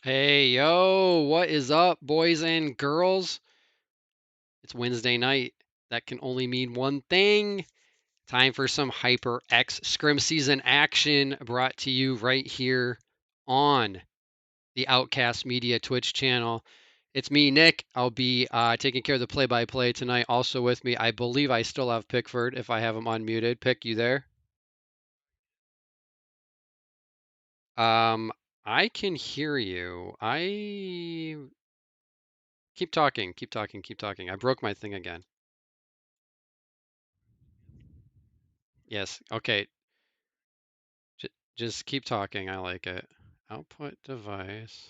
Hey, yo, what is up, boys and girls? It's Wednesday night. That can only mean one thing. Time for some HyperX Scrim Season action brought to you right here on the Outcast Media Twitch channel. It's me, Nick. I'll be taking care of the play-by-play tonight. Also with me, I believe I still have Pickford if I have him unmuted. Pick, you there? Um, I can hear you. I keep talking, keep talking, keep talking. I broke my thing again. Yes. Okay. J just keep talking. I like it. Output device.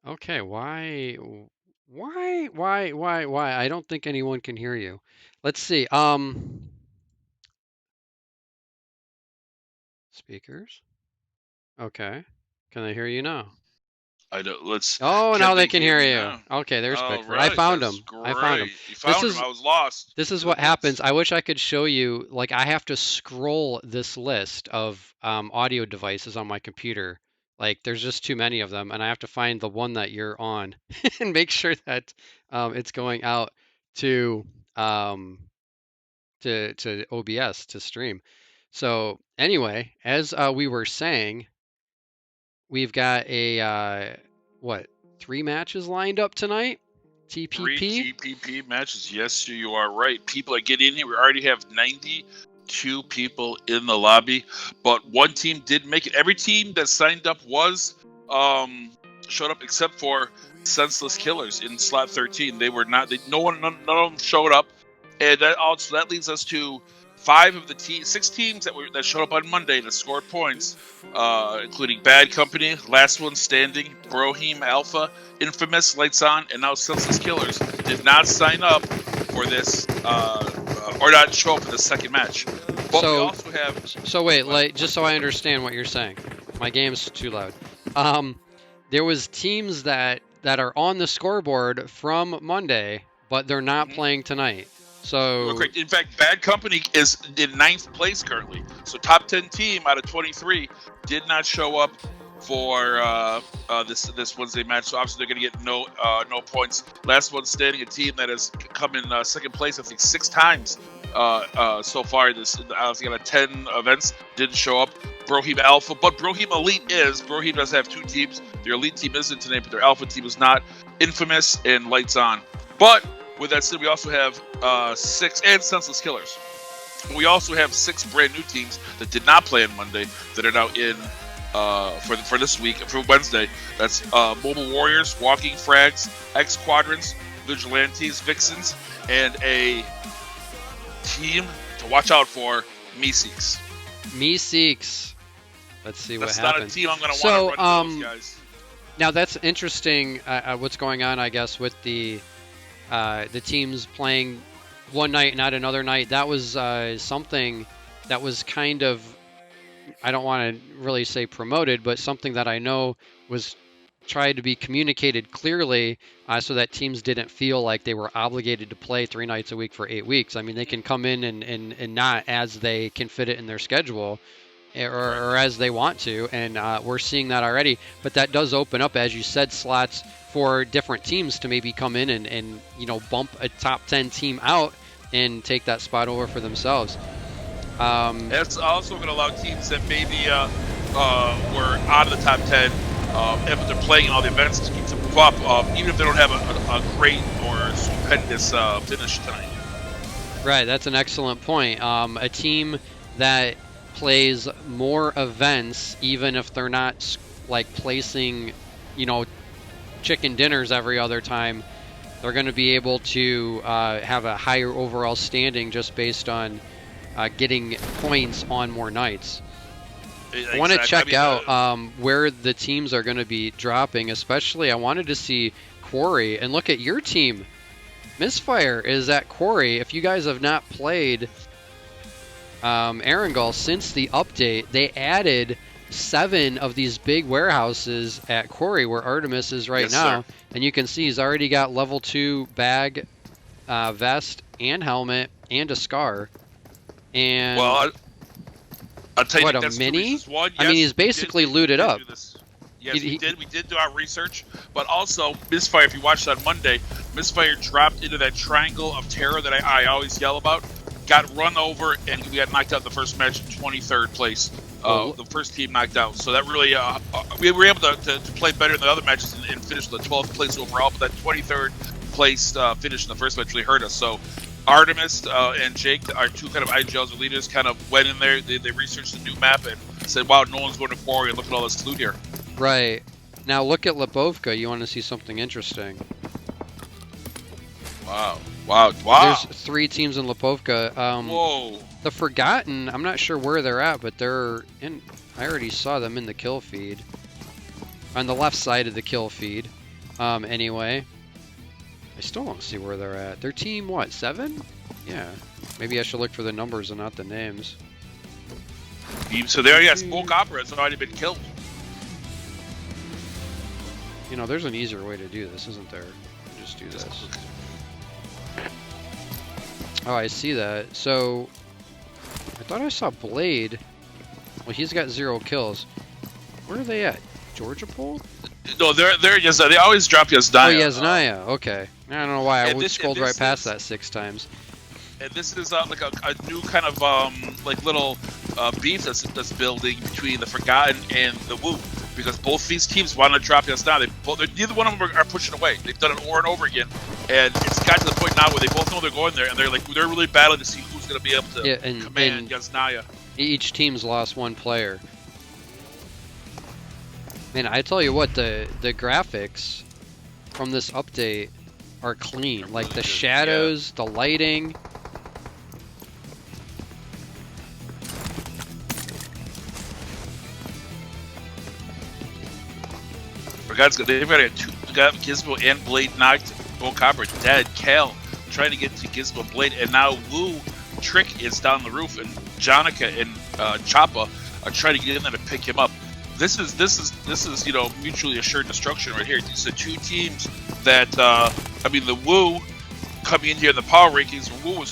Okay. Why? I don't think anyone can hear you. Let's see. Speakers. Okay. Can I hear you now? I don't. Let's. Oh, Can now they they can hear hear me you. now? Okay, there's All Pickford. I right, found that's him. I found him. great. You This found him. is I was lost this is in the what happens. woods. I wish I could show you. Like I have to scroll this list of audio devices on my computer. Like there's just too many of them, and I have to find the one that you're on and make sure that it's going out to um, to OBS to stream. So anyway, as we were saying, we've got a what, three matches lined up tonight. Three TPP. TPP matches. Yes, you are right. People are getting in here. We already have 92 people in the lobby, but one team did make it. Every team that signed up was showed up except for Senseless Killers in slot 13. They were not. None of them showed up, and that leads us to six teams that showed up on Monday that scored points, including Bad Company, Last One Standing, Brohim Alpha, Infamous, Lights On, and now Senseless Killers did not sign up for this, or not show up for the second match. But we So also have. so wait, like just so I understand what you're saying. My game's too loud. Um, there was teams that are on the scoreboard from Monday, but they're not Mhm. playing tonight. You are So correct. In fact, Bad Company is in ninth place currently. So top 10 team out of 23 did not show up for this Wednesday match. So obviously they're going to get no points. Last one standing, a team that has come in second place, I think 6 times so far. This I think out of 10 events didn't show up. Brohim Alpha, but Brohim Elite is. Brohim does have 2 teams. Their Elite team isn't today, but their Alpha team is not. Infamous and Lights On. But with that said, we also have 6 and Senseless Killers. We also have 6 brand new teams that did not play on Monday that are now in for this week, for Wednesday. That's Mobile Warriors, Walking Frags, X Quadrants, Vigilantes, Vixens, and a team to watch out for, Meeseeks. Meeseeks. Let's see what That's not a happens. team I'm going to So want to run into those guys. now that's interesting. What's going on? I guess with the teams playing one night, not another night. That was something that was kind of, I don't want to really say promoted, but something that I know was tried to be communicated clearly so that teams didn't feel like they were obligated to play 3 nights a week for 8 weeks. I mean, they can come in and not as they can fit it in their schedule or as they want to, and we're seeing that already. But that does open up, as you said, slots for different teams to maybe come in and bump a top 10 team out and take that spot over for themselves. That's also going to allow teams that maybe were out of the top 10, if they're playing all the events, to move up, even if they don't have a great or stupendous finish tonight. Right, that's an excellent point. A team that plays more events, even if they're not like placing, chicken dinners every other time, they're going to be able to have a higher overall standing just based on getting points on more nights. I want to check out where the teams are going to be dropping, especially I wanted to see Quarry, and look at your team. Misfire is at Quarry. If you guys have not played Erangel, since the update, they added 7 of these big warehouses at Quarry where Artemis is right now. Sir. And you can see he's already got level 2 bag, vest, and helmet, and a scar. And well, I'll tell you what, that's a mini? One, I mean, he's basically looted up. Yes, we did. We did do our research, but also Misfire. If you watched on Monday, Misfire dropped into that triangle of terror that I always yell about. Got run over, and we got knocked out in the first match in 23rd place. The first team knocked out. So that really, we were able to play better than the other matches and finish the 12th place overall. But that 23rd place finish in the first match really hurt us. So Artemis and Jake, our 2 kind of IGLs leaders, kind of went in there. They researched the new map and said, "Wow, no one's going to Quarry, and look at all this loot here." Right. Now look at Lipovka. You want to see something interesting. Wow. There's 3 teams in Lipovka. Whoa. The Forgotten, I'm not sure where they're at, but they're in. I already saw them in the kill feed. On the left side of the kill feed. Anyway. I still don't see where they're at. Their team, what, 7? Yeah. Maybe I should look for the numbers and not the names. So there, yes, Smoke Opera has already been killed. You know, there's an easier way to do this, isn't there? Just do this. Oh, I see that. So, I thought I saw Blade. Well, he's got 0 kills. Where are they at? Georgia Pole? No, they're just they always drop Yasnaya. Oh, Yasnaya. Okay. I don't know why I scrolled right past that 6 times. And this is like a new kind of like little beef that's building between the Forgotten and the Woo, because both these teams want to drop Yasnaya. Neither one of them are pushing away. They've done it over and over again, and it's got to the point now where they both know they're going there, and they're really battling to see who's going to be able to command Yasnaya. Each team's lost 1 player. Man, I tell you what, the graphics from this update are clean. Like the shadows, the lighting. They've got Gizmo and Blade knocked. Bone Copper dead. Cal trying to get to Gizmo Blade, and now Woo Trick is down the roof, and Jonica and Choppa are trying to get in there to pick him up. This is mutually assured destruction right here. These are 2 teams that the Woo coming in here in the power rankings. Woo was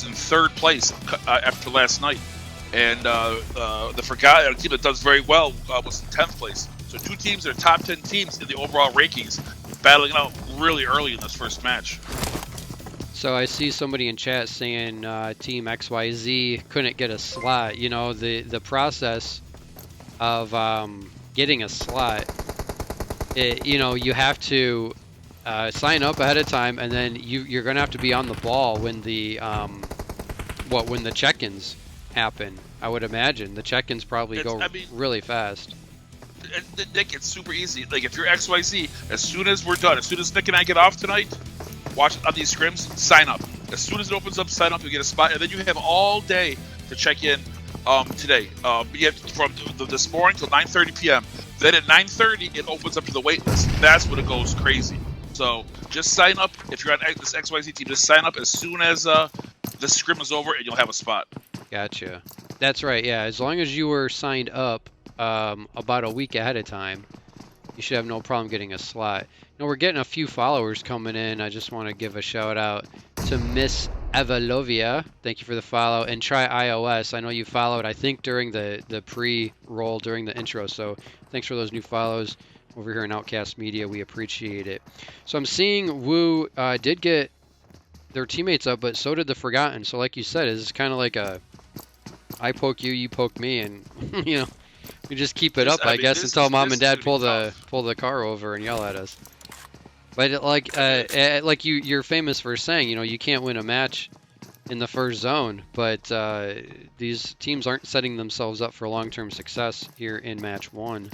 in 3rd place after last night, and the Forgotten, a team that does very well, was in 10th place. So 2 teams that are top 10 teams in the overall rankings, battling out really early in this first match. So I see somebody in chat saying Team XYZ couldn't get a slot. You know, the process of getting a slot, you have to sign up ahead of time, and then you're gonna have to be on the ball when the when the check-ins happen. I would imagine the check-ins probably go really fast. Nick, it's super easy. Like, if you're XYZ, as soon as we're done, as soon as Nick and I get off tonight, watch on these scrims, sign up. As soon as it opens up, sign up, you get a spot, and then you have all day to check in today. You have from this morning till 9:30 p.m. Then at 9:30, it opens up to the wait list. That's when it goes crazy. So just sign up. If you're on this XYZ team, just sign up as soon as the scrim is over, and you'll have a spot. Gotcha. That's right, yeah. As long as you were signed up about a week ahead of time, you should have no problem getting a slot. Now, we're getting a few followers coming in. I just want to give a shout out to Miss Evalovia. Thank you for the follow. And Try iOS. I know you followed, I think, during the pre-roll, during the intro. So thanks for those new follows over here in Outcast Media. We appreciate it. So I'm seeing Woo did get their teammates up, but so did the Forgotten. So like you said, it's kind of like a I poke you, you poke me, and we just keep it up, I guess, until Mom and Dad pull the car over and yell at us. But like you're famous for saying, you can't win a match in the first zone, but these teams aren't setting themselves up for long-term success here in match 1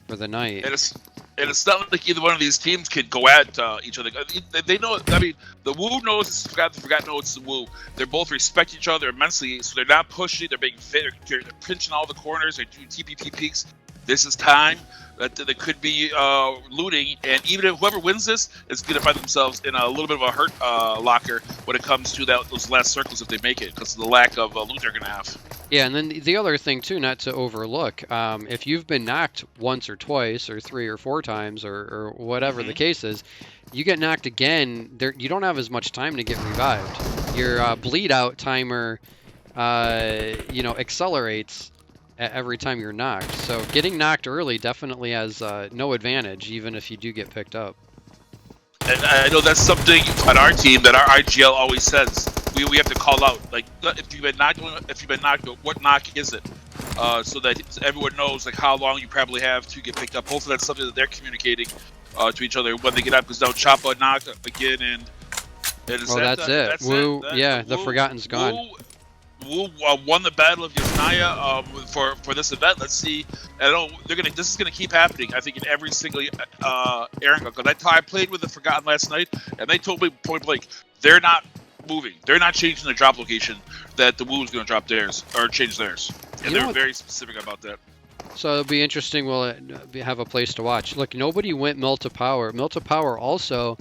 for the night. And it's not like either one of these teams can go at each other. They know. I mean, the Woo knows it's the Forgotten. The Forgotten knows it's the Woo. They both respect each other immensely, so they're not pushing. They're being fit. They're pinching all the corners. They're doing TPP peeks. This is time that there could be looting, and even if whoever wins this is going to find themselves in a little bit of a hurt locker when it comes to those last circles if they make it, because of the lack of loot they're going to have. Yeah, and then the other thing too, not to overlook, if you've been knocked once or twice or 3 or 4 times or whatever the case is, you get knocked again, you don't have as much time to get revived. Your bleed out timer, accelerates every time you're knocked. So getting knocked early definitely has no advantage, even if you do get picked up. And I know that's something on our team that our IGL always says. We have to call out, like, if you've been knocked, what knock is it? So that everyone knows like how long you probably have to get picked up. Hopefully that's something that they're communicating to each other when they get up, because now Choppa knocked again, and that's it. Woo, the Forgotten's gone. Wu won the Battle of Yasnaya for this event. Let's see. I know this is gonna keep happening. I think in every single Aaron, because I played with the Forgotten last night, and they told me point blank they're not moving. They're not changing the drop location. That the Wu is gonna drop theirs or change theirs, and they're very specific about that. So it'll be interesting. We'll have a place to watch. Look, nobody went Mill to Power. Mill to Power also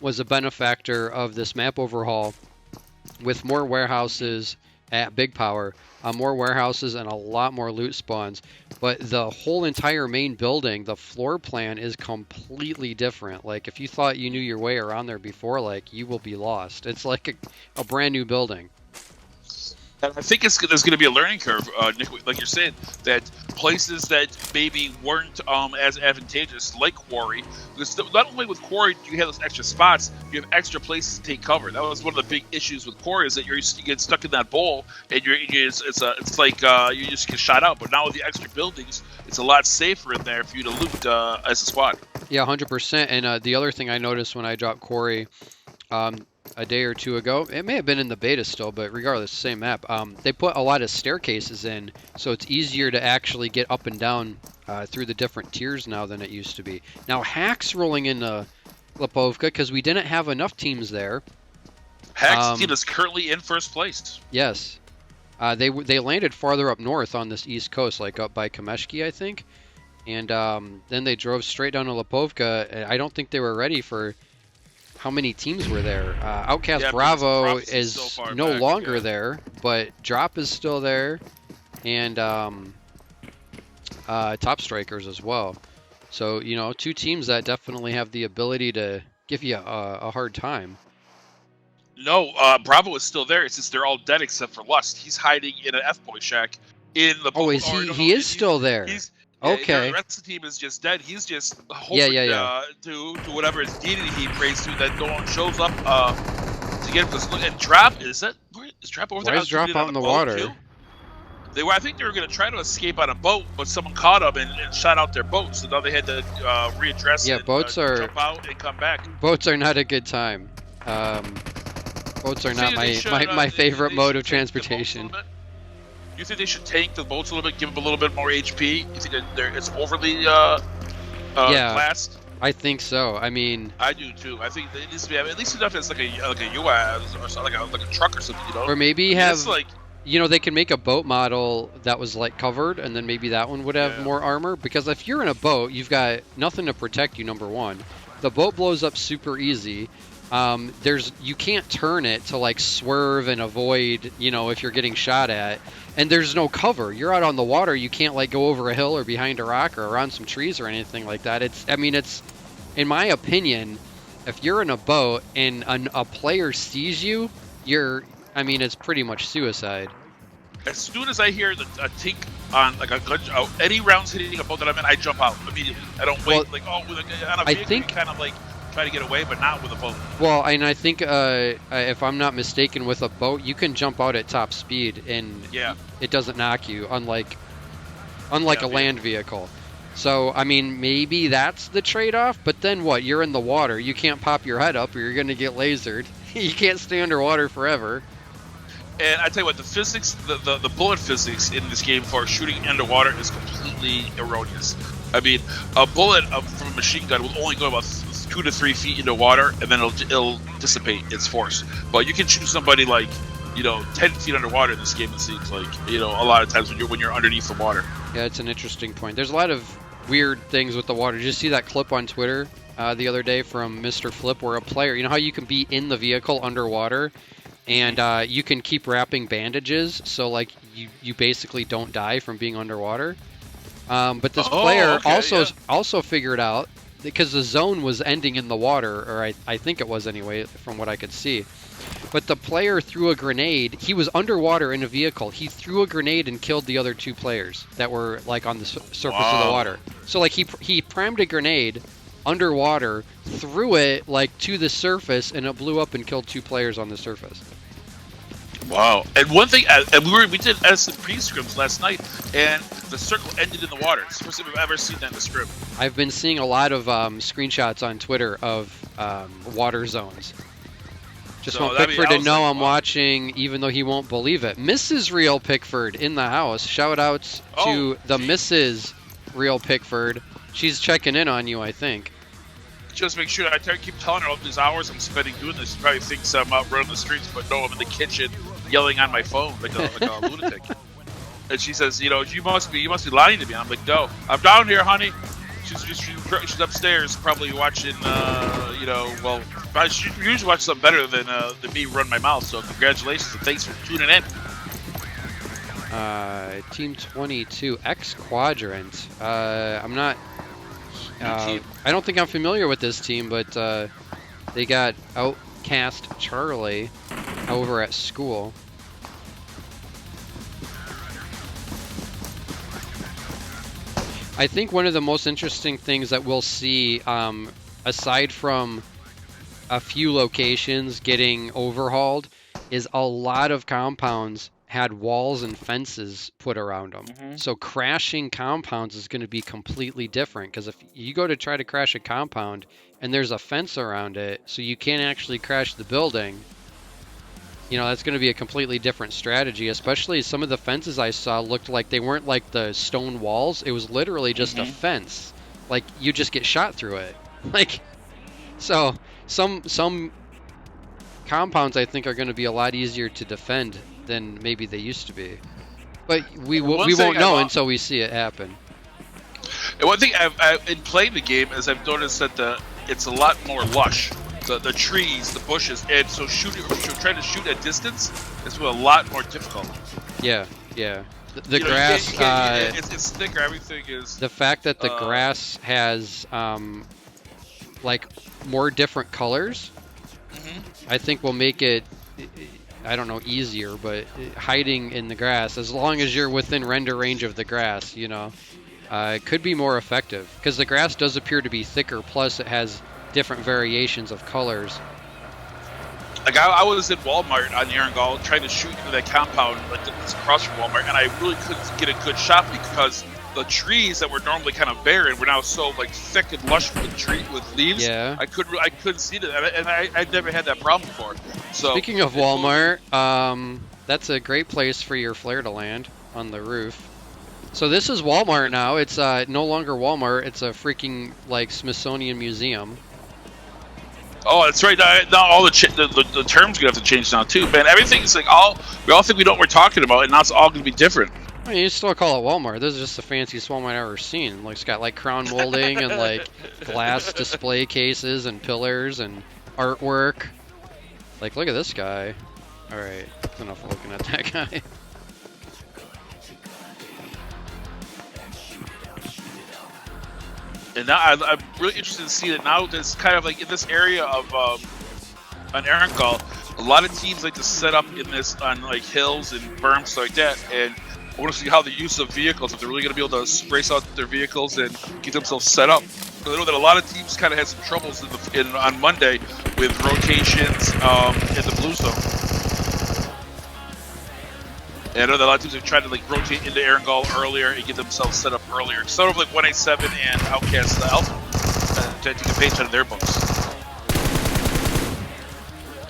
was a benefactor of this map overhaul, with more warehouses at Big Power, more warehouses and a lot more loot spawns. But the whole entire main building, the floor plan is completely different. Like, if you thought you knew your way around there before, like, you will be lost. It's like a brand new building. And I think there's going to be a learning curve, Nick, like you're saying, that places that maybe weren't as advantageous, like Quarry, because not only with Quarry do you have those extra spots, you have extra places to take cover. That was one of the big issues with Quarry, is that you get stuck in that bowl, and it's like you just get shot out. But now with the extra buildings, it's a lot safer in there for you to loot as a squad. Yeah, 100%. And the other thing I noticed when I dropped Quarry, a day or two ago, it may have been in the beta still, but regardless, same map, they put a lot of staircases in, so it's easier to actually get up and down through the different tiers now than it used to be. Now Hack's rolling into Lipovka because we didn't have enough teams there. Hack's team is currently in first place. Yes. They landed farther up north on this east coast, like up by Kameshki, I think, and then they drove straight down to Lipovka. I don't think they were ready for how many teams were there. Outcast Bravo is no longer there, but Drop is still there, and Top Strikers as well. So, 2 teams that definitely have the ability to give you a hard time. No, Bravo is still there. It's just they're all dead except for Lust. He's hiding in an F-Boy shack in the... Oh, is he? He is still there. Okay. The rest of the team is just dead. He's just hoping to whatever his deity he prays to that no one shows up to get him. Because look at Drop. Is Drop over there? Why is Drop out in the water? Too? I think they were going to try to escape on a boat, but someone caught them and shot out their boat. So now they had to readdress. Yeah, boats are jump out and come back. Boats are not a good time. Boats are not my favorite mode of transportation. You think they should tank the boats a little bit, give them a little bit more HP? You think that it's overly classed? I think so. I mean, I do too. I think it needs to be at least enough as like a UAZ or something, like a truck or something, Or maybe they can make a boat model that was like covered, and then maybe that one would have more armor. Because if you're in a boat, you've got nothing to protect you. Number one, the boat blows up super easy. You can't turn it to like swerve and avoid, if you're getting shot at, and there's no cover. You're out on the water. You can't like go over a hill or behind a rock or around some trees or anything like that. It's in my opinion, if you're in a boat and a player sees you, it's pretty much suicide. As soon as I hear a tink on like a gun, any rounds hitting a boat that I'm in, I jump out immediately. I don't wait on a vehicle, you kind of like try to get away, but not with a boat. Well, and I think if I'm not mistaken, with a boat you can jump out at top speed and it doesn't knock you, unlike a land vehicle. So maybe that's the trade-off. But then what? You're in the water. You can't pop your head up, or you're going to get lasered. You can't stay underwater forever. And I tell you what, the physics, the bullet physics in this game for shooting underwater is completely erroneous. I mean, a bullet from a machine gun will only go about 2 to 3 feet into water, and then it'll dissipate its force. But you can shoot somebody like 10 feet underwater in this game. It seems like a lot of times when you're underneath the water. Yeah, it's an interesting point. There's a lot of weird things with the water. Did you see that clip on Twitter the other day from Mr. Flip where a player, you know how you can be in the vehicle underwater and you can keep wrapping bandages so like you basically don't die from being underwater? But this player also figured out, because the zone was ending in the water, or I think it was anyway from what I could see. But the player threw a grenade. He was underwater in a vehicle. He threw a grenade and killed the other 2 players that were like on the surface of the water. So like he primed a grenade underwater, threw it like to the surface, and it blew up and killed 2 players on the surface. Wow. And one thing, and we did SMP scrims last night, and the circle ended in the water. It's the first time I've ever seen that in a scrim. I've been seeing a lot of screenshots on Twitter of water zones. Just want Pickford to know I'm watching, even though he won't believe it. Mrs. Real Pickford in the house. Shout outs to the Mrs. Real Pickford. She's checking in on you, I think. Just make sure I keep telling her all these hours I'm spending doing this. She probably thinks I'm out running the streets, but no, I'm in the kitchen yelling on my phone like a lunatic. And she says, you must be lying to me. I'm like, no, I'm down here, honey. She's upstairs, probably watching. She usually watches something better than me run my mouth. So congratulations and thanks for tuning in. Team 22 X Quadrant. I'm not. I don't think I'm familiar with this team, but they got Outcast Charlie over at school. I think one of the most interesting things that we'll see, aside from a few locations getting overhauled, is a lot of compounds had walls and fences put around them. Mm-hmm. So crashing compounds is going to be completely different, because if you go to try to crash a compound and there's a fence around it, so you can't actually crash the building, that's going to be a completely different strategy. Especially some of the fences I saw looked like they weren't like the stone walls. It was literally just a fence. Like you just get shot through it. Like, so some compounds I think are going to be a lot easier to defend than maybe they used to be. But we won't know until we see it happen. And one thing in playing the game is I've noticed that it's a lot more lush. The trees, the bushes, and so trying to shoot at distance is a lot more difficult. Yeah. The grass. It's thicker. Everything is. The fact that the grass has like more different colors, I think will make it. I don't know, easier, but hiding in the grass, as long as you're within render range of the grass, it could be more effective, because the grass does appear to be thicker. Plus, it has different variations of colors. Like I was in Walmart on Erangel trying to shoot into that compound that's across from Walmart, and I really couldn't get a good shot because the trees that were normally kind of barren were now so thick and lush with leaves. Yeah. I couldn't see that, and I'd never had that problem before. So speaking of Walmart, that's a great place for your flare to land, on the roof. So this is Walmart now. It's no longer Walmart. It's a freaking Smithsonian Museum. Oh, that's right. Now all the terms gonna have to change now too, man. Everything's we all think we know what we're talking about, and now it's all gonna be different. I mean, you still call it Walmart. This is just the fanciest Walmart I've ever seen. It's got crown molding and glass display cases and pillars and artwork. Look at this guy. All right, that's enough of looking at that guy. And now I'm really interested to see that now there's kind of in this area of on Erangel, a lot of teams like to set up in this on hills and berms like that, and I want to see how the use of vehicles, if they're really going to be able to sprace out their vehicles and get themselves set up. Because I know that a lot of teams kind of had some troubles on Monday with rotations in the blue zone. And I know that a lot of teams have tried to rotate into Erangel earlier and get themselves set up earlier. Sort of 187 and Outcast Alpha to take a page out of their books.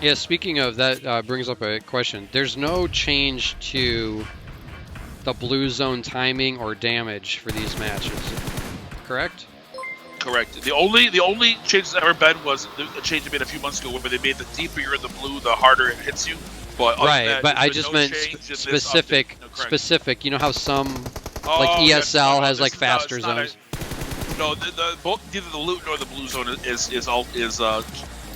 Yeah, speaking of that, brings up a question. There's no change to the blue zone timing or damage for these matches, correct? Correct. The only change that's ever been was a change they made a few months ago, where they made the deeper you're in the blue, the harder it hits you. But right, but I just meant specific. You know how some Like Oh, yes, ESL no, has this like is, faster it's not zones. no, neither the loot nor the blue zone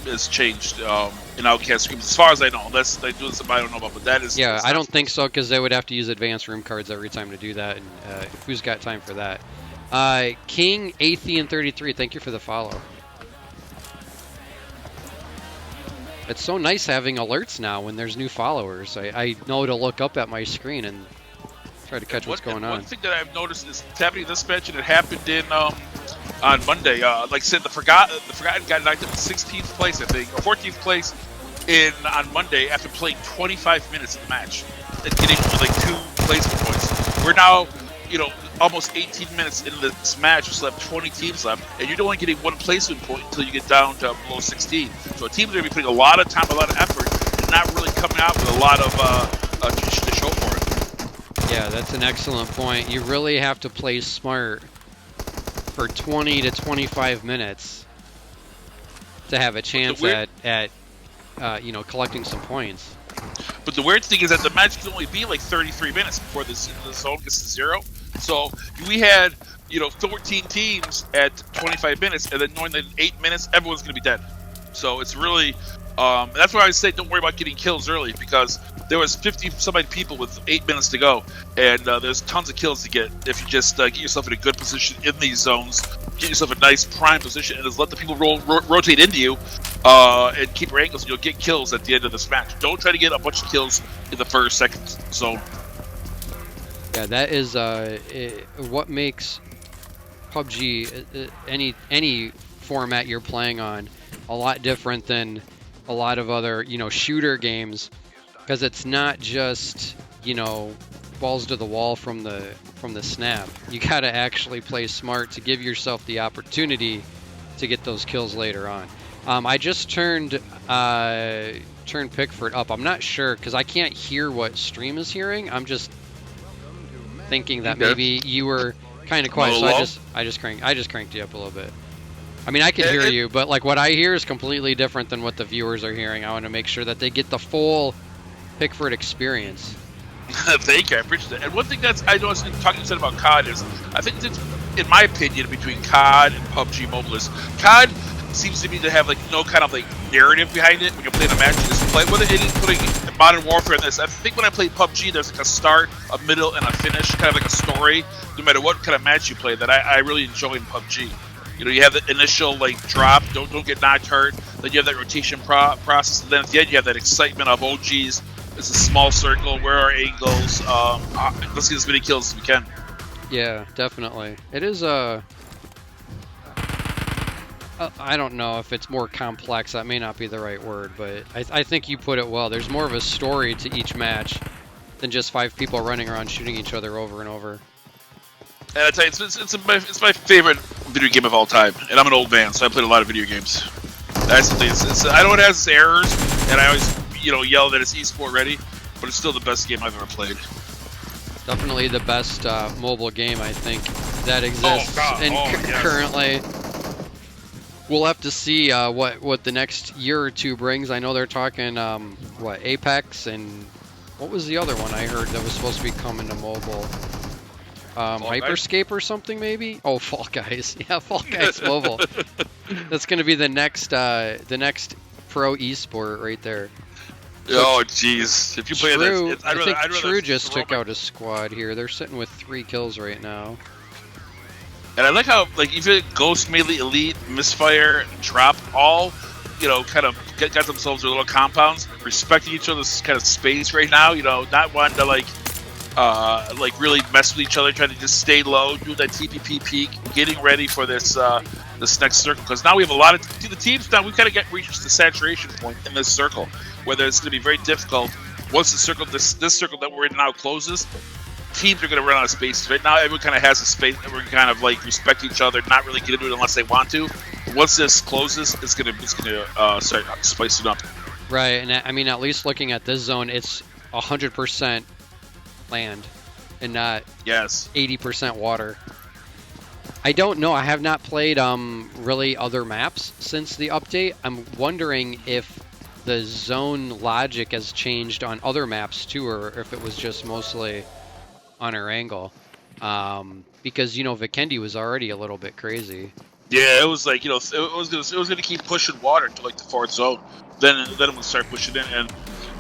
is changed in Outcast Screams. As far as I know, unless they do something I don't know about, but that is. Yeah, I don't think so because they would have to use advanced room cards every time to do that, and who's got time for that? King Athean 33, thank you for the follow. It's so nice having alerts now when there's new followers. I know to look up at my screen and try to catch what's going on. One thing that I've noticed is it's happening this match, and it happened in on Monday. Like I said, the Forgotten got knocked up in 16th place, I think, or 14th place on Monday after playing 25 minutes of the match and getting like 2 placement points. We're now, almost 18 minutes into this match. We still have 20 teams left, and you're only getting 1 placement point until you get down to below 16. So a team's going to be putting a lot of time, a lot of effort, and not really coming out with a lot of to show for it. Yeah, that's an excellent point. You really have to play smart for 20 to 25 minutes to have a chance at collecting some points. But the weird thing is that the match can only be like 33 minutes before the zone gets to 0. So we had 14 teams at 25 minutes, and then knowing that in 8 minutes everyone's going to be dead. So it's really that's why I say don't worry about getting kills early, because there was 50 somebody people with 8 minutes to go, and there's tons of kills to get if you just get yourself in a good position in these zones, get yourself a nice prime position, and just let the people rotate into you and keep your angles, and you'll get kills at the end of this match. Don't try to get a bunch of kills in the first, second zone. Yeah, that is what makes PUBG, any format you're playing on, a lot different than a lot of other shooter games, because it's not just balls to the wall from the snap. You got to actually play smart to give yourself the opportunity to get those kills later on. I just turned Pickford up. I'm not sure because I can't hear what stream is hearing. I'm just thinking that maybe you were kind of quiet, so I just cranked you up a little bit. I mean, I can hear you, but like what I hear is completely different than what the viewers are hearing. I want to make sure that they get the full Pickford experience. Thank you, I appreciate that. And one thing I noticed talking about COD is, I think it's, in my opinion, between COD and PUBG Mobile is, COD seems to me to have like no kind of like narrative behind it. When you're playing a match, you just play with it. And putting Modern Warfare in this, I think when I played PUBG, there's like a start, a middle, and a finish, kind of like a story, no matter what kind of match you play, that I really enjoy in PUBG. You have the initial like drop, don't get knocked hurt. Then you have that rotation process, and then at the end you have that excitement of, oh geez, it's a small circle. Where are angles? Let's get as many kills as we can. Yeah, definitely. It is I don't know if it's more complex. That may not be the right word, but I think you put it well. There's more of a story to each match than just 5 people running around shooting each other over and over. And I tell you, it's my favorite video game of all time. And I'm an old man, so I played a lot of video games. That's the thing. I know it has its errors, and I always yell that it's esport ready, but it's still the best game I've ever played. Definitely the best mobile game, I think, that exists. Currently. We'll have to see what the next year or two brings. I know they're talking Apex, and what was the other one I heard that was supposed to be coming to mobile? Hyperscape or something, maybe? Oh, Fall Guys. Yeah, Fall Guys Mobile. That's going to be the next pro esport right there. Oh, jeez. If you play this, I think True just took out a squad here. They're sitting with 3 kills right now. And I like how, like, even Ghost, Melee, Elite, Misfire, Drop, all, kind of got themselves their little compounds, respecting each other's kind of space right now, not wanting to, like really mess with each other, trying to just stay low, do that TPP peak, getting ready for this next circle. Because now we have a lot of the teams. Now we kind of reached the saturation point in this circle, where it's going to be very difficult once the circle, this circle that we're in now closes. Teams are going to run out of space. Right now, everyone kind of has a space, and we're kind of like respect each other, not really get into it unless they want to. But once this closes, it's going to start spicing up. Right, and I mean, at least looking at this zone, it's 100% land and not 80% water. I don't know. I have not played really other maps since the update. I'm wondering if the zone logic has changed on other maps too, or if it was just mostly on our angle. because Vikendi was already a little bit crazy. Yeah, it was like it was gonna keep pushing water to like the fourth zone. Then it would start pushing in, and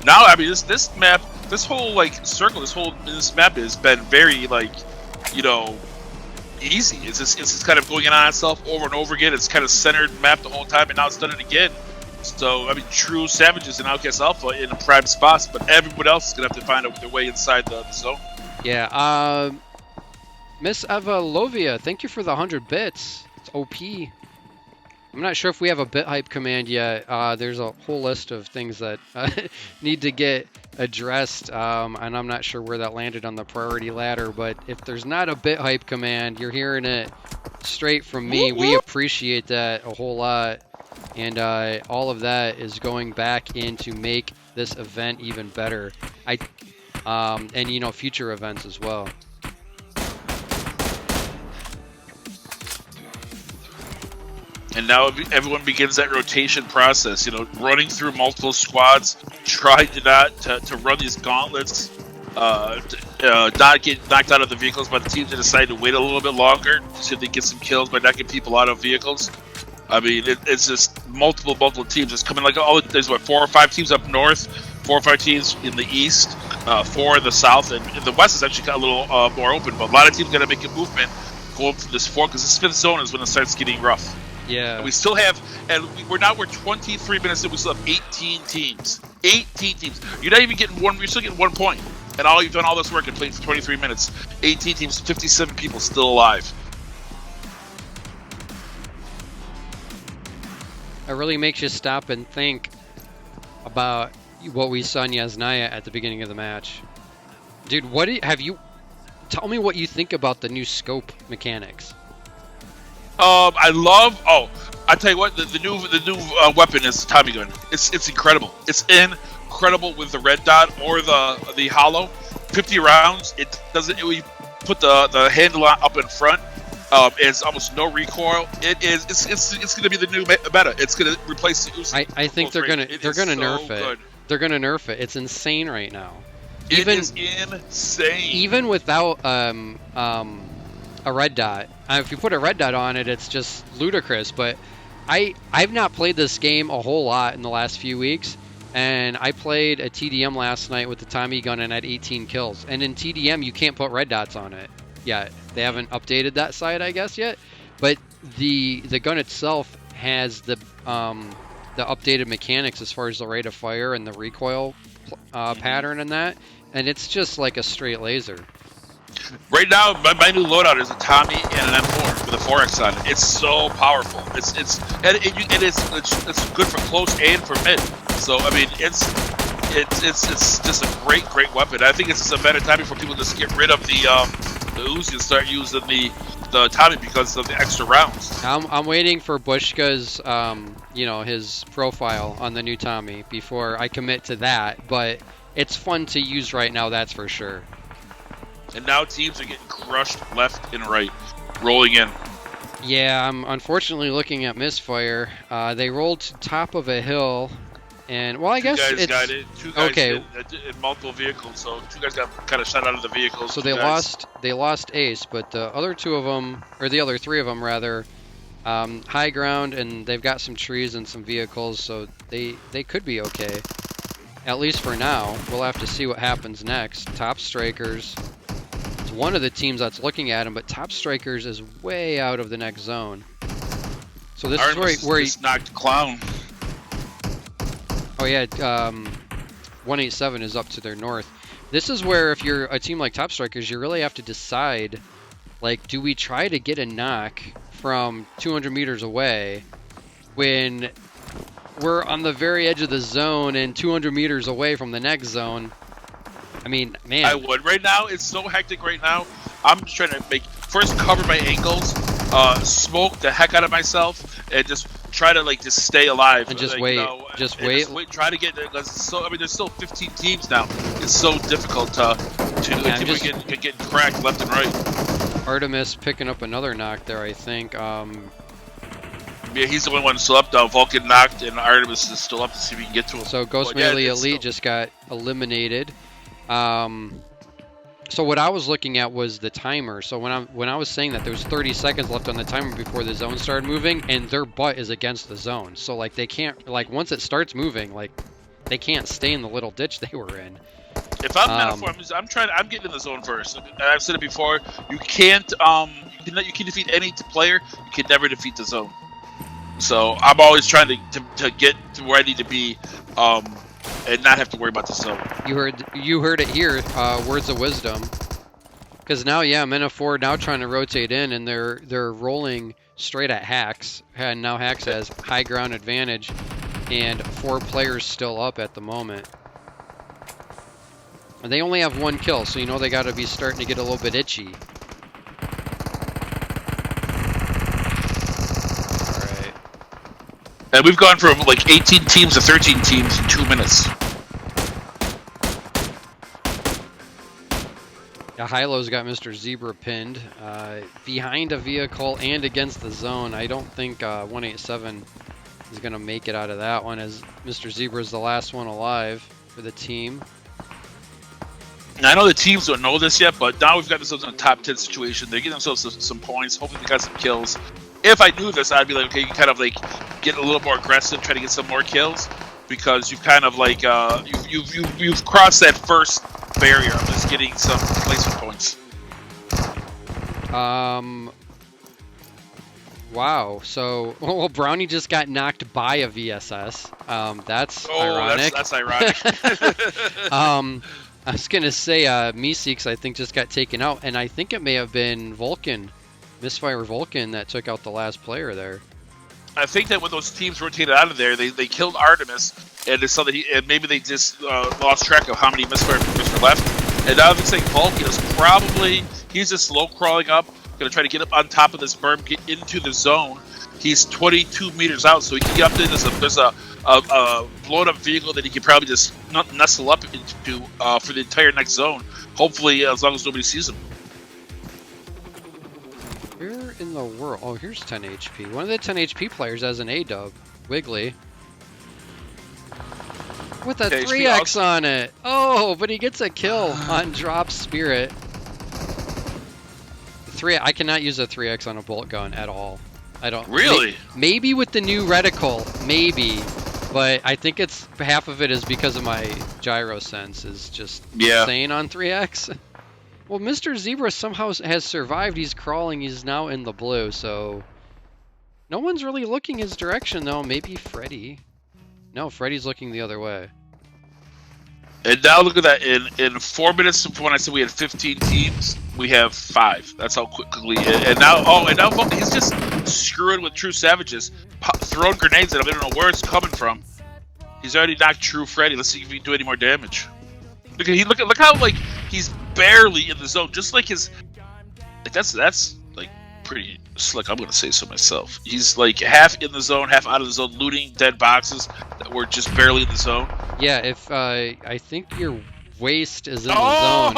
now I mean this map, this whole like circle, this map has been very like easy. It's just kind of going in on itself over and over again. It's kind of centered map the whole time, and now it's done it again. So I mean, true savages in Outcast Alpha in a prime spots, but everyone else is gonna have to find their way inside the zone. Yeah. Miss Eva Lovia, thank you for the 100 bits. It's OP. I'm not sure if we have a bit hype command yet. There's a whole list of things that need to get addressed, and I'm not sure where that landed on the priority ladder. But if there's not a bit hype command, you're hearing it straight from me. We appreciate that a whole lot, and all of that is going back in to make this event even better. And future events as well. And now everyone begins that rotation process, running through multiple squads, trying to run these gauntlets, not get knocked out of the vehicles by the teams that decide to wait a little bit longer to see if they get some kills by knocking people out of vehicles. I mean, it's just multiple teams. It's coming there's 4 or 5 teams up north, 4 or 5 teams in the east, 4 in the south, and in the west is actually got a little more open. But a lot of teams got to make a movement going from this 4 because this 5th zone is when it starts getting rough. Yeah. And we still have, and we're 23 minutes in. We still have 18 teams. 18 teams. You're not even getting one. You're still getting 1 point, and you've done all this work and played for 23 minutes. 18 teams, 57 people still alive. It really makes you stop and think about what we saw in Yasnaya at the beginning of the match. Dude, tell me what you think about the new scope mechanics. I tell you what, the new weapon is the Tommy gun. It's incredible. It's incredible with the red dot or the hollow. 50 rounds. We put the handle up in front. It's almost no recoil. It's going to be the new meta. It's going to replace the Uzi. I think they're going to nerf it. Good. They're going to nerf it. It's insane right now. It is insane. Even without a red dot. If you put a red dot on it, it's just ludicrous. But I've not played this game a whole lot in the last few weeks, and I played a TDM last night with the Tommy gun and had 18 kills. And in TDM, you can't put red dots on it yet. They haven't updated that side, I guess, yet. But the gun itself has the updated mechanics as far as the rate of fire and the recoil pattern and that, and it's just like a straight laser. Right now, my new loadout is a Tommy and an M4 with a 4X on it. It's so powerful. It's good for close and for mid. So I mean, it's just a great weapon. I think it's just a better time for people to just get rid of the Uzi and start using the Tommy because of the extra rounds. I'm waiting for Bushka's his profile on the new Tommy before I commit to that. But it's fun to use right now, that's for sure. And now teams are getting crushed left and right, rolling in. Yeah, I'm unfortunately looking at misfire. They rolled to top of a hill, and I guess it's... Two guys in multiple vehicles, so 2 guys got kind of shot out of the vehicles. So they lost Ace, but the other 2 of them, or the other 3 of them rather, high ground, and they've got some trees and some vehicles, so they could be okay. At least for now. We'll have to see what happens next. Top Strikers. It's one of the teams that's looking at him, but Top Strikers is way out of the next zone. So this is where he just knocked Clown. Oh yeah, 187 is up to their north. This is where if you're a team like Top Strikers, you really have to decide, like, do we try to get a knock from 200 meters away when we're on the very edge of the zone and 200 meters away from the next zone? I mean, man. I would. Right now, it's so hectic right now. I'm just trying to first cover my angles, smoke the heck out of myself, and just try to just stay alive. And just wait. Just wait. Try to get there because there's still 15 teams now. It's so difficult to get cracked left and right. Artemis picking up another knock there, I think. Yeah, he's the only one still up, though. Vulcan knocked, and Artemis is still up to see if we can get to him. So Ghost Melee Elite just got eliminated. So what I was looking at was the timer. So when I was saying that there was 30 seconds left on the timer before the zone started moving, and their butt is against the zone. So like they can't, like once it starts moving, like they can't stay in the little ditch they were in. If I'm Metaphor, I'm getting in the zone first. I've said it before. You can't you can defeat any player. You can never defeat the zone. So I'm always trying to get to where I need to be, and not have to worry about the zone. You heard it here. Words of wisdom. Because now, yeah, Metaphor now trying to rotate in, and they're rolling straight at Hax, and now Hax has high ground advantage, and 4 players still up at the moment. And they only have 1 kill, so you know they got to be starting to get a little bit itchy. Alright. And we've gone from like 18 teams to 13 teams in 2 minutes. Yeah, Hilo's got Mr. Zebra pinned. Behind a vehicle and against the zone. I don't think 187 is going to make it out of that one, as Mr. Zebra is the last one alive for the team. Now, I know the teams don't know this yet, but now we've got themselves in a top 10 situation. They're getting themselves some points. Hopefully they got some kills. If I knew this, I'd be like, okay, you kind of like get a little more aggressive, try to get some more kills, because you've kind of like you've crossed that first barrier of just getting some placement points. Wow. So, well, Brownie just got knocked by a VSS. That's ironic. That's ironic. I was gonna say Meeseeks I think just got taken out, and I think it may have been Vulcan, Misfire Vulcan, that took out the last player there. I think that when those teams rotated out of there, they killed Artemis, and they saw that and maybe they just lost track of how many Misfire members were left. And now it looks like Vulcan is probably, he's just slow crawling up, gonna try to get up on top of this berm, get into the zone. He's 22 meters out, so he can get up there. There's a blown up vehicle that he can probably just nestle up into for the entire next zone. Hopefully, as long as nobody sees him. Where in the world? Oh, here's 10 HP. One of the 10 HP players has an A-dub. Wiggly. With a 3x on it. Oh, but he gets a kill on Drop Spirit. I cannot use a 3x on a bolt gun at all. I don't. Really? Maybe with the new reticle, maybe. But I think it's half of it is because of my gyro sense is just insane on 3x. Well, Mr. Zebra somehow has survived. He's crawling. He's now in the blue, so no one's really looking his direction, though. Maybe Freddy. No, Freddy's looking the other way. And now look at that. In 4 minutes from when I said we had 15 teams, we have 5. That's how quickly. And now he's just screwing with True Savages, throwing grenades at him. I don't know where it's coming from. He's already knocked True Freddy. Let's see if he can do any more damage. Look how like he's barely in the zone. Just like his, like that's like pretty slick. I'm gonna say so myself. He's like half in the zone, half out of the zone, looting dead boxes that were just barely in the zone. Yeah, if I think your waist is in the zone.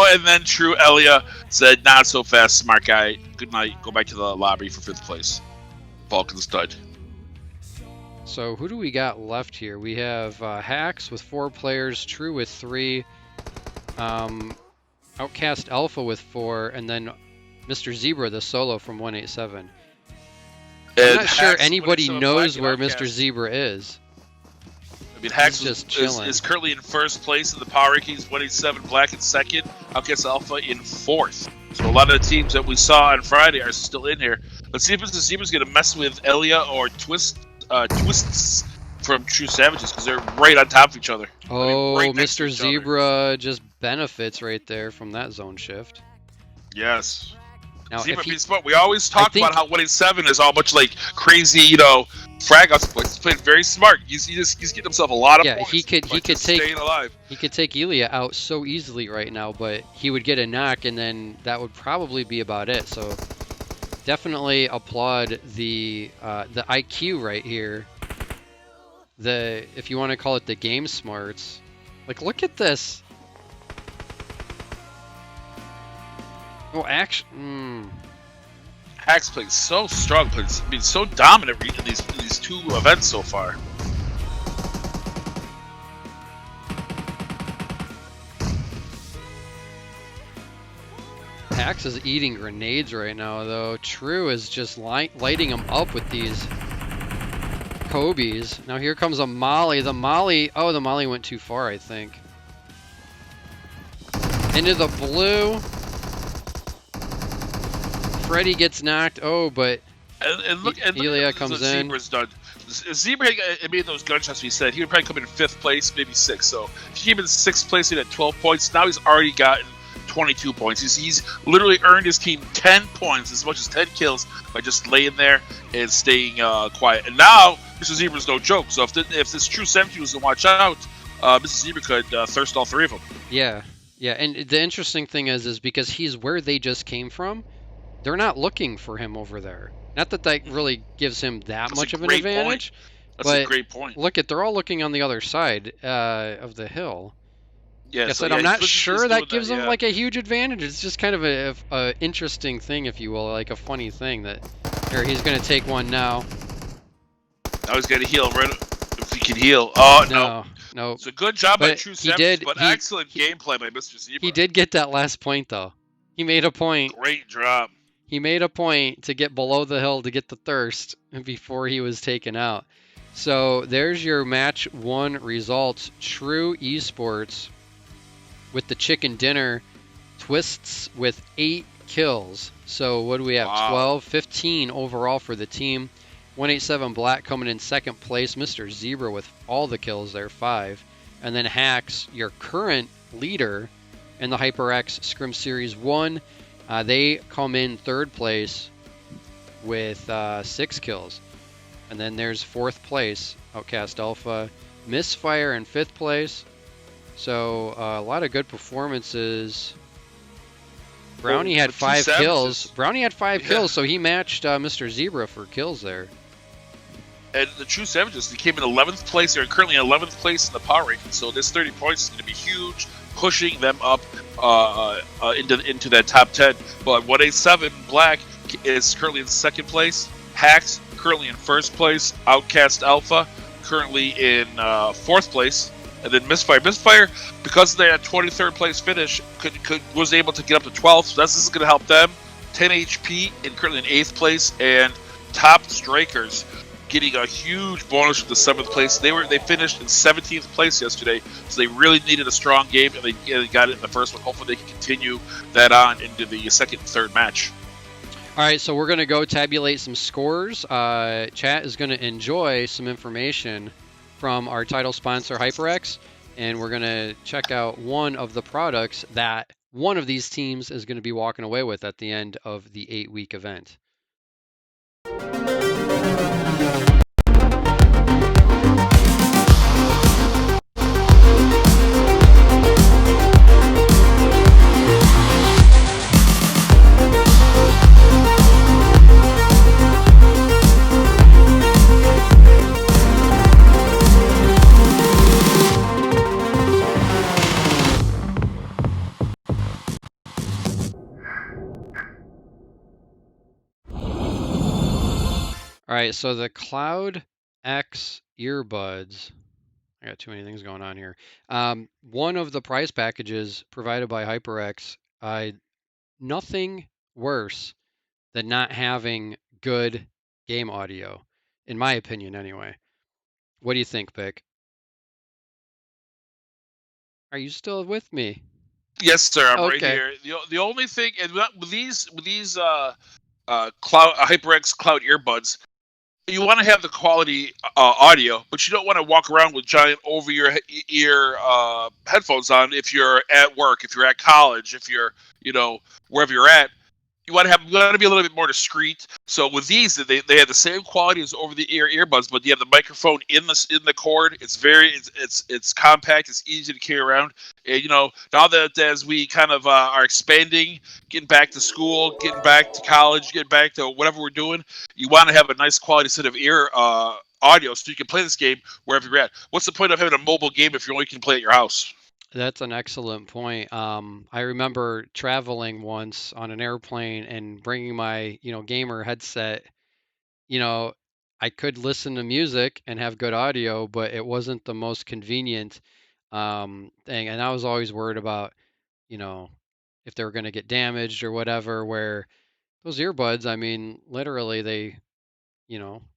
And then True Elia said, "Not so fast, smart guy. Good night. Go back to the lobby for 5th place." Vulcan's dud. So who do we got left here? We have Hax with 4 players, True with 3, Outcast Alpha with 4, and then Mr. Zebra, the solo from 187. I'm not sure anybody knows where Mr. Zebra is. I mean, Hax is currently in 1st place in the power rankings, 187 Black in 2nd, Outcast Alpha in 4th. So a lot of the teams that we saw on Friday are still in here. Let's see if Mr. Zebra's going to mess with Elia or Twists from True Savages, because they're right on top of each other. Oh, right, Mr. Zebra just benefits right there from that zone shift. Yes. Now, Zebra being smart. We always talk about how 187 is all much like crazy, frag outs. He's playing very smart. He's getting himself a lot of points. He could take staying alive. He could take Elia out so easily right now, but he would get a knock, and then that would probably be about it. So definitely applaud the IQ right here. If you want to call it the game smarts. Like, look at this. Oh, Hax plays so strong, plays been so dominant in these 2 events so far. Hacks is eating grenades right now, though. True is just lighting him up with these Kobe's. Now here comes a Molly. The Molly went too far, I think. Into the blue. Freddy gets knocked. Oh, but Elia comes in. Zebra's done. Zebra made those gunshots we said. He would probably come in 5th place, maybe 6th. So if he came in 6th place, he had 12 points. Now he's already gotten 22 points. He's literally earned his team 10 points, as much as 10 kills, by just laying there and staying quiet. And now, Mr. Zebra's no joke. So if this True 70 was to watch out, Mr. Zebra could thirst all 3 of them. Yeah. And the interesting thing is because he's where they just came from, they're not looking for him over there. Not that really gives him that much of an advantage. That's a great point. Look they're all looking on the other side of the hill. Yeah, I'm not sure that gives him like a huge advantage. It's just kind of a interesting thing, if you will, like a funny thing that here he's gonna take one now. Now he's gonna heal right if he can heal. Oh no. It's a good job by True 70, but excellent gameplay by Mr. Zebra. He did get that last point though. He made a point. Great job. He made a point to get below the hill to get the thirst before he was taken out. So there's your match 1 results. True Esports with the chicken dinner twists with 8 kills. So what do we have? Wow. 12, 15 overall for the team. 187 Black coming in 2nd place. Mr. Zebra with all the kills there, 5. And then Hacks, your current leader in the HyperX Scrim Series 1. They come in 3rd place with 6 kills. And then there's 4th place, Outcast Alpha. Misfire in 5th place. So a lot of good performances. Brownie had 5 kills. Brownie had 5 kills, so he matched Mr. Zebra for kills there. And the True Savages, they came in 11th place. They're currently in 11th place in the power ranking. So this 30 points is going to be huge, pushing them up into that top 10. But 187 Black is currently in 2nd place. Hacks currently in 1st place. Outcast Alpha currently in 4th place. And then Misfire, because they had 23rd place finish, was able to get up to 12th. So this is going to help them. 10 HP and currently in 8th place. And Top Strikers getting a huge bonus from the 7th place. They finished in 17th place yesterday, so they really needed a strong game, and they got it in the first one. Hopefully they can continue that on into the 2nd and 3rd match. All right, so we're going to go tabulate some scores. Chat is going to enjoy some information from our title sponsor, HyperX, and we're going to check out one of the products that one of these teams is going to be walking away with at the end of the 8-week event. All right, so the Cloud X earbuds. I got too many things going on here. One of the prize packages provided by HyperX. Nothing worse than not having good game audio, in my opinion, anyway. What do you think, Pick? Are you still with me? Yes, sir. I'm right here. The only thing, and with these HyperX Cloud earbuds, you want to have the quality audio, but you don't want to walk around with giant over-your-ear headphones on if you're at work, if you're at college, if you're, wherever you're at. You want to be a little bit more discreet. So with these, they have the same quality as over-the-ear earbuds, but you have the microphone in the cord. It's compact. It's easy to carry around. And now that as we kind of are expanding, getting back to school, getting back to college, getting back to whatever we're doing, you want to have a nice quality set of ear audio so you can play this game wherever you're at. What's the point of having a mobile game if you only can play at your house? That's an excellent point. I remember traveling once on an airplane and bringing my, gamer headset. I could listen to music and have good audio, but it wasn't the most convenient thing. And I was always worried about, if they were going to get damaged or whatever. Where those earbuds, I mean, literally they,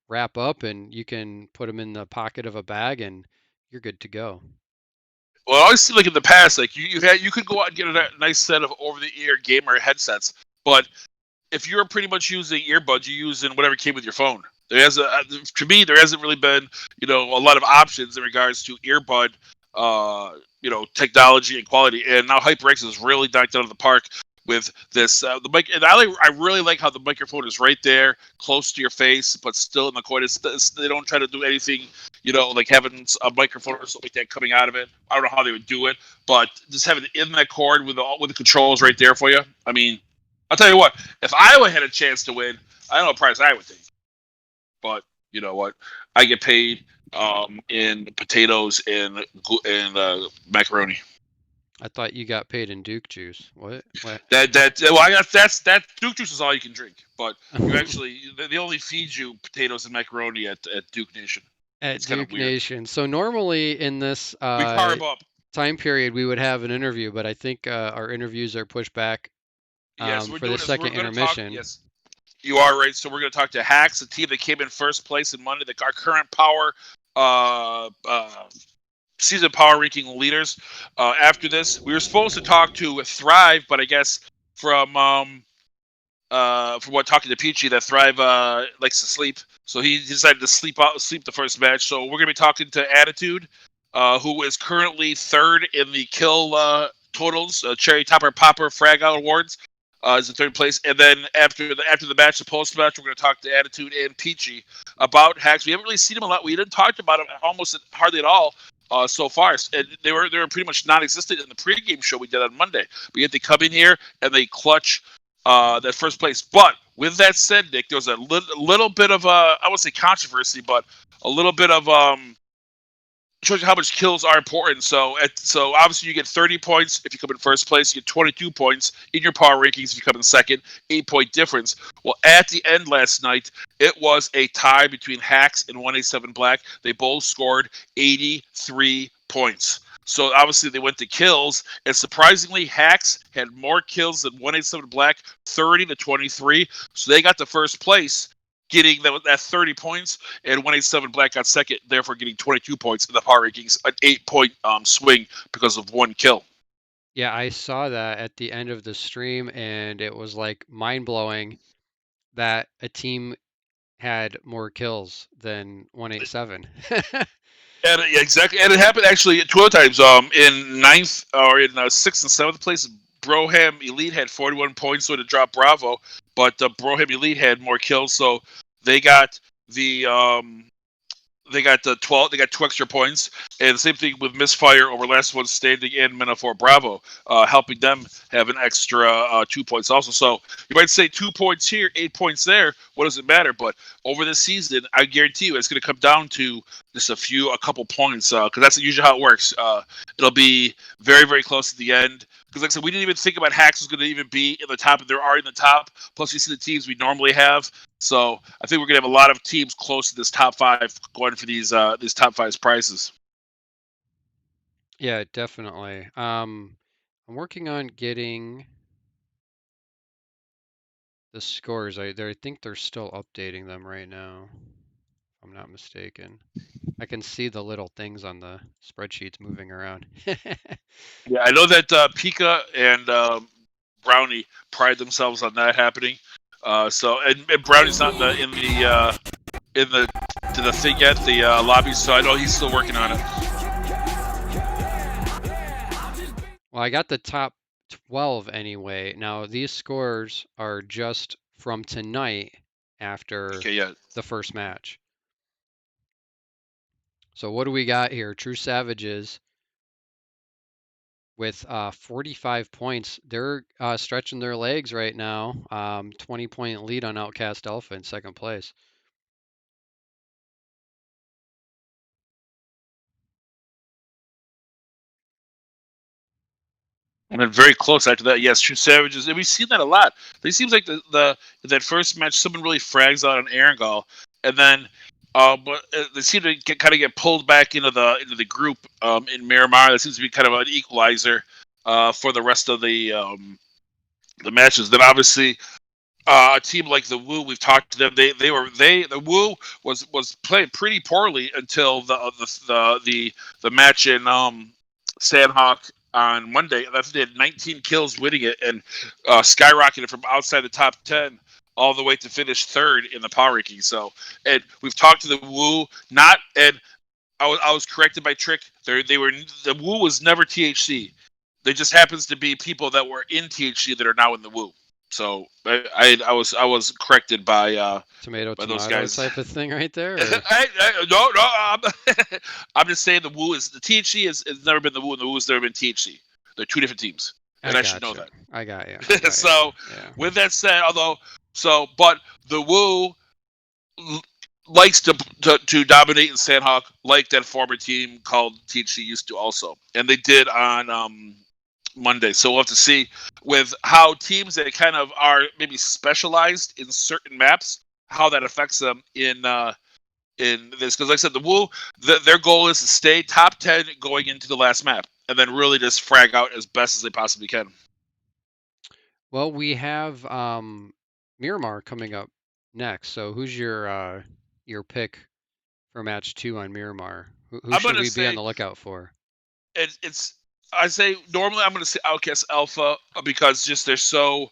wrap up and you can put them in the pocket of a bag and you're good to go. Well, I always seemed like in the past, like you could go out and get a nice set of over-the-ear gamer headsets, but if you're pretty much using earbuds, you're using whatever came with your phone. To me, there hasn't really been, a lot of options in regards to earbud, technology and quality. And now HyperX is really knocked out of the park with this. The mic, and I really like how the microphone is right there, close to your face, but still in the cord. They don't try to do anything, like having a microphone or something like that coming out of it. I don't know how they would do it, but just having it in that cord with the controls right there for you. I mean, I'll tell you what, if Iowa had a chance to win, I don't know what prize I would take. But you know what? I get paid in potatoes and macaroni. I thought you got paid in Duke juice. What? That Duke juice is all you can drink, but you actually they only feed you potatoes and macaroni at Duke Nation. At Duke Nation. So normally in this we carb up. time period we would have an interview, but I think our interviews are pushed back for the second intermission. Yes, you are right. So we're going to talk to Hacks, the team that came in first place in Monday, our current power season power ranking leaders. After this, we were supposed to talk to Thrive, but I guess from talking to Peachy, that Thrive likes to sleep, so he decided to sleep the first match. So we're going to be talking to Attitude, who is currently third in the kill totals, Cherry Topper Popper Frag Out Awards. Is in third place, and then after the match, the post match, we're going to talk to Attitude and Peachy about Hacks. We haven't really seen him a lot. We didn't talk about him almost hardly at all so far. And they were pretty much non-existent in the pregame show we did on Monday. But yet they come in here and they clutch that first place. But with that said, Nick, there was a little bit of I won't say controversy, but a little bit of shows you how much kills are important. So obviously you get 30 points if you come in first place. You get 22 points in your power rankings if you come in second. 8-point difference. Well, at the end last night, it was a tie between Hacks and 187 Black. They both scored 83 points. So obviously they went to kills, and surprisingly, Hacks had more kills than 187 Black, 30-23. So they got the first place, getting that 30 points, and 187 Black got second, therefore getting 22 points in the power rankings, an 8-point swing because of one kill. Yeah, I saw that at the end of the stream, and it was like mind-blowing that a team had more kills than 187. And exactly, and it happened actually 2 other times. In ninth or in 6th and 7th place, Broham Elite had 41 points, so to drop Bravo, but Broham Elite had more kills, so they got the 12. They got 2 extra points, and the same thing with Misfire over Last One Standing and Metaphor Bravo, helping them have an extra 2 points also. So you might say 2 points here, 8 points there. What does it matter? But over this season, I guarantee you, it's going to come down to just a couple points, because that's usually how it works. It'll be very, very close at the end. Because like I said, we didn't even think about Hacks was going to even be in the top, and they're already in the top. Plus, we see the teams we normally have. So I think we're going to have a lot of teams close to this top 5 going for these top 5 prizes. Yeah, definitely. I'm working on getting the scores. I think they're still updating them right now, if I'm not mistaken. I can see the little things on the spreadsheets moving around. Yeah, I know that Pika and Brownie pride themselves on that happening. So Brownie's not in the thing yet, the lobby. So I know he's still working on it. Well, I got the top 12 anyway. Now these scores are just from tonight after the first match. So what do we got here? True Savages with 45 points. They're stretching their legs right now. 20-point lead on Outcast Alpha in second place. And then very close after that, yes, True Savages. And we've seen that a lot. It seems like that first match, someone really frags out on Erangel, and then but they seem to get pulled back into the group in Miramar. That seems to be kind of an equalizer for the rest of the the matches. Then obviously a team like the Wu, we've talked to them. The Wu was playing pretty poorly until the match in Sandhawk on Monday. They had 19 kills winning it and skyrocketed from outside the top 10 all the way to finish third in the power ranking. So, and we've talked to the Wu, I was corrected by Trick. The Wu was never THC. There just happens to be people that were in THC that are now in the Wu. So I was corrected by tomato those guys type of thing right there. No, I'm just saying the Wu is the THC has never been the Wu and the Wu has never been THC. They're two different teams, and I should know that. I got you. So with that said, but the Wu likes to dominate in Sandhawk, like that former team called THC used to also, and they did on Monday. So we'll have to see with how teams that kind of are maybe specialized in certain maps, how that affects them in this. Because like I said, the Wu, their goal is to stay top 10 going into the last map, and then really just frag out as best as they possibly can. Well, we have Miramar coming up next. So who's your pick for match 2 on Miramar? Who should we be on the lookout for? I say normally I'm going to say Outcast Alpha because just they're so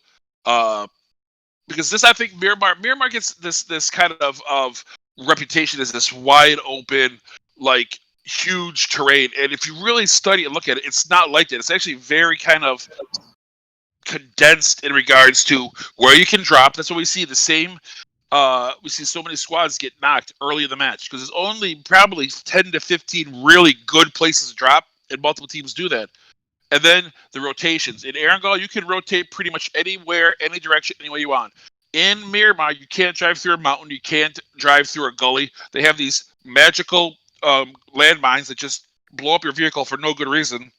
because this I think Miramar gets this kind of reputation as this wide open like huge terrain, and if you really study and look at it, it's not like that. It's actually very kind of condensed in regards to where you can drop. That's what we see. The same. We see so many squads get knocked early in the match because there's only probably 10 to 15 really good places to drop, and multiple teams do that. And then the rotations. In Erangel, you can rotate pretty much anywhere, any direction, any way you want. In Miramar, you can't drive through a mountain. You can't drive through a gully. They have these magical landmines that just blow up your vehicle for no good reason.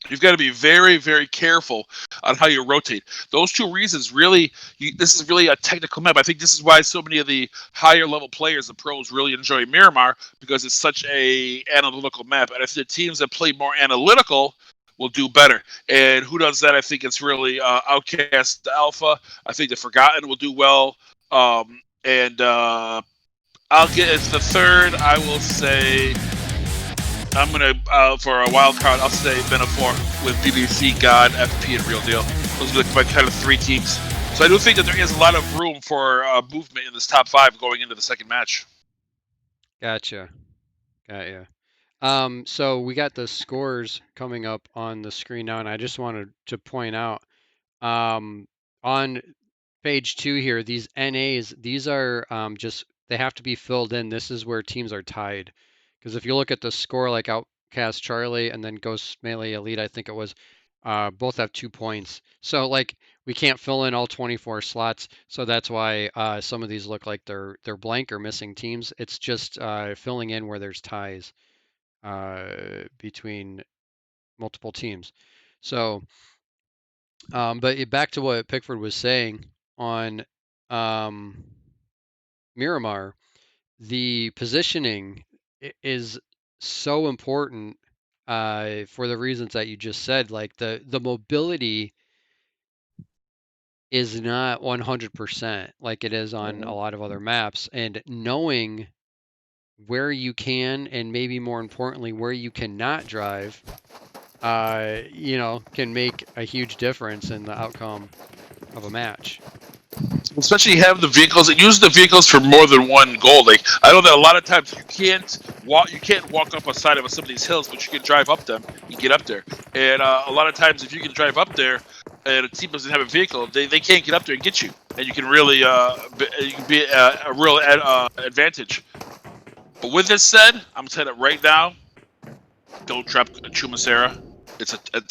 You've got to be very, very careful on how you rotate. Those two reasons really, this is really a technical map. I think this is why so many of the higher level players, the pros, really enjoy Miramar because it's such a analytical map. And I think the teams that play more analytical will do better. And who does that? I think it's really Outcast Alpha. I think the Forgotten will do well. I'll get as the third, I will say... I'm going to, for a wild card, I'll say Benefor with BBC, God, FP, and Real Deal. Those are my kind of 3 teams. So I do think that there is a lot of room for movement in this top 5 going into the second match. Gotcha. Got you. So we got the scores coming up on the screen now, and I just wanted to point out on page 2 here, these NAs, these are just, they have to be filled in. This is where teams are tied. Because if you look at the score, like Outcast Charlie and then Ghost Melee Elite, I think it was, both have 2 points. So like we can't fill in all 24 slots. So that's why some of these look like they're blank or missing teams. It's just filling in where there's ties between multiple teams. So, but back to what Pickford was saying on Miramar, the positioning is so important for the reasons that you just said. Like the mobility is not 100% like it is on a lot of other maps, and knowing where you can and maybe more importantly where you cannot drive can make a huge difference in the outcome of a match. Especially have the vehicles and use the vehicles for more than one goal. Like I know that a lot of times you can't walk up a side of some of these hills, but you can drive up them. You get up there, and a lot of times if you can drive up there, and a team doesn't have a vehicle, they can't get up there and get you, and you can really be a real advantage. But with this said, I'm telling it right now, don't drop Chumacera.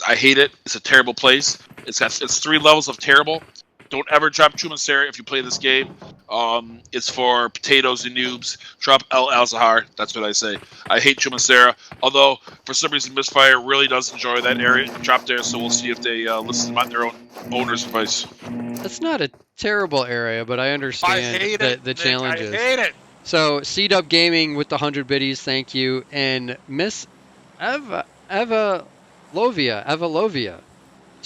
I hate it. It's a terrible place. It's 3 levels of terrible. Don't ever drop Chumacera if you play this game. It's for potatoes and noobs. Drop El Alzahar. That's what I say. I hate Chumacera. Although, for some reason, Misfire really does enjoy that area. Drop there, so we'll see if they listen to their own owner's advice. That's not a terrible area, but I understand the challenges. I hate it. So, C-Dub Gaming with the 100 biddies, thank you. And Miss Eva Lovia,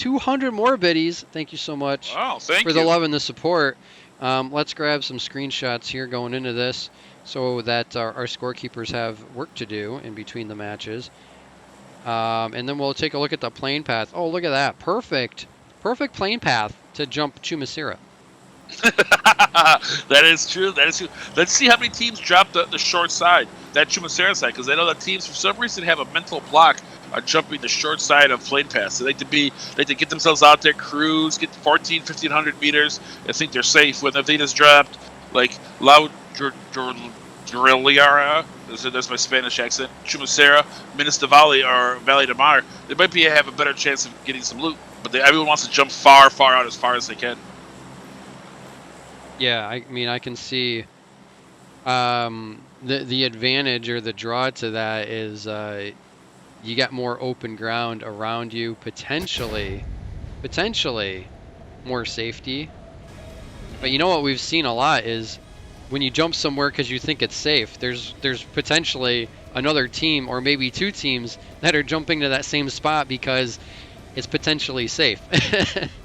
200 more biddies. Thank you so much Thank for you. the love and the support. Let's grab some screenshots here going into this so that our scorekeepers have work to do in between the matches. And then we'll take a look at the plane path. Oh, look at that. Perfect. Perfect plane path to jump Chumacera. That is true. That is true. Let's see how many teams drop the short side, that Chumacera side, because I know that teams for some reason have a mental block on jumping the short side of plane paths. They like to get themselves out there, cruise, get 1,500 meters, and think they're safe. When if they just dropped like Drillera, that's my Spanish accent, Chumacera, Minas de Valle, or Valle de Mar, they might have a better chance of getting some loot. But everyone wants to jump far out as far as they can. Yeah, I mean, I can see the advantage or the draw to that is you got more open ground around you, potentially more safety. But you know what we've seen a lot is when you jump somewhere because you think it's safe, there's potentially another team or maybe two teams that are jumping to that same spot because it's potentially safe.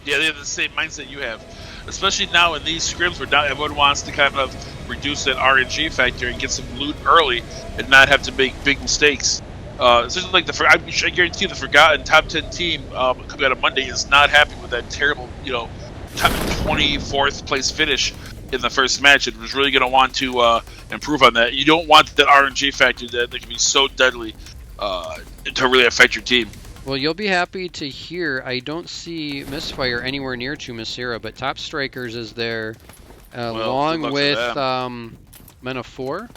Yeah, they have the same mindset you have. Especially now in these scrims where now everyone wants to kind of reduce that RNG factor and get some loot early and not have to make big mistakes. Especially like I guarantee you the Forgotten top 10 team coming out of Monday is not happy with that terrible, top 24th place finish in the first match. It was really going to want to improve on that. You don't want that RNG factor that can be so deadly to really affect your team. Well, you'll be happy to hear I don't see Misfire anywhere near Chumacera, but Top Strikers is there along with MENA 4.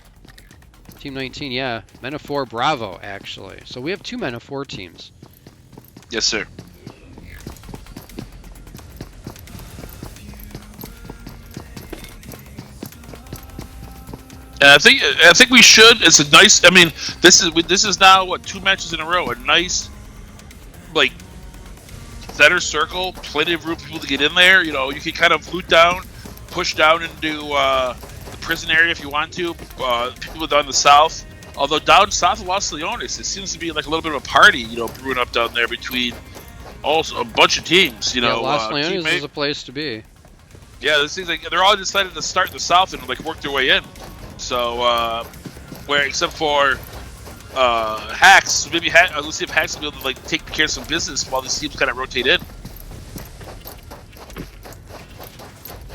Team 19, yeah. MENA 4 Bravo, actually. So we have two MENA 4 teams. Yes, sir. And I think we should. It's a nice. I mean, this is now what 2 matches in a row. A nice, like, center circle, plenty of room for people to get in there. You can kind of loot down, push down into the prison area if you want to. People down the south, although down south of Los Leones, it seems to be like a little bit of a party, brewing up down there between also a bunch of teams. Los Leones is a place to be. Yeah, this seems like they're all decided to start in the south and like work their way in. So, where except for Hacks, maybe let's see if Hacks will be able to like take care of some business while these teams kind of rotate in.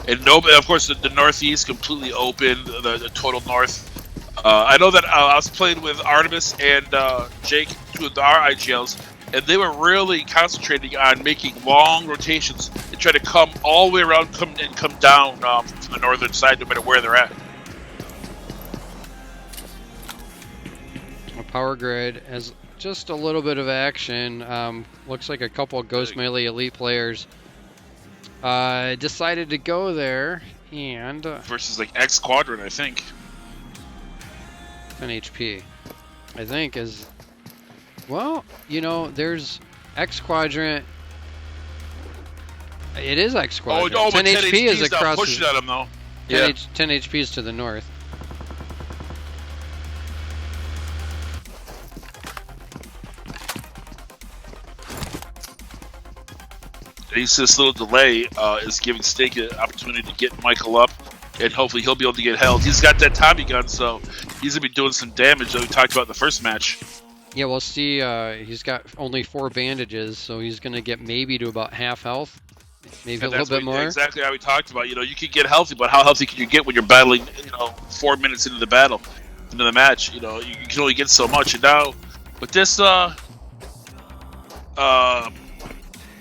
And of course, the Northeast completely open, the total North. I know that I was playing with Artemis and Jake, two of our IGLs, and they were really concentrating on making long rotations and try to come all the way around, come down from the northern side, no matter where they're at. Power Grid has just a little bit of action. Looks like a couple of Ghost Melee Elite players decided to go there and versus like X Quadrant, I think. 10 HP, I think is well. There's X Quadrant. It is X Quadrant. 10 HP is across. Pushing at him though. 10 HP is to the north. This little delay is giving Stake an opportunity to get Michael up, and hopefully he'll be able to get held. He's got that Tommy gun, so he's going to be doing some damage that we talked about in the first match. Yeah, we'll see. He's got only 4 bandages, so he's going to get maybe to about half health, maybe a little bit more. Exactly how we talked about. You can get healthy, but how healthy can you get when you're battling, 4 minutes into the battle, into the match? You can only get so much. And now, with this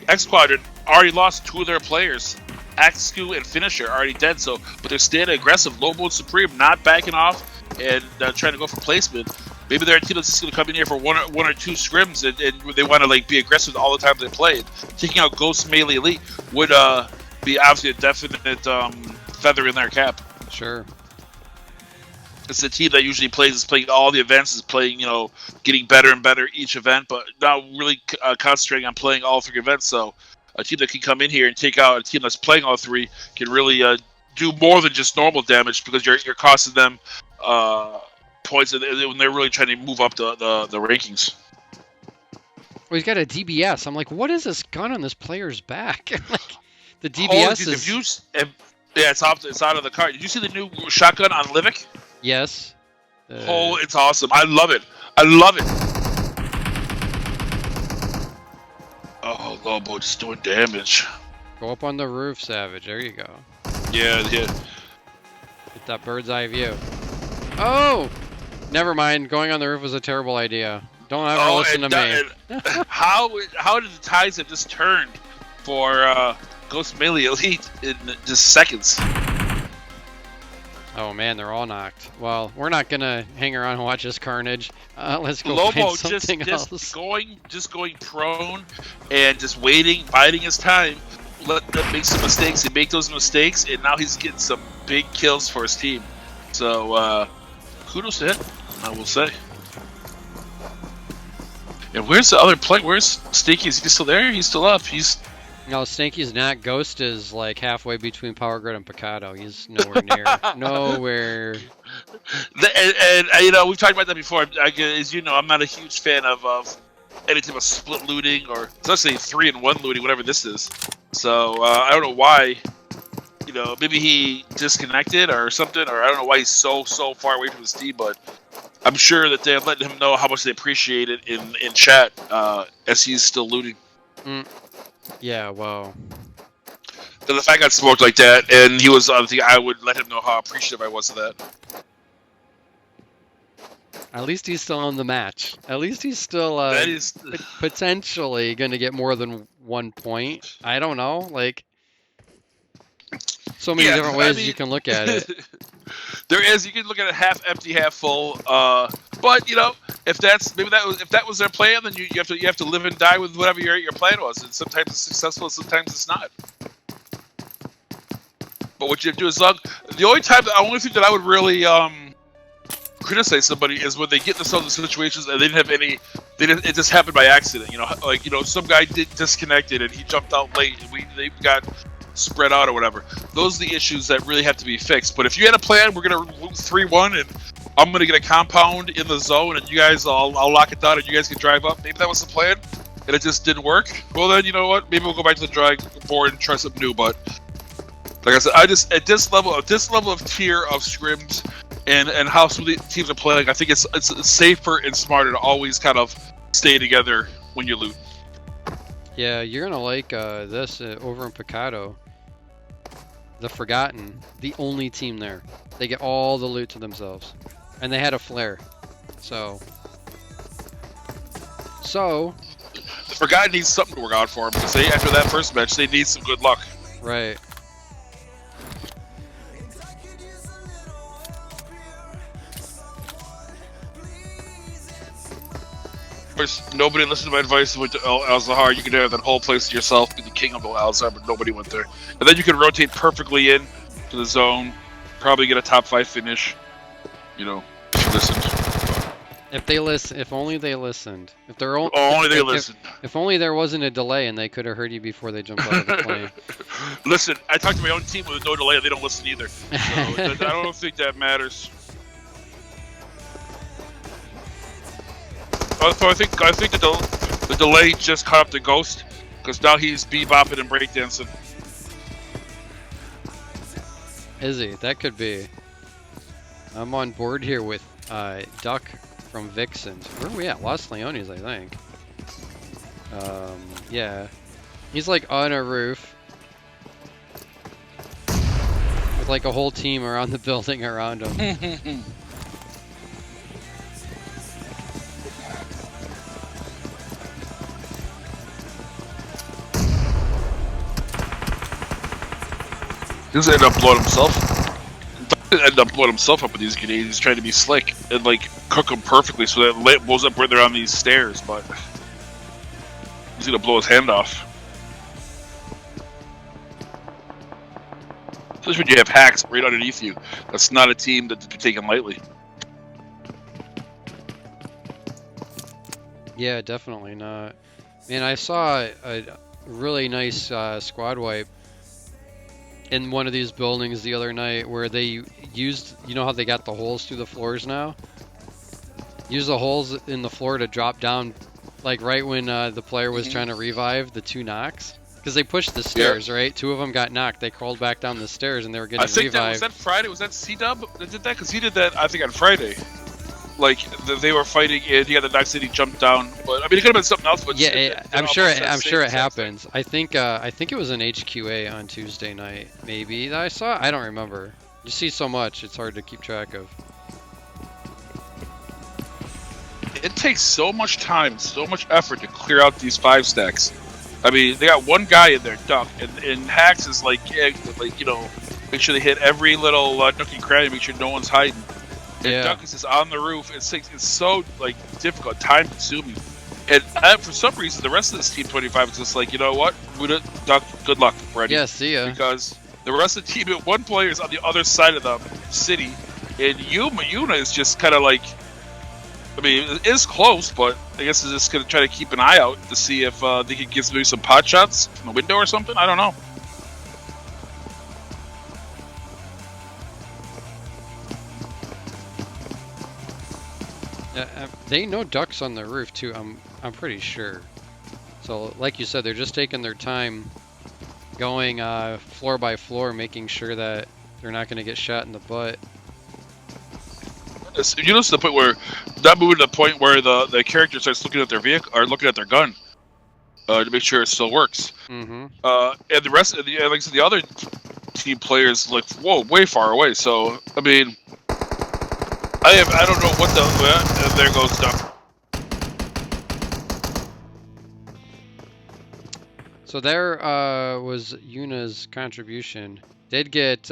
X Quadrant, already lost 2 of their players. Axku and Finisher are already dead, but they're staying aggressive. Lobo and Supreme not backing off and trying to go for placement. Maybe they're a team that's just going to come in here for one or two scrims and they want to be aggressive all the time they play. Taking out Ghost Melee Elite would be obviously a definite feather in their cap. Sure. It's a team that usually is playing all the events, is playing, getting better and better each event, but now really concentrating on playing all 3 events. So a team that can come in here and take out a team that's playing all 3 can really do more than just normal damage, because you're costing them points when they're really trying to move up the rankings. Oh, he's got a DBS. I'm like, what is this gun on this player's back? Like, the Oh, DBS if you, is. yeah, it's out of the cart. Did you see the new shotgun on Livic? Yes. Oh, it's awesome. I love it. I love it. Oh, Lobo just doing damage. Go up on the roof, Savage. There you go. Yeah. Get that bird's eye view. Oh! Never mind. Going on the roof was a terrible idea. Don't ever listen to me. How did the tides have just turned for Ghost Melee Elite in just seconds? Oh man, they're all knocked. Well, we're not gonna hang around and watch this carnage. Let's go Lobo find something else. just going prone and just waiting, biding his time. Let them make some mistakes. He make those mistakes, and now he's getting some big kills for his team. So kudos to him, I will say. And where's the other play? Where's Stinky? Is he still there? He's still up. No, Stinky's not. Ghost is like halfway between Power Grid and Picado. He's nowhere near. Nowhere. And you know, we've talked about that before. As you know, I'm not a huge fan of any type of split looting, or especially 3-in-1 looting, whatever this is. So I don't know why. You know, maybe he disconnected or something, or I don't know why he's so far away from his team. But I'm sure that they're letting him know how much they appreciate it in chat as he's still looting. Yeah, well. Then the fact got smoked like that, and he was, I would let him know how appreciative I was of that. At least he's still on the match. At least he's still That is potentially going to get more than 1 point. I don't know. Like, so many different ways you can look at it. There is. You can look at it half empty, half full. But you know, if that was their plan, then you have to live and die with whatever your plan was. And sometimes it's successful, sometimes it's not. But what you have to do is the only thing that I would really criticize somebody is when they get into some situations and they didn't have any. It just happened by accident. You know, like some guy disconnected and he jumped out late and they got spread out or whatever. Those are the issues that really have to be fixed. But if you had a plan, we're gonna lose 3-1 and I'm gonna get a compound in the zone and you guys, I'll lock it down and you guys can drive up. Maybe that was the plan and it just didn't work. Well then, you know what? Maybe we'll go back to the drawing board and try something new. But like I said, at this level of tier of scrims and how some of the teams are playing, I think it's safer and smarter to always kind of stay together when you loot. Yeah, you're gonna like this over in Picado. The Forgotten, the only team there. They get all the loot to themselves. And they had a flare. So The Forgotten needs something to work out for them because after that first match, they need some good luck. Right. Of course, nobody listened to my advice and went to El Zahar. You could have that whole place to yourself, be the king of El Zahar, but nobody went there. And then you can rotate perfectly in to the zone, probably get a top 5 finish. You know, if you listened. If they listen, if only they listened. If they're only they listened. If only there wasn't a delay and they could have heard you before they jumped out of the plane. Listen, I talked to my own team with no delay. They don't listen either. So I don't think that matters. So I think the delay just caught up to Ghost because now he's bebopping and breakdancing. Is he? That could be. I'm on board here with Duck from Vixens. Where are we at? Los Leones, I think. Yeah. He's like on a roof. With like a whole team around the building around him. He's gonna end up blowing himself. End up blowing himself up with these grenades. He's trying to be slick and like cook them perfectly so that it blows up right there on these stairs. But he's gonna blow his hand off. Especially when you have hacks right underneath you. That's not a team that to be taken lightly. Yeah, definitely not. Man, I saw a really nice squad wipe in one of these buildings the other night where they used, you know how they got the holes through the floors now? Use the holes in the floor to drop down Like right when the player was Mhm. trying to revive the 2 knocks, because they pushed the stairs, right? 2 of them got knocked. They crawled back down the stairs and they were getting I think revived. that Friday. Was that C-Dub that did that? Because he did that, I think, on Friday. Like they were fighting, and he had the knocks and he jumped down. But I mean, it could have been something else. But Yeah, I'm sure. I'm sure it happens. I think it was an HQA on Tuesday night, maybe that I saw. I don't remember. You see so much, it's hard to keep track of. It takes so much time, so much effort to clear out these 5 stacks. I mean, they got one guy in there, Duck, and Hacks is like, make sure they hit every little nook and cranny, make sure no one's hiding. And Yeah. Duck is just on the roof. It's so like difficult, time consuming. And for some reason, the rest of this team 25 is just like, you know what, Duck, good luck, Brady. Yeah, see ya. Because the rest of the team, one player is on the other side of the city, and Yuna is just kind of like. I mean, it is close, but I guess it's just going to try to keep an eye out to see if they can get maybe some pot shots from the window or something. I don't know. They know Duck's on the roof too. I'm pretty sure. So, like you said, they're just taking their time, going floor by floor, making sure that they're not going to get shot in the butt. You notice the point where not moving to the point where the character starts looking at their vehicle or looking at their gun to make sure it still works. Mm-hmm. And the rest of like I said, the other team players look way far away. So I mean, I don't know what the there goes Duck. So there was Yuna's contribution. Did get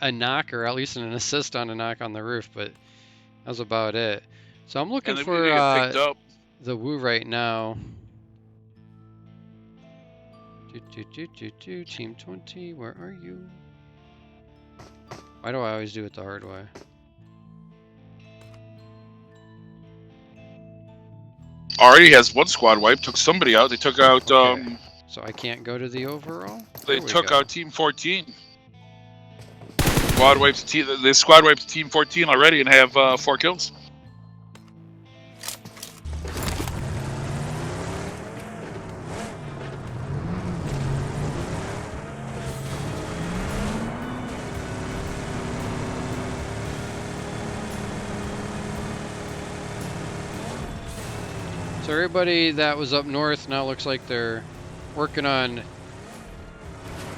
a knock, or at least an assist on a knock on the roof, but that was about it. So I'm looking for the Woo right now. Team 20, where are you? Why do I always do it the hard way? Already has one squad wipe. Took somebody out. They took out. Okay. So I can't go to the overall. They took out Team 14. Squad wiped they squad wiped Team 14 already and have 4 kills. So everybody that was up north now looks like they're working on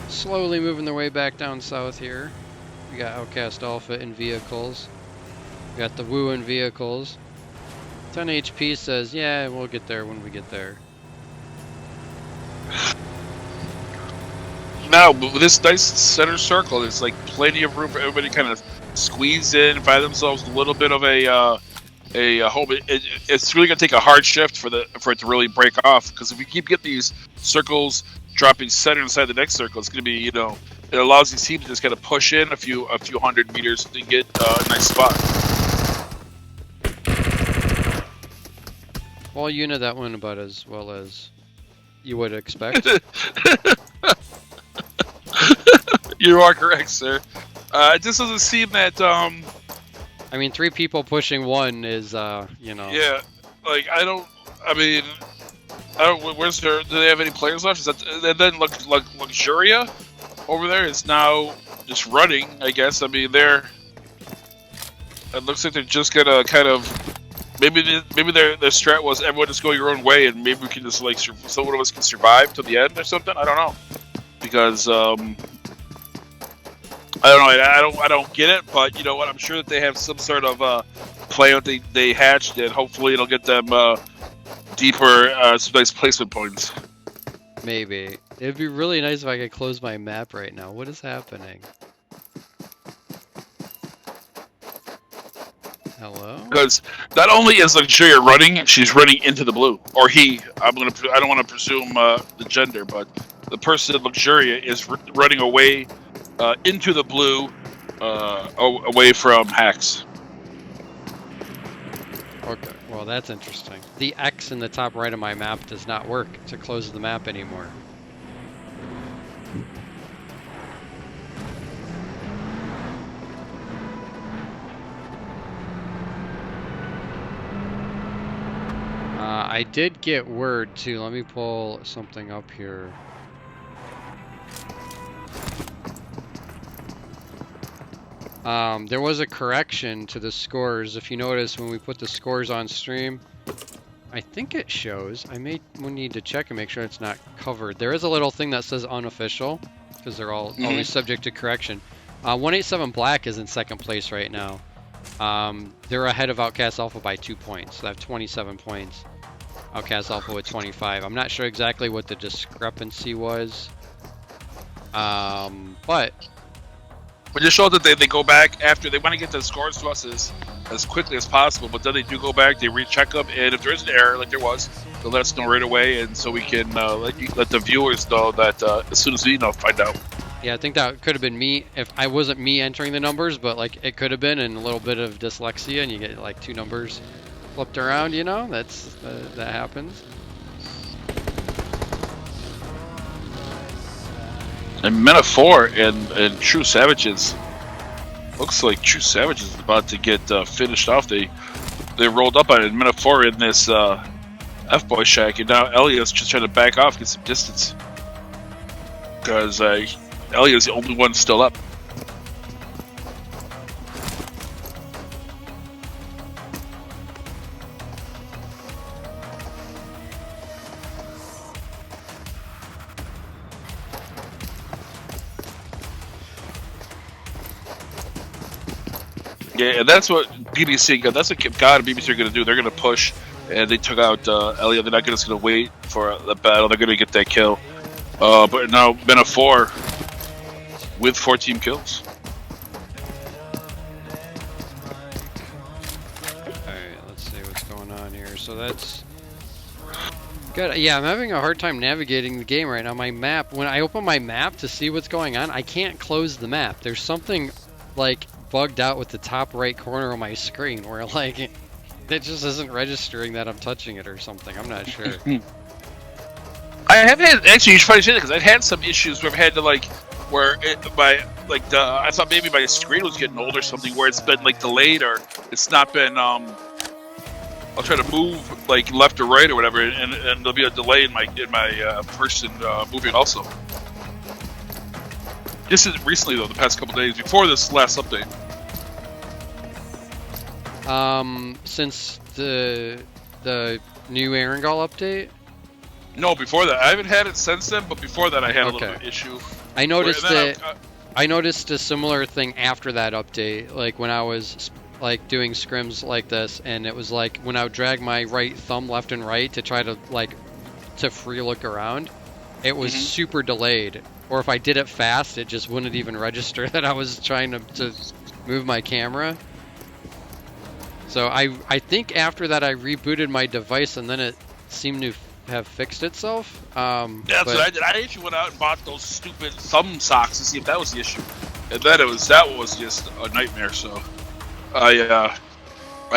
slowly moving their way back down south here. We got Outcast Alpha in vehicles. We got the Woo in vehicles. 10 HP says, yeah, we'll get there when we get there. Now, with this nice center circle, there's like plenty of room for everybody to kind of squeeze in, find themselves a little bit of a home. It's really going to take a hard shift for it to really break off. Because if we keep getting these circles dropping center inside the next circle, it's going to be, it allows these teams to just kind of push in a few hundred meters to get a nice spot. Well, Yuna, that went about as well as you would expect. You are correct, sir. It just doesn't seem that. I mean, 3 people pushing 1 is, Yeah, like where's there? Do they have any players left? Is that and then Luxuria over there is now just running? I guess. I mean, it looks like they're just gonna kind of. Maybe their strat was everyone just go your own way, and maybe we can just like so one of us can survive to the end or something. I don't know, because I don't know. I don't get it, but you know what? I'm sure that they have some sort of plan that they hatched, and hopefully it'll get them deeper, some nice placement points. Maybe. It'd be really nice if I could close my map right now. What is happening? Hello? Because not only is Luxuria running, she's running into the blue. Or he. I don't want to presume the gender, but the person in Luxuria is running away into the blue, away from Hacks. Okay, well that's interesting. The X in the top right of my map does not work to close the map anymore. I did get word too. Let me pull something up here. There was a correction to the scores. If you notice, when we put the scores on stream, I think it shows. We'll need to check and make sure it's not covered. There is a little thing that says unofficial, because they're all always subject to correction. 187 Black is in second place right now. They're ahead of Outcast Alpha by 2 points. They have 27 points. Outcast Alpha with 25. I'm not sure exactly what the discrepancy was. But just shows that they go back after they want to get the scores to us as quickly as possible, but then they do go back, they recheck them, and if there is an error like there was, they'll let us know right away, and so we can let the viewers know that as soon as we find out. Yeah, I think that could have been me if I wasn't me entering the numbers, but like it could have been, and a little bit of dyslexia, and you get like 2 numbers flipped around. That's that happens. And Men of 4 and True Savages. Looks like True Savages is about to get finished off. They rolled up on it. Men of 4 in this F-Boy shack, and now Elliot's just trying to back off, get some distance. Because Elliot's the only one still up. Yeah, and that's what BBC, that's what God and BBC are going to do. They're going to push, and they took out Elliot. They're not just going to wait for the battle. They're going to get that kill. But now Men of 4 with 14 kills. Alright, let's see what's going on here. So that's good. Yeah, I'm having a hard time navigating the game right now. My map, when I open my map to see what's going on, I can't close the map. There's something like bugged out with the top right corner of my screen where like it just isn't registering that I'm touching it or something. I'm not sure. I have had, actually, you should probably say that, because I've had some issues where I've had to I thought maybe my screen was getting old or something, where it's been delayed, or it's not been I'll try to move left or right or whatever, and there'll be a delay in my person moving also. This is recently though, the past couple days before this last update. Since the new Erangel update? No, before that. I haven't had it since then, but before that I had a little bit of issue. I noticed I noticed a similar thing after that update, like when I was doing scrims like this, and it was like when I would drag my right thumb left and right to try to to free look around, it was super delayed. Or if I did it fast, it just wouldn't even register that I was trying to move my camera. So I think after that I rebooted my device, and then it seemed to have fixed itself. Yeah, that's what I did. I actually went out and bought those stupid thumb socks to see if that was the issue, and then that was just a nightmare. So I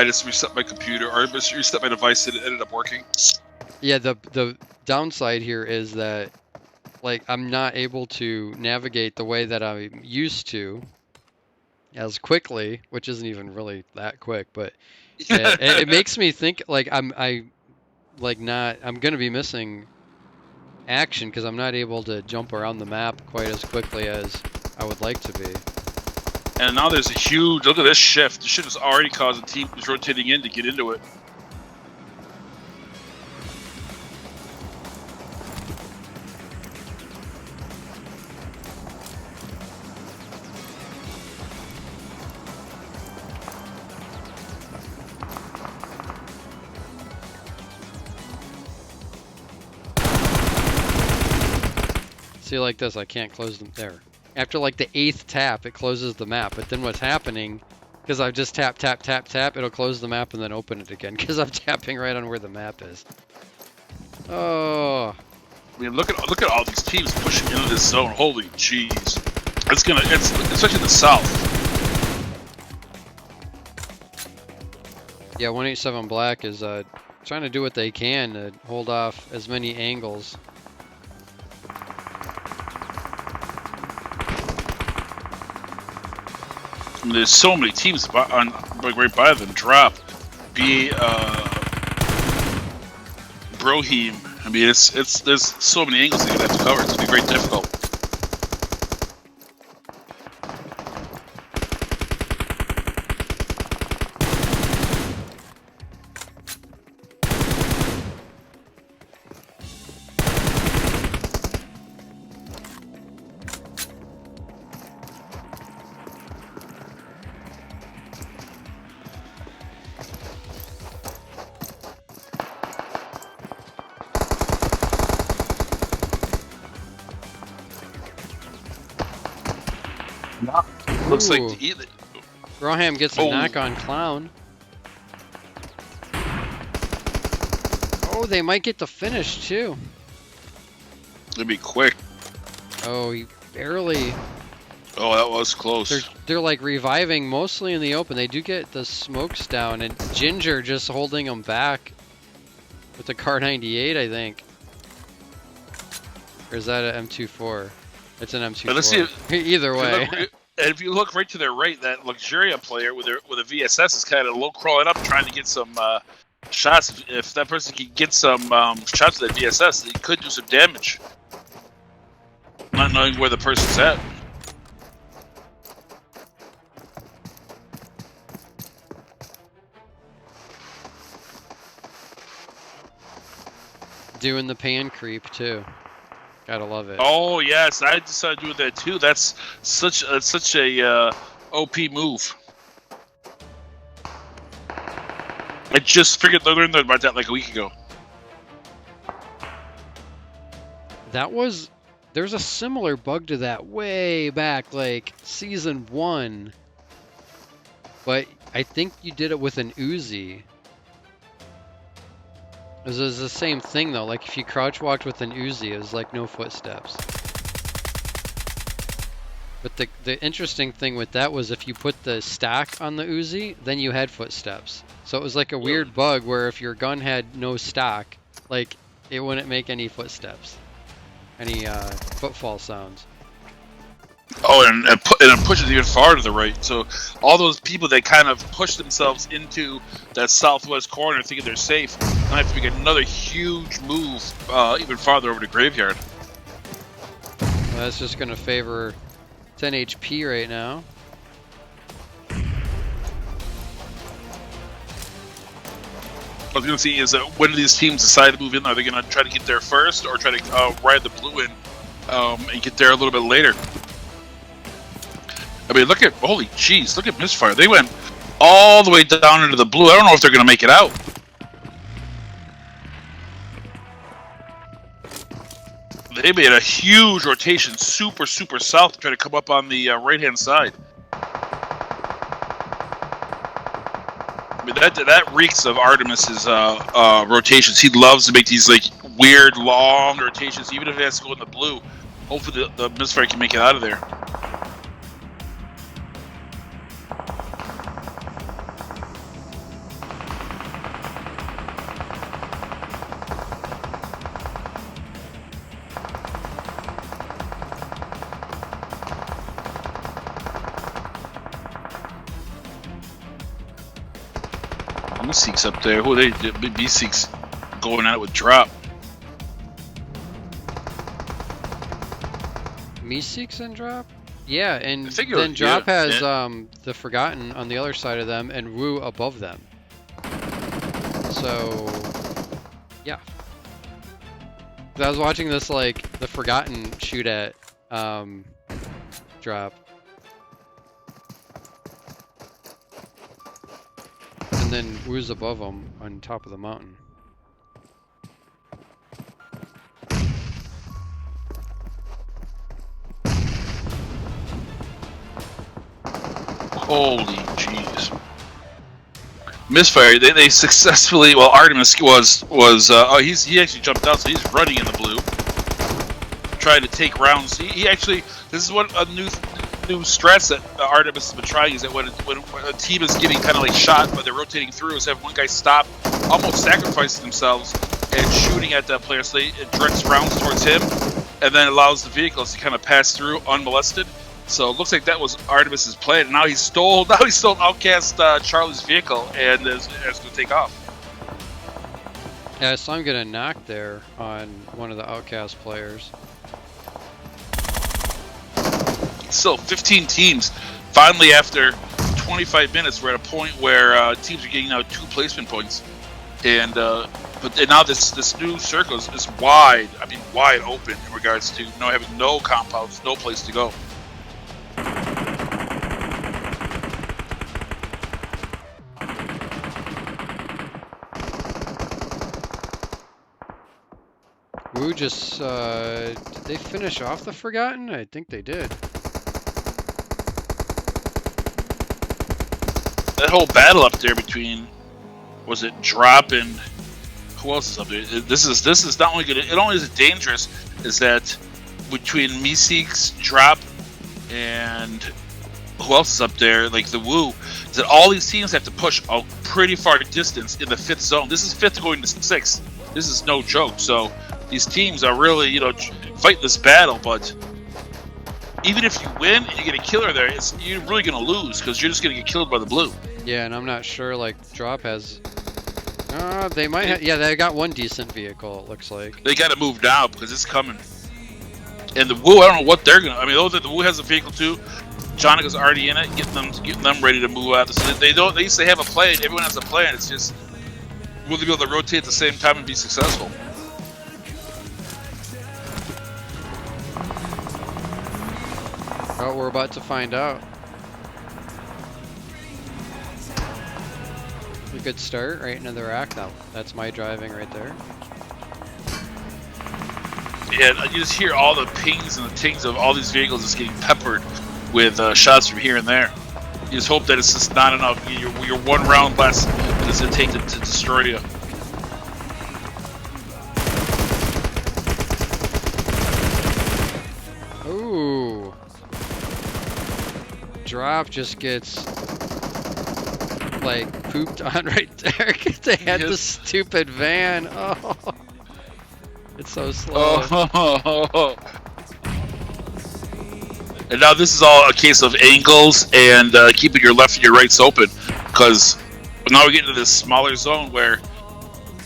just reset my computer, or just reset my device, and it ended up working. Yeah, the downside here is that I'm not able to navigate the way that I'm used to as quickly, which isn't even really that quick, but it makes me think I'm gonna be missing action because I'm not able to jump around the map quite as quickly as I would like to be. And now there's a huge, look at this shift. This shift is already causing teams rotating in to get into it. See, like this, I can't close them there. After the 8th tap, it closes the map. But then what's happening, because I've just tap, it'll close the map and then open it again, because I'm tapping right on where the map is. Oh. I mean, look at all these teams pushing into this zone. Holy jeez. It's especially the south. Yeah, 187 Black is trying to do what they can to hold off as many angles. And there's so many teams right by them drop. Brohim. I mean, there's so many angles they're gonna have to cover. It's gonna be very difficult. Looks like Brohim gets a knock on Clown. Oh, they might get the finish too. It'll be quick. Oh, he barely. Oh, that was close. They're like reviving mostly in the open. They do get the smokes down, and Ginger just holding them back with the Kar 98, I think. Or is that an M24? It's an M24. Let's see. Either way. And if you look right to their right, that Luxuria player with a VSS is kind of low crawling up, trying to get some shots. If that person can get some shots with that VSS, they could do some damage. Not knowing where the person's at. Doing the pan creep too. Gotta love it. Oh yes, I decided to do that too. That's such a OP move. I just learned about that like a week ago. There's a similar bug to that way back, like season 1. But I think you did it with an Uzi. It was the same thing though, like if you crouch walked with an Uzi, it was like no footsteps. But the interesting thing with that was if you put the stack on the Uzi, then you had footsteps. So it was like a weird bug where if your gun had no stack, like it wouldn't make any footsteps. Any footfall sounds. Oh, and it pushes even farther to the right. So all those people that kind of push themselves into that southwest corner thinking they're safe, now have to make another huge move even farther over the graveyard. Well, that's just going to favor 10 HP right now. What I was going to see is when do these teams decide to move in? Are they going to try to get there first or try to ride the blue in and get there a little bit later? I mean, holy jeez, look at Misfire. They went all the way down into the blue. I don't know if they're going to make it out. They made a huge rotation super south to try to come up on the right-hand side. I mean, that reeks of Artemis's rotations. He loves to make these like weird, long rotations, even if he has to go in the blue. Hopefully the Misfire can make it out of there. B-Seek's up there. Who are they? B-Seek's going at it with Drop. Me-Seek's and Drop? Yeah, and then then Drop has the Forgotten on the other side of them and Wu above them. So, yeah. I was watching this, like, the Forgotten shoot at Drop. And then Wu's above him on top of the mountain. Holy jeez. Misfire, they successfully, well, Artemis he actually jumped out, so he's running in the blue. Trying to take rounds. He actually, this is what a new strats that Artemis has been trying, is that when a team is getting kind of like shot, but they're rotating through, is have one guy stop, almost sacrificing themselves, and shooting at that player, so it directs rounds towards him, and then allows the vehicles to kind of pass through unmolested. So it looks like that was Artemis's plan. And now he stole Outcast Charlie's vehicle and is going to take off. Yeah, I saw him get a knock there on one of the Outcast players. Still, 15 teams. Finally, after 25 minutes, we're at a point where teams are getting now 2 placement points, and now this new circle is wide. I mean, wide open in regards to having no compounds, no place to go. Wu just did they finish off the Forgotten? I think they did. That whole battle up there between, was it Drop and who else is up there? This is not only good. It only is dangerous is that between Meeseeks, Drop, and who else is up there, like the Wu, is that all these teams have to push a pretty far distance in the 5th zone. This is 5th going to 6th. This is no joke. So these teams are really, fight this battle, but even if you win and you get a killer there, you're really going to lose because you're just going to get killed by the blue. Yeah, and I'm not sure, like, Drop has... they might have... Yeah, they got one decent vehicle, it looks like. They got to move now because it's coming. And the Wu, I don't know what they're going to... I mean, the Wu has a vehicle too. Jonika's already in it, getting them ready to move out. So they used to have a plan. Everyone has a plan. It's just, will they be able to rotate at the same time and be successful? Oh, we're about to find out. A good start right into the rack. That's my driving right there. Yeah, you just hear all the pings and the tings of all these vehicles just getting peppered with shots from here and there. You just hope that it's just not enough. You're one round less than it's going to take to destroy you. Ooh. Drop just gets like pooped on right there because they had the stupid van. Oh, it's so slow. Oh. And now this is all a case of angles and keeping your left and your rights open, because now we get into this smaller zone where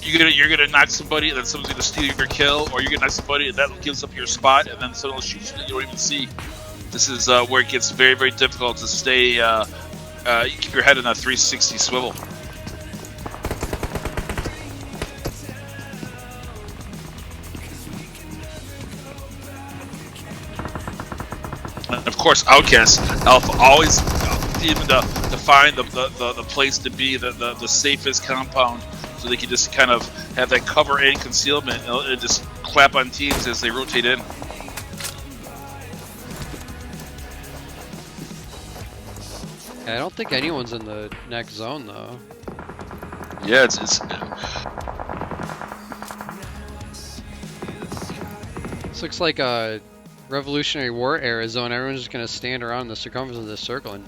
you're gonna knock somebody and then someone's gonna steal your kill, or you're gonna knock somebody and that gives up your spot, and then someone will shoot you that you don't even see. This is where it gets very, very difficult to stay. Keep your head in that 360 swivel. And of course, Outcast Alpha always even to find the place to be the safest compound, so they can just kind of have that cover and concealment and just clap on teams as they rotate in. I don't think anyone's in the next zone though. Yeah, it's This looks like a Revolutionary War era zone. Everyone's just gonna stand around the circumference of this circle and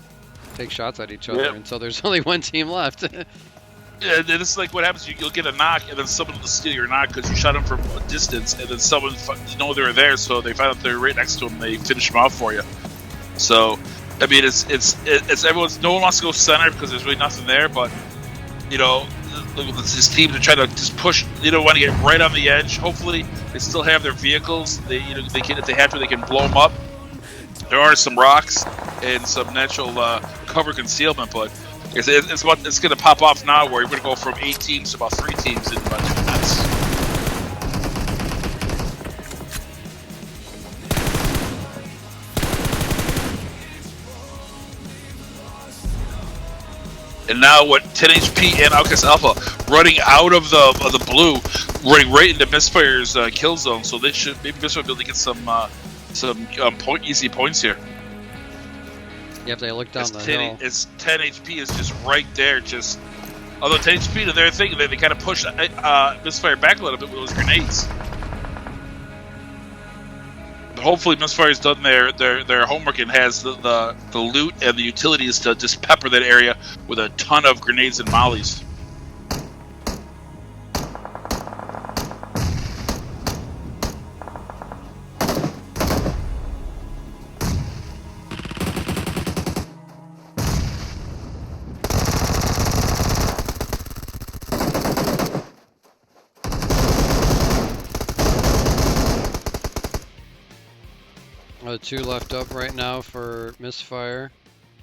take shots at each other until there's only one team left. Yeah, this is like what happens. You'll get a knock, and then someone will steal your knock because you shot them from a distance, and then someone know they were there, so they find out they're right next to them. And they finish them off for you. So, I mean, it's everyone's. No one wants to go center because there's really nothing there. But these teams are trying to just push. They don't want to get right on the edge. Hopefully, they still have their vehicles. They can, if they have to, they can blow them up. There are some rocks and some natural cover concealment, but it's going to pop off now, where you're going to go from 8 teams to about 3 teams in about 2 minutes. And now, 10 HP and Outcast Alpha running out of the blue, running right into Misfire's kill zone. So they should maybe Misfire be able to get some easy points here. Yep, they look down the hill. It's 10 HP is just right there. Just although 10 HP to their thing, they kind of push Misfire back a little bit with those grenades. But hopefully, Misfire's done their homework and has the loot and the utilities to just pepper that area with a ton of grenades and mollies. 2 left up right now for Misfire.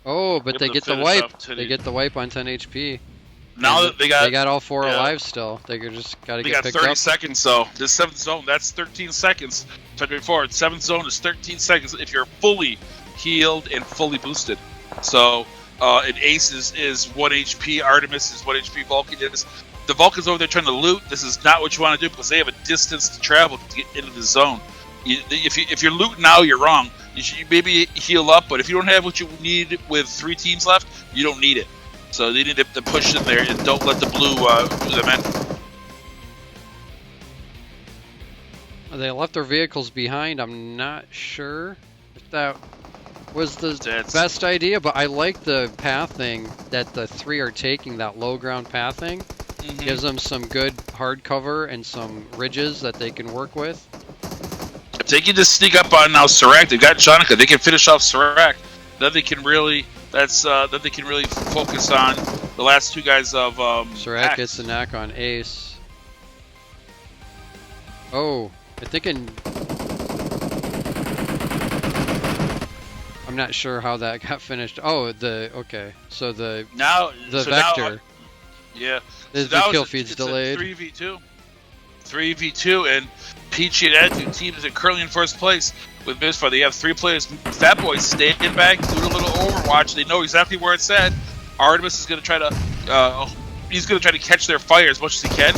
Oh, but Able they to get the finish wipe. off Titty. They get the wipe on 10 HP. Now And that they got all 4 yeah. alive still. They just got to they get got picked 30 up. seconds though. This 7th zone, that's 13 seconds. Touching forward, 7th zone is 13 seconds if you're fully healed and fully boosted. So, and Ace is 1 HP, Artemis is 1 HP, Vulcan is. The Vulcan's over there trying to loot. This is not what you want to do because they have a distance to travel to get into the zone. If you're looting now, you're wrong. You should maybe heal up, but if you don't have what you need with 3 teams left, you don't need it. So they need to push in there and don't let the blue do them in. They left their vehicles behind. I'm not sure if that was the best idea, but I like the pathing that the 3 are taking, that low ground pathing. Mm-hmm. Gives them some good hard cover and some ridges that they can work with. If they can just sneak up on now Serac, they've got Jonica, they can finish off Serac. Then they can really focus on the last 2 guys of Serac gets the knock on Ace. Oh, I'm thinking. I'm not sure how that got finished. Oh, okay. So the Vector. Now, yeah. The kill feed's delayed. 3v2, and Peachy and Attitude teams are currently in first place with Misfire. They have 3 players. Fat Boy standing back, doing a little Overwatch. They know exactly where it's at. Artemis is going to try to catch their fire as much as he can,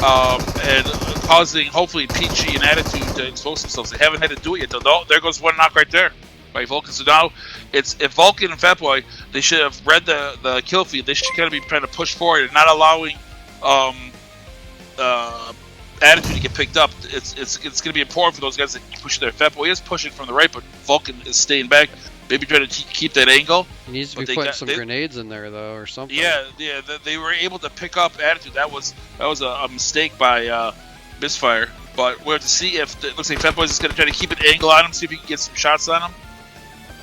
and causing hopefully Peachy and Attitude to expose themselves. They haven't had to do it yet though. No, there goes 1 knock right there by Vulcan. So now if Vulcan and Fat Boy, they should have read the kill feed. They should kind of be trying to push forward and not allowing Attitude to get picked up. It's going to be important for those guys that push there. Fat Boy is pushing from the right, but Vulcan is staying back. Maybe trying to keep that angle. He needs to be putting some grenades in there though, or something. Yeah. They were able to pick up Attitude. That was a mistake by Misfire. But we'll have to see if it looks like Fat Boy is going to try to keep an angle on him, see if he can get some shots on him.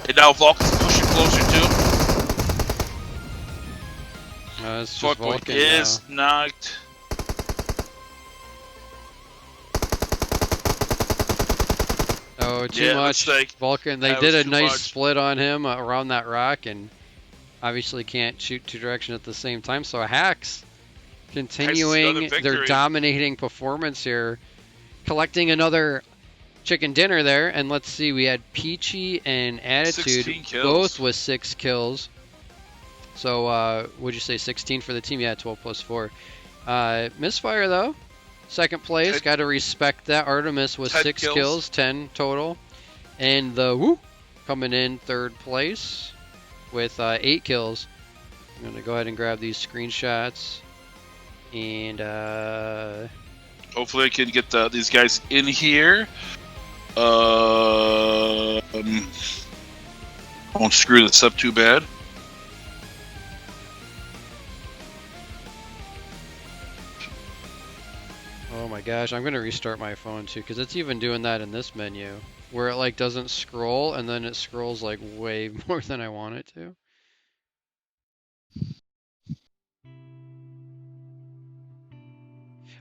And now Vulcan's pushing closer too. It's just Vulcan is knocked. Oh, too much. Like Vulcan. They did a nice split on him around that rock, and obviously can't shoot 2 directions at the same time. So Hacks continuing their dominating performance here, collecting another chicken dinner there. And let's see, we had Peachy and Attitude both with 6 kills. So would you say 16 for the team? Yeah, 12 plus 4. Misfire though, second place. Got to respect that. Artemis with 6 kills, 10 total. And the Woo coming in 3rd place with 8 kills. I'm going to go ahead and grab these screenshots. And hopefully I can get these guys in here. Won't screw this up too bad. Oh my gosh, I'm gonna restart my phone too, because it's even doing that in this menu, where it like doesn't scroll, and then it scrolls like way more than I want it to.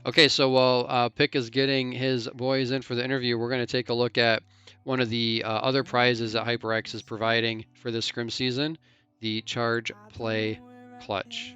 Okay, so while Pick is getting his boys in for the interview, we're going to take a look at one of the other prizes that HyperX is providing for this scrim season, the Charge Play Clutch.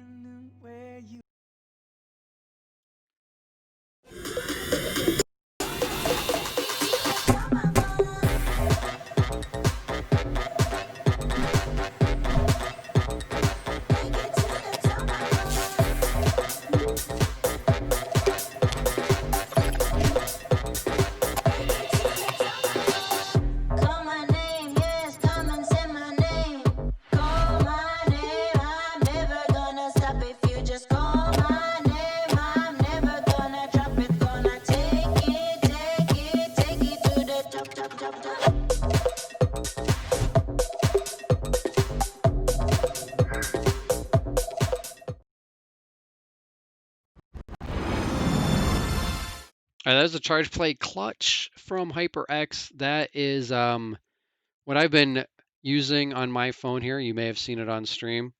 That is a Charge Play Clutch from HyperX. That is what I've been using on my phone here. You may have seen it on stream.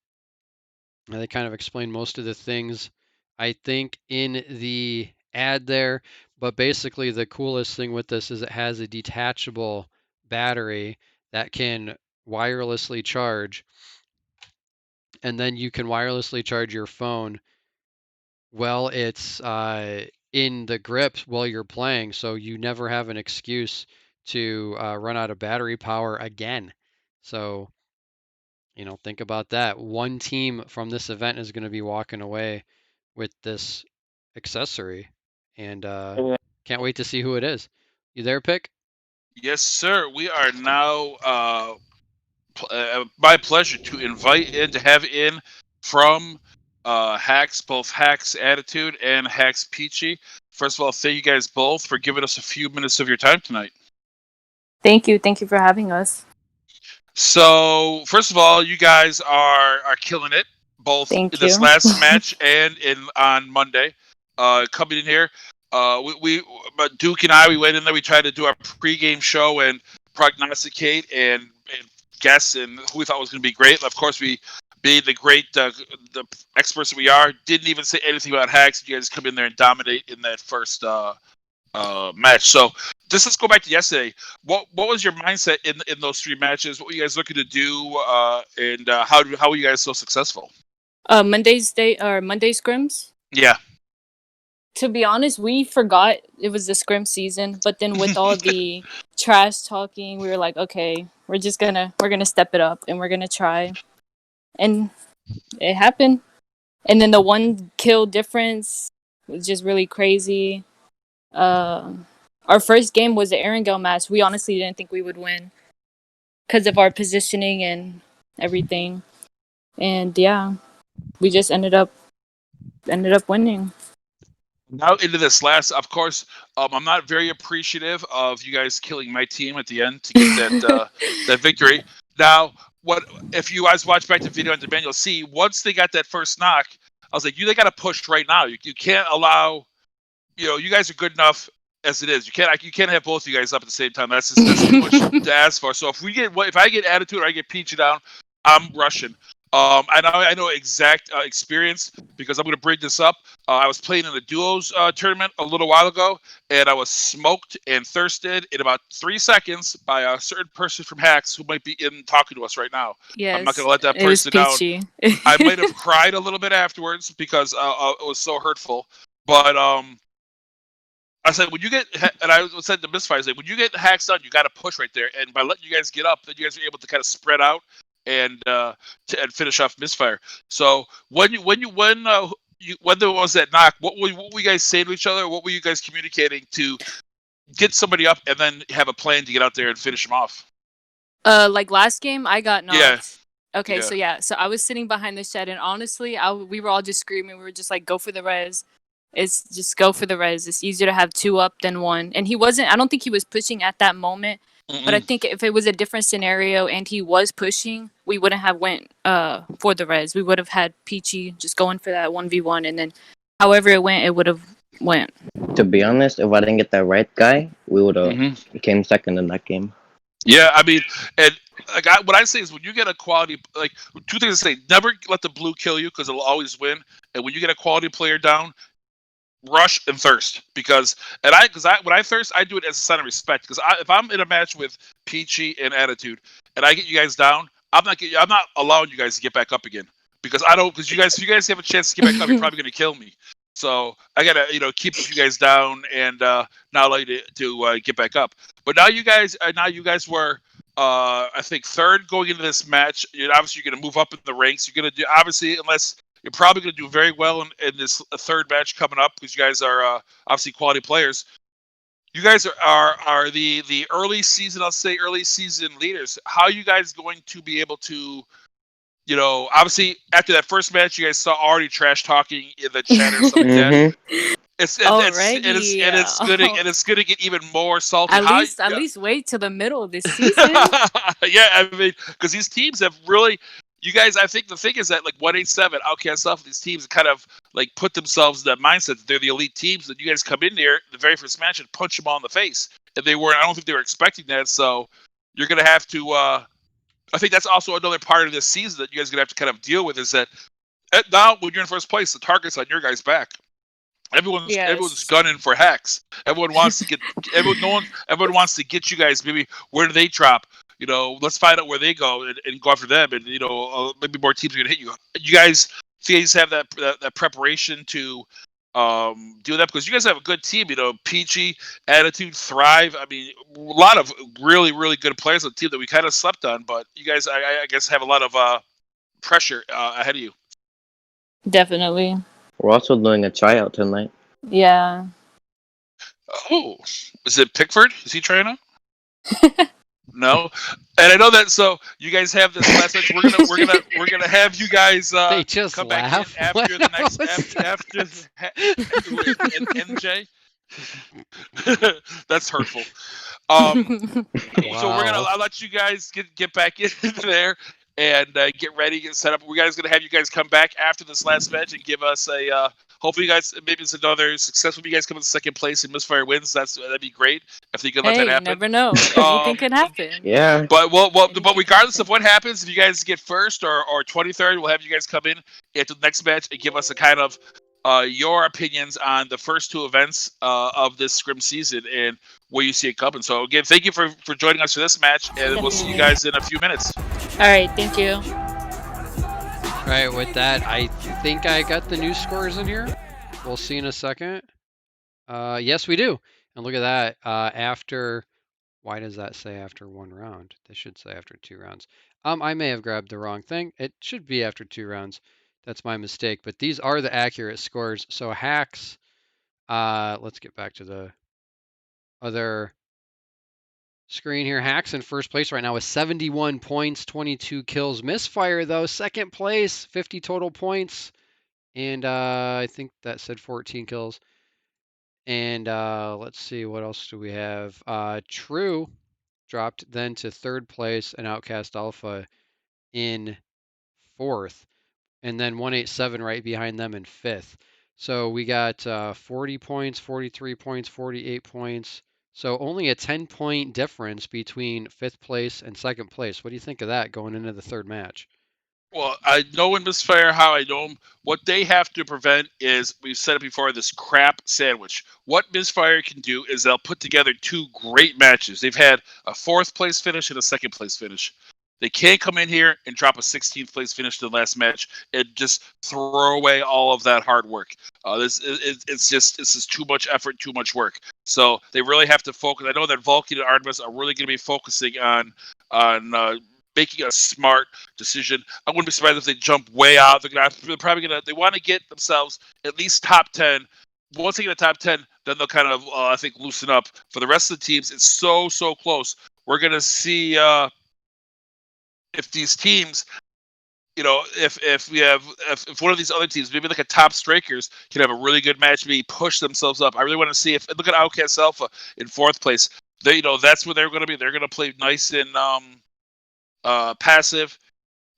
They kind of explain most of the things, I think, in the ad there. But basically, the coolest thing with this is it has a detachable battery that can wirelessly charge, and then you can wirelessly charge your phone while it's in the grip while you're playing, so you never have an excuse to run out of battery power again. So, think about that. One team from this event is going to be walking away with this accessory, and can't wait to see who it is. You there, Pick? Yes, sir. We are now. My pleasure to invite in to have in from Hacks, both Hacks Attitude and Hacks Peachy. First of all, thank you guys both for giving us a few minutes of your time tonight. Thank you for having us. So, first of all, you guys are killing it both Thank in this you. last match and on Monday. Coming in here, but Duke and I, we went in there. We tried to do our pregame show and prognosticate and guess and who we thought was going to be great. Of course, we, being the great the experts that we are, didn't even say anything about Hacks. You guys come in there and dominate in that first match. So just let's go back to yesterday. What was your mindset in those three matches? What were you guys looking to do, and how were you guys so successful? Monday scrims. Yeah. To be honest, we forgot it was the scrim season, but then with all the trash talking, we were like, okay, we're gonna step it up and we're gonna try, and it happened. And then the 1 kill difference was just really crazy. Our first game was the Erangel match. We honestly didn't think we would win because of our positioning and everything. And yeah, we just ended up winning. Now into this last, of course, I'm not very appreciative of you guys killing my team at the end to get that that victory. Now, what if you guys watch back the video on demand, you'll see once they got that first knock, I was like, they got to push right now. You can't allow, you guys are good enough as it is. You can't have both of you guys up at the same time. That's too much to ask for. So if I get Attitude or I get Peachy down, I'm rushing. I know exact experience because I'm going to bring this up. I was playing in the duos tournament a little while ago, and I was smoked and thirsted in about 3 seconds by a certain person from Hacks who might be in talking to us right now. Yes, I'm not going to let that person down. I might have cried a little bit afterwards because it was so hurtful. But I said, when you get, and I said to Misfire, I said, when you get Hacks done, you got to push right there. And by letting you guys get up, then you guys are able to kind of spread out and finish off Misfire. So when there was that knock, what were you guys saying to each other? What were you guys communicating to get somebody up and then have a plan to get out there and finish them off? Like last game, I got knocked. Yeah. Okay, so I was sitting behind the shed, and honestly, we were all just screaming. We were just like, "Go for the res! It's just go for the res. It's easier to have 2 up than 1." And he wasn't. I don't think he was pushing at that moment. Mm-mm. But I think if it was a different scenario and he was pushing, we wouldn't have went for the res. We would have had Peachy just going for that 1v1, and then however it went, it would have went. To be honest, if I didn't get that right guy, we would have came second in that game. Yeah, I mean, and what I say is when you get a quality, like 2 things to say: never let the blue kill you because it'll always win, and when you get a quality player down, rush and thirst because when I thirst, I do it as a sign of respect. Because if I'm in a match with Peachy and Attitude and I get you guys down, I'm not allowing you guys to get back up again because if you guys have a chance to get back up, you're probably going to kill me. So I gotta keep you guys down and not allow you to get back up. But now you guys were I think 3rd going into this match. Obviously you're going to move up in the ranks. You're going to do unless. You're probably going to do very well in this 3rd match coming up because you guys are obviously quality players. You guys are the early season leaders. How are you guys going to be able to, obviously after that first match, you guys saw already trash talking in the chat or something like that. It's gonna get even more salty. At least wait till the middle of this season. Yeah, I mean, because these teams have really. You guys, I think the thing is that like 187, Outcast stuff, these teams kind of like put themselves in that mindset that they're the elite teams. And you guys come in there the very first match and punch them all in the face. And they weren't. I don't think they were expecting that. So you're gonna have to. I think that's also another part of this season that you guys are gonna have to kind of deal with is that now when you're in first place, the target's on your guys' back. Everyone's gunning for Hacks. Everyone wants to get everyone wants to get you guys. Maybe where do they drop? Let's find out where they go and go after them. And maybe more teams are gonna hit you. You guys have that preparation to do that, because you guys have a good team. PG, Attitude, Thrive. I mean, a lot of really, really good players on the team that we kind of slept on. But you guys, I guess, have a lot of pressure ahead of you. Definitely. We're also doing a tryout tonight. Yeah. Oh, is it Pickford? Is he trying out? No, and I know that. So you guys have this last match. We're gonna have you guys they just come laugh. back in after the next after NJ. That's hurtful. Wow. So I'll let you guys get back in there and get ready, get set up. We're guys gonna have you guys come back after this last match and give us a. Hopefully, you guys, maybe it's another successful. You guys come in second place and Misfire wins. That'd be great if you could let that happen. Never know. Anything can happen. Yeah. But regardless of what happens, if you guys get first or 23rd, we'll have you guys come in at the next match and give us a kind of your opinions on the first two events of this Scrim season and where you see it coming. So again, thank you for joining us for this match, and we'll see you guys in a few minutes. All right, thank you. All right, with that, I think I got the new scores in here. We'll see in a second. Yes, we do. And look at that. Why does that say after one round? This should say after 2 rounds. I may have grabbed the wrong thing. It should be after 2 rounds. That's my mistake. But these are the accurate scores. So Hacks, let's get back to the other screen here. Hacks in first place right now with 71 points, 22 kills. Misfire, though, second place, 50 total points. And I think that said 14 kills. And let's see, what else do we have? True dropped then to third place, and Outcast Alpha in fourth. And then 187 right behind them in fifth. So we got 40 points, 43 points, 48 points. So only a 10-point difference between fifth place and second place. What do you think of that going into the third match? Well, I know in Misfire how I know them. What they have to prevent is, we've said it before, this crap sandwich. What Misfire can do is they'll put together 2 great matches. They've had a 4th place finish and a 2nd place finish. They can't come in here and drop a 16th place finish to the last match and just throw away all of that hard work. It's just too much effort, too much work. So they really have to focus. I know that Vulcan and Artemis are really going to be focusing on making a smart decision. I wouldn't be surprised if they jump way out. They want to get themselves at least top 10. Once they get a top 10, then they'll kind of, I think, loosen up. For the rest of the teams, it's so close. We're going to see if these teams, if one of these other teams, maybe like a Top Strikers, can have a really good match, maybe push themselves up. I really want to see look at Outcast Alpha in 4th place. That's where they're going to be. They're going to play nice and passive,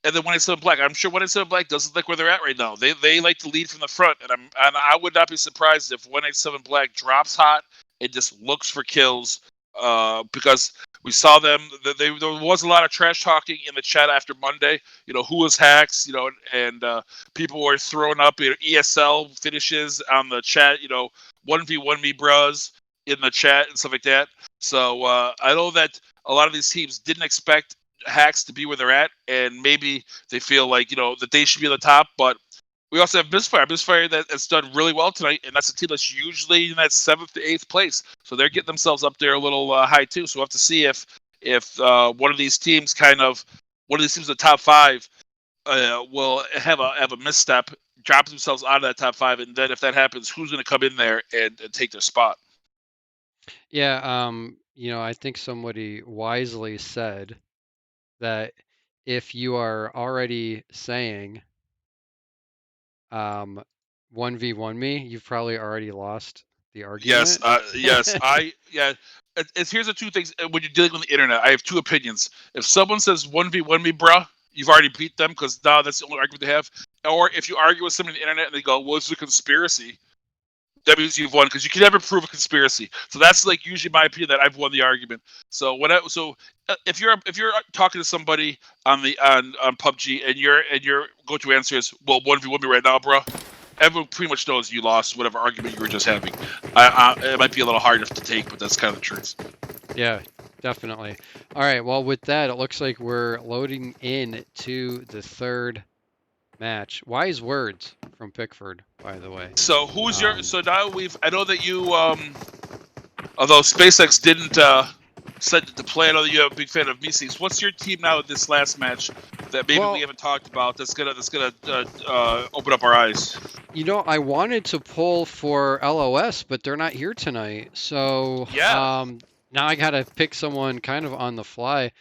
and then 187 Black. I'm sure 187 Black doesn't like where they're at right now. They like to lead from the front, and I would not be surprised if 187 Black drops hot and just looks for kills, because we saw them. There was a lot of trash talking in the chat after Monday. Who was Hacks? And people were throwing up ESL finishes on the chat. 1v1 me bros in the chat and stuff like that. So I know that a lot of these teams didn't expect Hacks to be where they're at, and maybe they feel like that they should be at the top. But we also have Misfire that's done really well tonight, and that's a team that's usually in that 7th to 8th place. So they're getting themselves up there a little high too. So we'll have to see if one of these teams in the top 5 will have a misstep, drop themselves out of that top 5, and then if that happens, who's going to come in there and take their spot? Yeah, I think somebody wisely said that if you are already saying 1v1 me, you've probably already lost the argument. Yes. Here's the 2 things when you're dealing with the internet. I have 2 opinions. If someone says 1v1 me, bruh, you've already beat them, because now that's the only argument they have. Or if you argue with somebody on the internet and they go, well, it's a conspiracy, that means you've won, because you can never prove a conspiracy. So that's like usually my opinion, that I've won the argument. So if you're talking to somebody on PUBG and your go-to answer is, well, 1v1 me right now, bro, everyone pretty much knows you lost whatever argument you were just having. It might be a little hard to take, but that's kind of the truth. Yeah, definitely. All right, well, with that, it looks like we're loading in to the third match. Wise words from Pickford, by the way. So who's your? So now I know that you. Although SpaceX didn't said to play, I know that you're a big fan of Mises. What's your team now in this last match that maybe we haven't talked about? That's gonna open up our eyes. You know, I wanted to pull for LOS, but they're not here tonight. So yeah. Now I gotta pick someone kind of on the fly.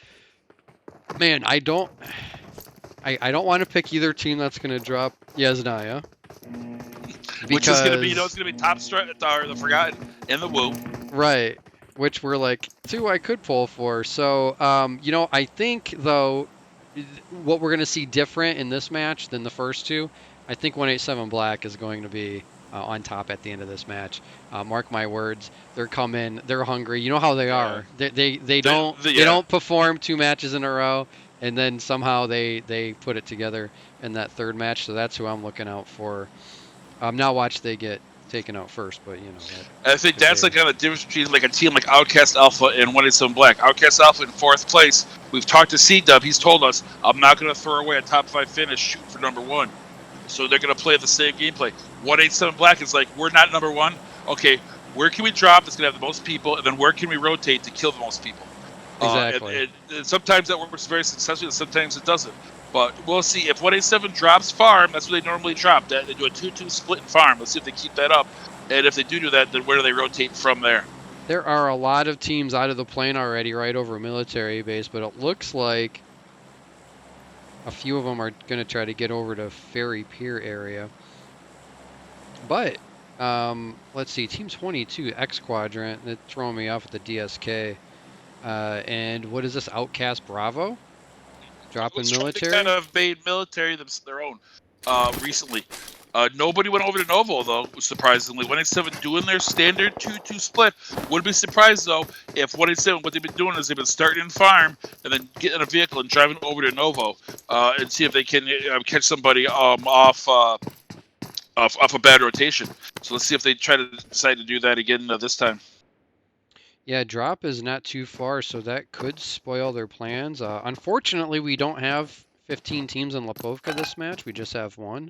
Man, I don't want to pick either team that's gonna drop Yasnaya. Which is gonna be, it's gonna be top or the Forgotten and the Woo. Right. Which were like two I could pull for. So, I think though, what we're gonna see different in this match than the first two, I think 187 Black is going to be on top at the end of this match. Mark my words. They're coming. They're hungry. You know how they are. They don't perform 2 matches in a row, and then somehow they put it together in that third match. So that's who I'm looking out for. Now watch they get taken out first, but I think that's like kind of the difference between like a team like Outcast Alpha and 187 Black. Outcast Alpha in 4th place. We've talked to C-Dub. He's told us, I'm not going to throw away a top 5 finish shooting for number 1. So they're going to play the same gameplay. 187 Black is like, we're not number 1. Okay, where can we drop that's going to have the most people, and then where can we rotate to kill the most people? Exactly. And sometimes that works very successfully, and sometimes it doesn't. But we'll see. If 187 drops farm, that's what they normally drop. They do a 2-2 split in farm. Let's see if they keep that up. And if they do that, then where do they rotate from there? There are a lot of teams out of the plane already right over military base, but it looks like a few of them are going to try to get over to Ferry Pier area. But, let's see. Team 22, X Quadrant. They're throwing me off with the DSK. And what is this? Outcast Bravo? Dropping military? They kind of made military their own recently. Nobody went over to Novo, though, surprisingly. 187 doing their standard 2-2 split. Wouldn't be surprised, though, if 187, what they've been doing is they've been starting in farm and then getting in a vehicle and driving over to Novo and see if they can catch somebody off a bad rotation. So let's see if they try to decide to do that again this time. Yeah, drop is not too far, so that could spoil their plans. Unfortunately, we don't have 15 teams in Lipovka this match. We just have 1.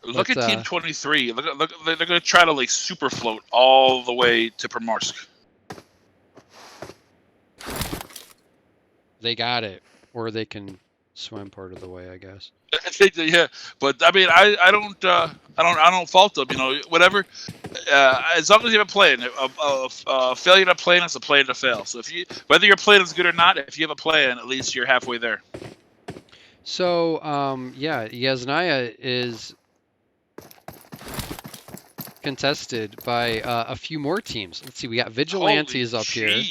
Look at Team 23. Look, they're going to try to like super float all the way to Primorsk. They got it, or they can swim part of the way, I guess. Yeah, but I mean, I don't fault them. Whatever. As long as you have a plan, a failure to plan is a plan to fail. So whether your plan is good or not, if you have a plan, at least you're halfway there. So, Yasnaya is contested by a few more teams. Let's see, we got Vigilantes up here.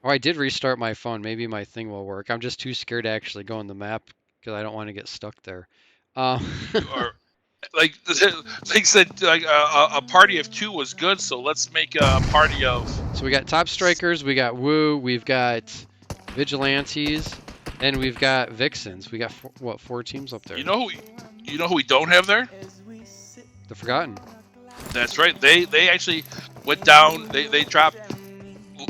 Oh, I did restart my phone. Maybe my thing will work. I'm just too scared to actually go on the map because I don't want to get stuck there. Or, like said, like a party of 2 was good, so let's make a party of. So we got Top Strikers, we got Woo, we've got Vigilantes, and we've got Vixens. We got 4 teams up there. You know who we don't have there? The Forgotten. That's right. They actually went down. They dropped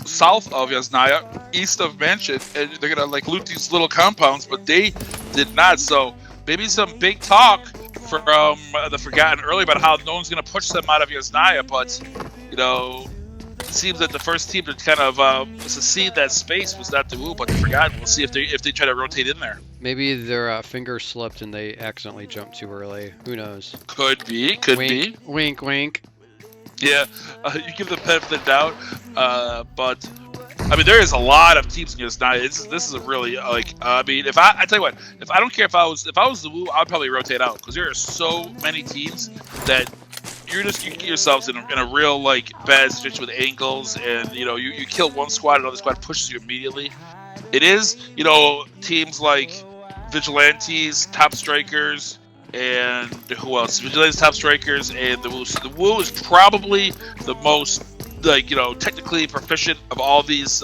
south of Yasnaya, east of Mansion, and they're gonna like loot these little compounds, but they did not. So maybe some big talk from the Forgotten early about how no one's gonna push them out of Yasnaya, but it seems that the first team to kind of secede that space was not the Woo, but the Forgotten. We'll see if they try to rotate in there. Maybe their finger slipped and they accidentally jumped too early. Who knows? Could be. Wink, wink. Yeah, you give the benefit of the doubt, but I mean, there is a lot of teams in Yasnaya. This is a really I mean, I tell you what, if I don't care if I was the Woo, I'd probably rotate out because there are so many teams that you get yourselves in a real bad situation with angles, and you kill one squad, another squad pushes you immediately. It is teams like Vigilantes, Top Strikers. And who else? Vigilantes, Top Strikers, and the Woo. So the Woo is probably the most, technically proficient of all these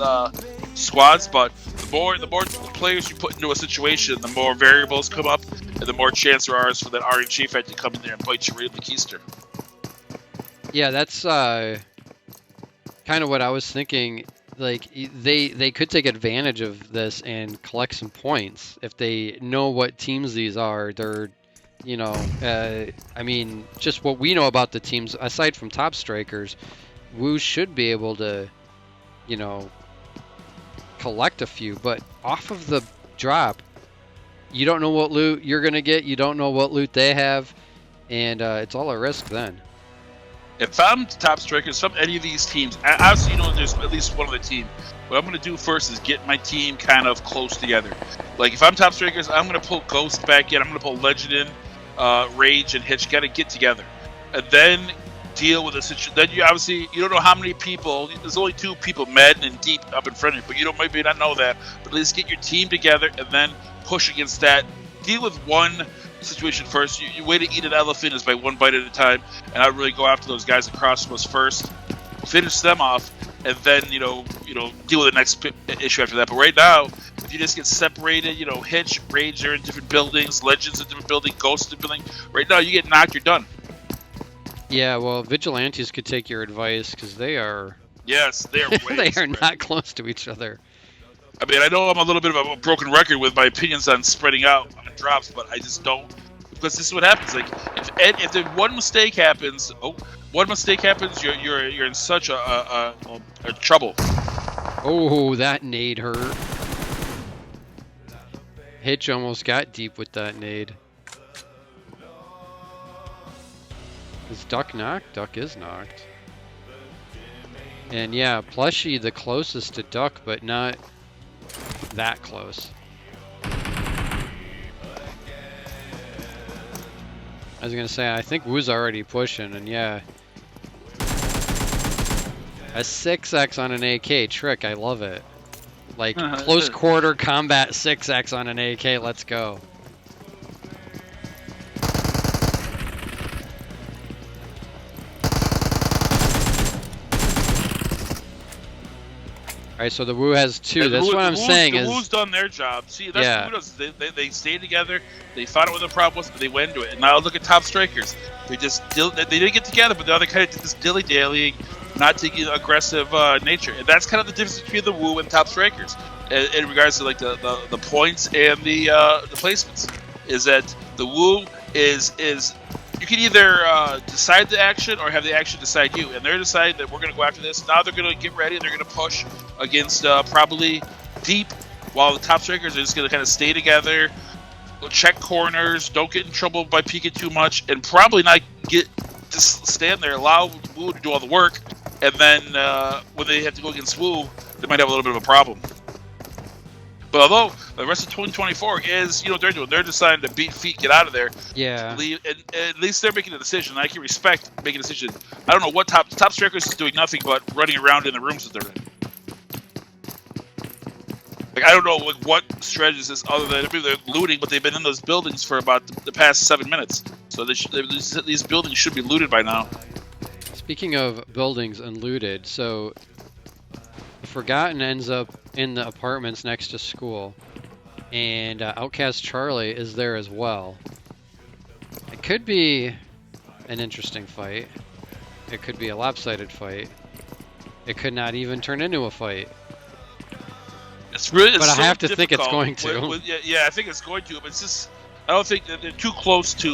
squads. But the more players you put into a situation, the more variables come up, and the more chance there is for that RNG effect to come in there and bite you right in the keister. Yeah, that's kind of what I was thinking. Like they could take advantage of this and collect some points if they know what teams these are. They're, you know, I mean, just what we know about the teams aside from Top Strikers, Wu should be able to, you know, collect a few. But off of the drop, you don't know what loot you're gonna get. You don't know what loot they have, and it's all a risk then. If I'm Top Strikers, any of these teams, obviously, you know, there's at least one of the team. What I'm going to do first is get my team kind of close together. Like, if I'm Top Strikers, I'm going to pull Ghost back in. I'm going to pull Legend in, Rage and Hitch. Got to get together. And then deal with the situation. Then you obviously, you don't know how many people. There's only 2 people, Madden and Deep, up in front of you. But you don't maybe not know that. But at least get your team together and then push against that. Deal with one situation first. Your way to eat an elephant is by one bite at a time, and I'd really go after those guys across from us first, finish them off, and then you know deal with the next issue after that. But right now, if you just get separated, you know, Hitch, Rage are in different buildings, Legends in different buildings, Ghosts in different buildings. Right now, you get knocked, you're done. Yeah, well, Vigilantes could take your advice because they are. Yes, they are. Way they are not close to each other. I mean, I know I'm a little bit of a broken record with my opinions on spreading out on drops, but I just don't, because this is what happens. Like, if the one mistake happens, you're in such a trouble. Oh, that nade hurt. Hitch almost got deep with that nade. Is Duck knocked? Duck is knocked. And yeah, Plushie the closest to Duck, but not that close. I was gonna say, I think Wu's already pushing, and yeah. A 6x on an AK trick, I love it. Like, close quarter combat 6x on an AK, let's go. Alright, so the Wu has 2. That's what I'm saying is... The Wu's done their job. See, that's what Wu does. They stayed together, they found out what the problem was, but they went into it. And now look at Top Strikers. They didn't get together, but the other kind of did this dilly-dallying, not taking aggressive nature. And that's kind of the difference between the Wu and Top Strikers in regards to like the points and the placements. Is that the Wu is you can either decide the action or have the action decide you. And they're deciding that we're going to go after this. Now they're going to get ready. They're going to push against probably Deep, while the Top Strikers are just going to kind of stay together, check corners, don't get in trouble by peeking too much, and probably not just stand there, allow Wu to do all the work. And then when they have to go against Wu, they might have a little bit of a problem. But although the rest of 2024 is, they're deciding to beat feet, get out of there. Yeah. And at least they're making a decision. I can respect making a decision. I don't know what Top Strikers is doing nothing but running around in the rooms that they're in. Like, I don't know what strategies is other than maybe they're looting, but they've been in those buildings for about the past 7 minutes. So these buildings should be looted by now. Speaking of buildings and looted, so Forgotten ends up in the apartments next to school, and Outcast Charlie is there as well. It could be an interesting fight. It could be a lopsided fight. It could not even turn into a fight. It's but so I have to think it's difficult. going to. Yeah, I think it's going to. But it's just, I don't think that they're too close to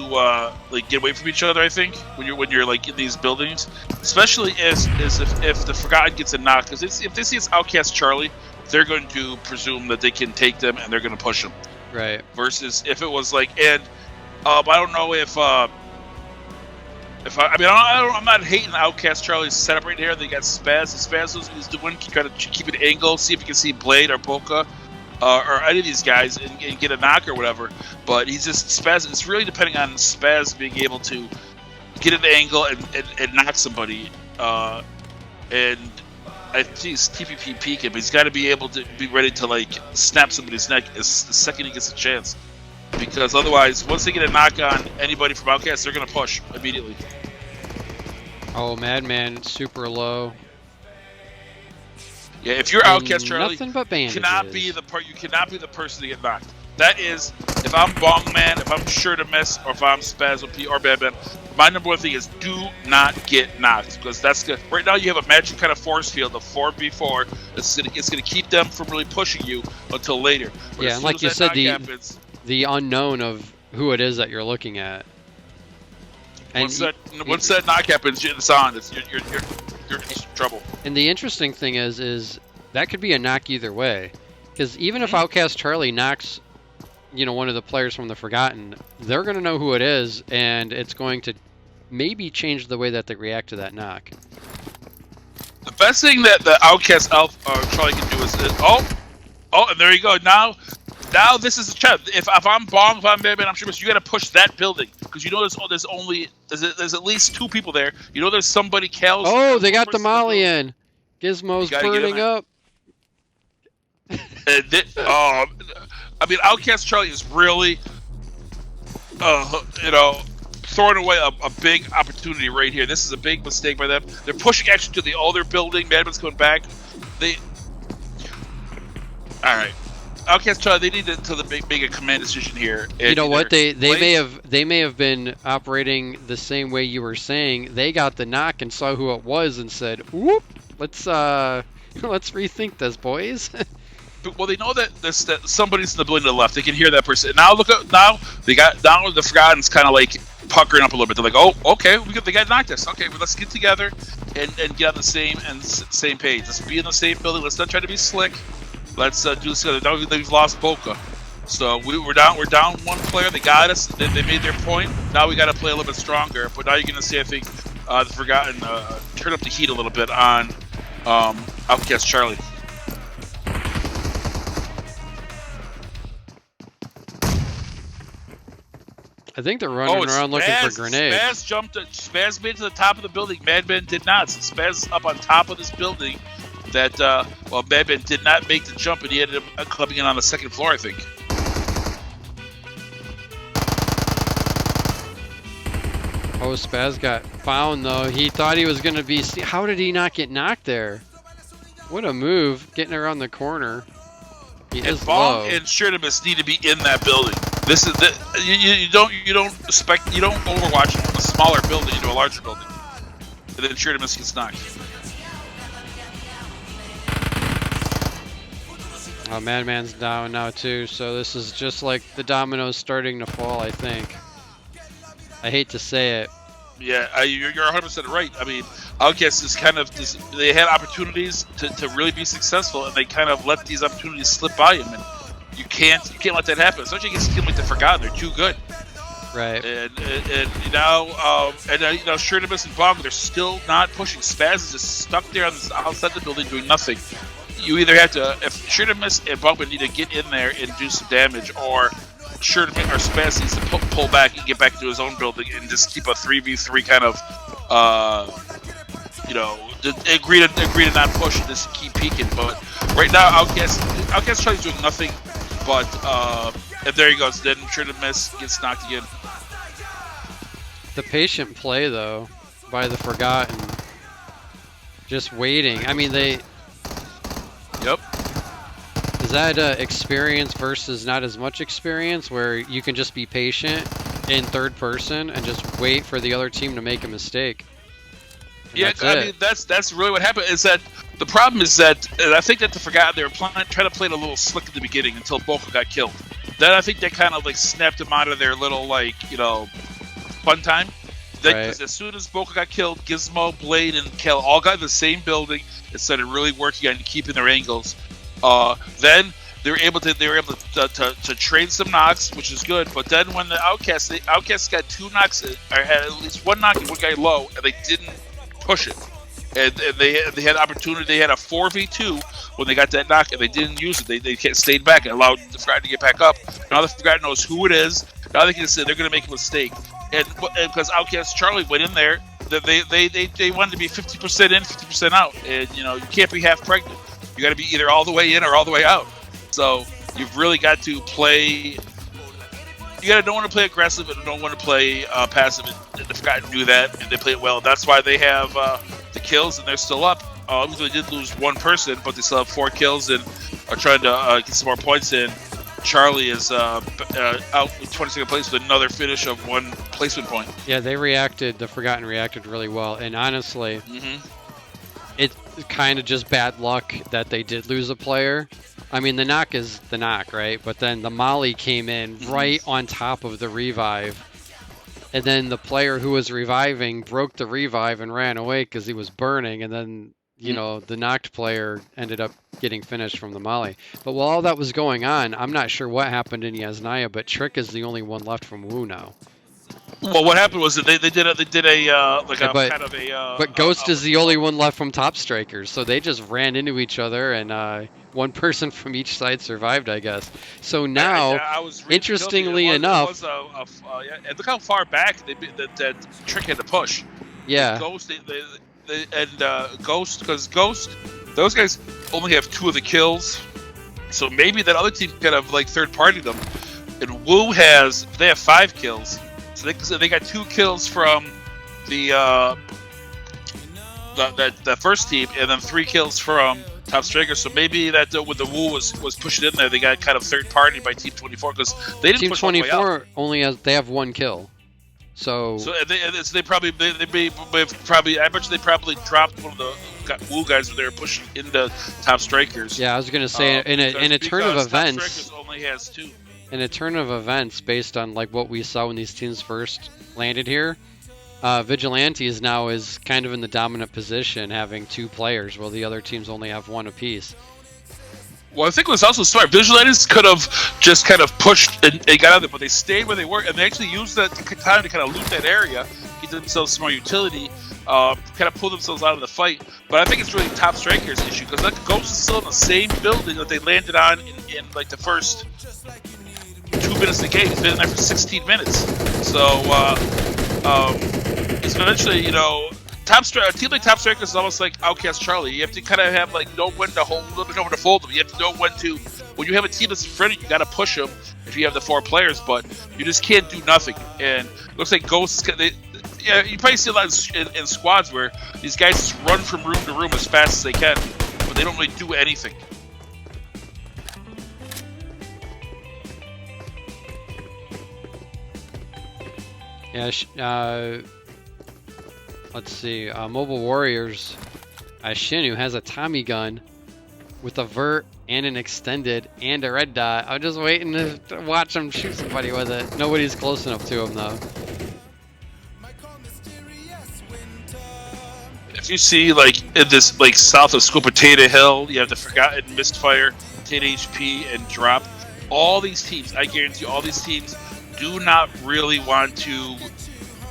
get away from each other. I think when you're like in these buildings, especially if the Forgotten gets a knock, because if they see it's Outcast Charlie, they're going to presume that they can take them and they're going to push them. Right. Versus if it was like, and I don't know I'm not hating Outcast Charlie's setup right here. They got Spaz. Spaz is the one trying to keep an angle, see if you can see Blade or Polka. Or any of these guys and get a knock or whatever, but he's just Spaz. It's really depending on Spaz being able to get an angle and knock somebody. And I think he's TPP peeking, but he's got to be able to be ready to like snap somebody's neck the second he gets a chance, because otherwise, once they get a knock on anybody from Outcast, they're gonna push immediately. Oh, Madman, super low. Yeah, if you're Outcast Charlie, nothing but bandages. you cannot be the person to get knocked. That is, if I'm Bongman, if I'm Sure to Miss, or if I'm Spaz or Bad Man, my number one thing is do not get knocked, because that's good. Right now you have a magic kind of force field of 4v4. It's gonna keep them from really pushing you until later. But Yeah, and like you said, the unknown of who it is that you're looking at. And once that knock happens, it's on. You're in trouble. And the interesting thing is that could be a knock either way, because even if Outcast Charlie knocks, one of the players from the Forgotten, they're going to know who it is, and it's going to maybe change the way that they react to that knock. The best thing that the Outcast Charlie can do is and there you go. Now this is a chance. If I'm Bong, if I'm Batman, I'm sure you got to push that building, because there's at least 2 people there. There's somebody Cal's. Oh, they got the Molly in. Gizmo's burning up. Outcast Charlie is really, throwing away a big opportunity right here. This is a big mistake by them. They're pushing actually to the older building. Madman's going back. All right. Outcast Charlie, they need to make a command decision here. You know what? They may have been operating the same way you were saying. They got the knock and saw who it was and said, "Whoop, let's rethink this, boys." Well, they know that somebody's in the building to the left. They can hear that person. Now the Forgotten's kind of like puckering up a little bit. They're like, "Oh, okay, they got knocked us. Okay, well, let's get together and get on the same page. Let's be in the same building. Let's not try to be slick. Let's do this together." Now they've lost Boca, so we're down 1 player. They got us. They made their point. Now we got to play a little bit stronger. But now you're gonna see, I think, the Forgotten turn up the heat a little bit on Outcast Charlie. I think they're running around looking for grenades. Spaz made it to the top of the building. Madman did not. So Spaz is up on top of this building. Madman did not make the jump, and he ended up coming in on the 2nd floor, I think. Oh, Spaz got found, though. He thought he was going to be... How did he not get knocked there? What a move, getting around the corner. And Bong and Sure to Miss need to be in that building. This is you don't overwatch it from a smaller building into a larger building, and then Sure to Miss gets knocked. Oh, Madman's down now too, so this is just like the dominoes starting to fall, I think. I hate to say it. Yeah, you're 100% right. Outcast is they had opportunities to really be successful, and they kind of let these opportunities slip by them, and you can't let that happen. Especially against a team like the Forgotten, they're too good. Right. And now Sure to Miss and Bong, they're still not pushing. Spaz is just stuck there outside the building doing nothing. You either have to, if Sure to Miss and Bong need to get in there and do some damage, or Sure to Miss or Spaz needs to pull back and get back into his own building and just keep a 3v3 kind of, agree to not push and just keep peeking. But right now, Outcast Charlie's doing nothing. But and there he goes. Then Sure to Miss gets knocked again. The patient play, though, by the Forgotten, just waiting. Yep. Is that experience versus not as much experience, where you can just be patient in third person and just wait for the other team to make a mistake? And that's really what happened. Is that the problem is that, and I think that the Forgotten, they were trying to play it a little slick at the beginning until Boca got killed. Then I think they kind of snapped them out of their little fun time. Because as soon as Boca got killed, Gizmo, Blade, and Kel all got in the same building and started really working on keeping their angles. Then they were able to trade some knocks, which is good. But then when the Outcasts got 2 knocks, or had at least 1 knock and 1 guy low, and they didn't push it. And they had opportunity. They had a 4v2 when they got that knock, and they didn't use it. They stayed back and allowed the Forgotten to get back up. Now the Forgotten knows who it is. Now they can say they're going to make a mistake. And because Outcast Charlie went in there, they wanted to be 50% in, 50% out. And you can't be half pregnant. You got to be either all the way in or all the way out. So you've really got to play. You don't want to play aggressive and don't want to play passive. And the Forgotten do that, and they play it well. That's why they have the kills, and they're still up. They did lose 1 person, but they still have 4 kills and are trying to get some more points in. Charlie is out with 22nd place with another finish of 1 placement point. Yeah, they reacted. The Forgotten reacted really well, and honestly, it's kind of just bad luck that they did lose a player. I mean, the knock is the knock, right? But then the Molly came in right on top of the revive. And then the player who was reviving broke the revive and ran away because he was burning. And then, you know, the knocked player ended up getting finished from the Molly. But while all that was going on, I'm not sure what happened in Yasnaya, but Trick is the only one left from Wu now. Well, what happened was that they did a But Ghost is the only one left from Top Strikers, so they just ran into each other, and one person from each side survived, I guess. So now, interestingly enough, and look how far back that Trick had to push. Yeah. Ghost, Ghost, because Ghost, those guys only have 2 of the kills, so maybe that other team could have like third-partied them. And Wu they have 5 kills. So they got 2 kills from the first team, and then 3 kills from Top Striker. So maybe that when the Wu was pushing in there, they got kind of third party by Team 24 because they didn't Team push all the way out. 24 only they have 1 kill. So they probably I bet you they probably dropped one of the Wu guys when they were pushing into Top Strikers. Yeah, I was gonna say in a turn of events. Top Strikers only has 2. In a turn of events, based on like what we saw when these teams first landed here, Vigilantes now is kind of in the dominant position, having 2 players, while the other teams only have 1 apiece. Well, I think it was also smart. Vigilantes could have just kind of pushed and got out there, but they stayed where they were, and they actually used that time to kind of loot that area, get themselves some more utility, kind of pull themselves out of the fight. But I think it's really Top Strikers' issue, because that Ghost is still in the same building that they landed on in like the first 2 minutes of the game. He's been in there for 16 minutes. So, it's eventually, you know, a team like Top Strikers is almost like Outcast Charlie. You have to kind of have, like, know when to hold them and know when to fold them. You have to know when you have a team that's in front of you, you got to push them if you have the 4 players, but you just can't do nothing. And it looks like Ghosts, you probably see a lot in squads where these guys just run from room to room as fast as they can, but they don't really do anything. Yeah, let's see. Mobile Warriors, Shinu has a Tommy gun with a vert and an extended and a red dot. I'm just waiting to watch him shoot somebody with it. Nobody's close enough to him though. If you see, like, in this, like, south of School Potato Hill, you have the Forgotten Mistfire, 10 HP, and Drop. All these teams, I guarantee all these teams do not really want to,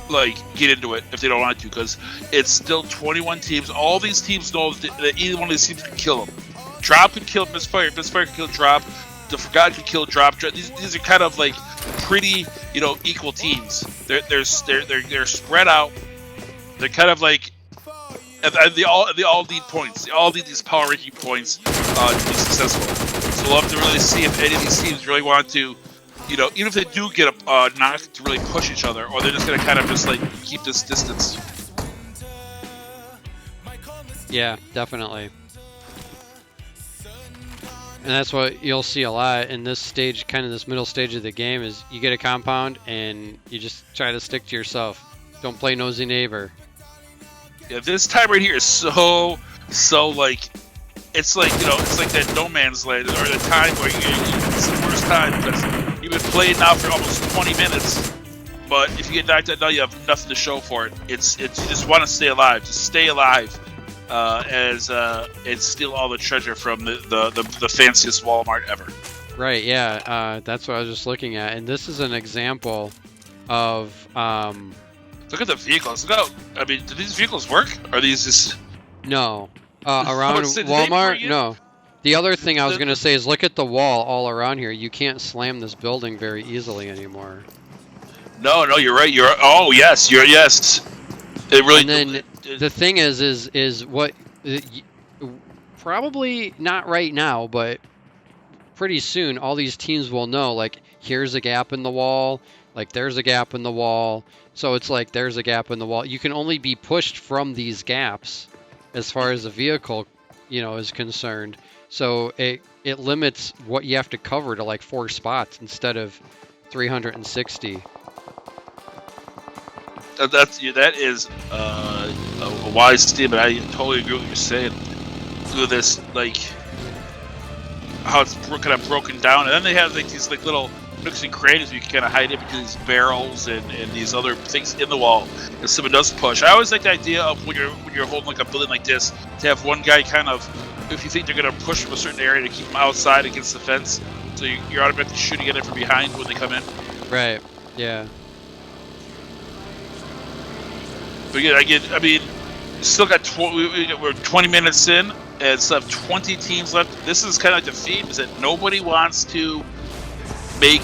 like, get into it if they don't want to, because it's still 21 teams. All these teams know that either one of these teams could kill them. Drop could kill Mistfire, Mistfire could kill Drop, the Forgotten could kill Drop. These are kind of, like, pretty, you know, equal teams. They're spread out. They're kind of like, they all need points. They all need these power ranking points to be successful. So we'll have to really see if any of these teams really want to, you know, even if they do get a knock, to really push each other, or they're just going to kind of just, like, keep this distance. Yeah, definitely. And that's what you'll see a lot in this stage, kind of this middle stage of the game, is you get a compound and you just try to stick to yourself. Don't play nosy neighbor. Yeah, this time right here is so like, it's like, you know, it's like that no man's land, or the time where it's the worst time because you've been playing now for almost 20 minutes, but if you get knocked out now, you have nothing to show for it. It's you just want to stay alive, just stay alive, and steal all the treasure from the fanciest Walmart ever. Right. Yeah. That's what I was just looking at, and this is an example of. Look at the vehicles. Look out! I mean, do these vehicles work? Are these just... No. Around Walmart? No. The other thing I was going to say is look at the wall all around here. You can't slam this building very easily anymore. No, you're right. Oh, yes. Yes. It really... And then the thing is what... Probably not right now, but pretty soon all these teams will know, like, here's a gap in the wall, like, there's a gap in the wall. So it's like there's a gap in the wall. You can only be pushed from these gaps as far as the vehicle, you know, is concerned. So it limits what you have to cover to like 4 spots instead of 360. That is a wise statement. I totally agree with what you're saying. Through this, like how it's kind of broken down, and then they have like these like little nooks and crannies where you can kind of hide in between these barrels and these other things in the wall. If someone does push, I always like the idea of when you're holding like a building like this, to have one guy kind of, if you think they're going to push from a certain area, to keep them outside against the fence, so you're automatically shooting at it from behind when they come in. Right. Yeah. But yeah, I mean, still got we're 20 minutes in, and still have 20 teams left. This is kind of like the theme, is that nobody wants to make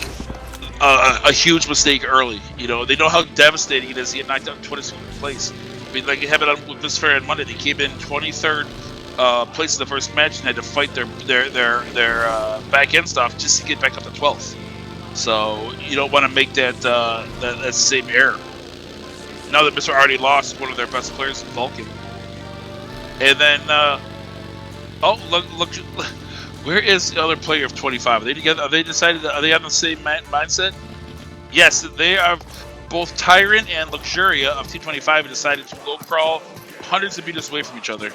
a huge mistake early. You know, they know how devastating it is to get knocked out in 22nd place. I mean, like you have it on with this fair on Monday. They came in 23rd place in the first match and had to fight their back end stuff just to get back up to 12th. So you don't want to make that same error. Now that Mr. already lost one of their best players, Vulcan, and then look, where is the other player of 25? Are they together? Are they decided? Are they on the same mindset? Yes, they are. Both Tyrant and Luxuria of Team 25 have decided to go crawl hundreds of meters away from each other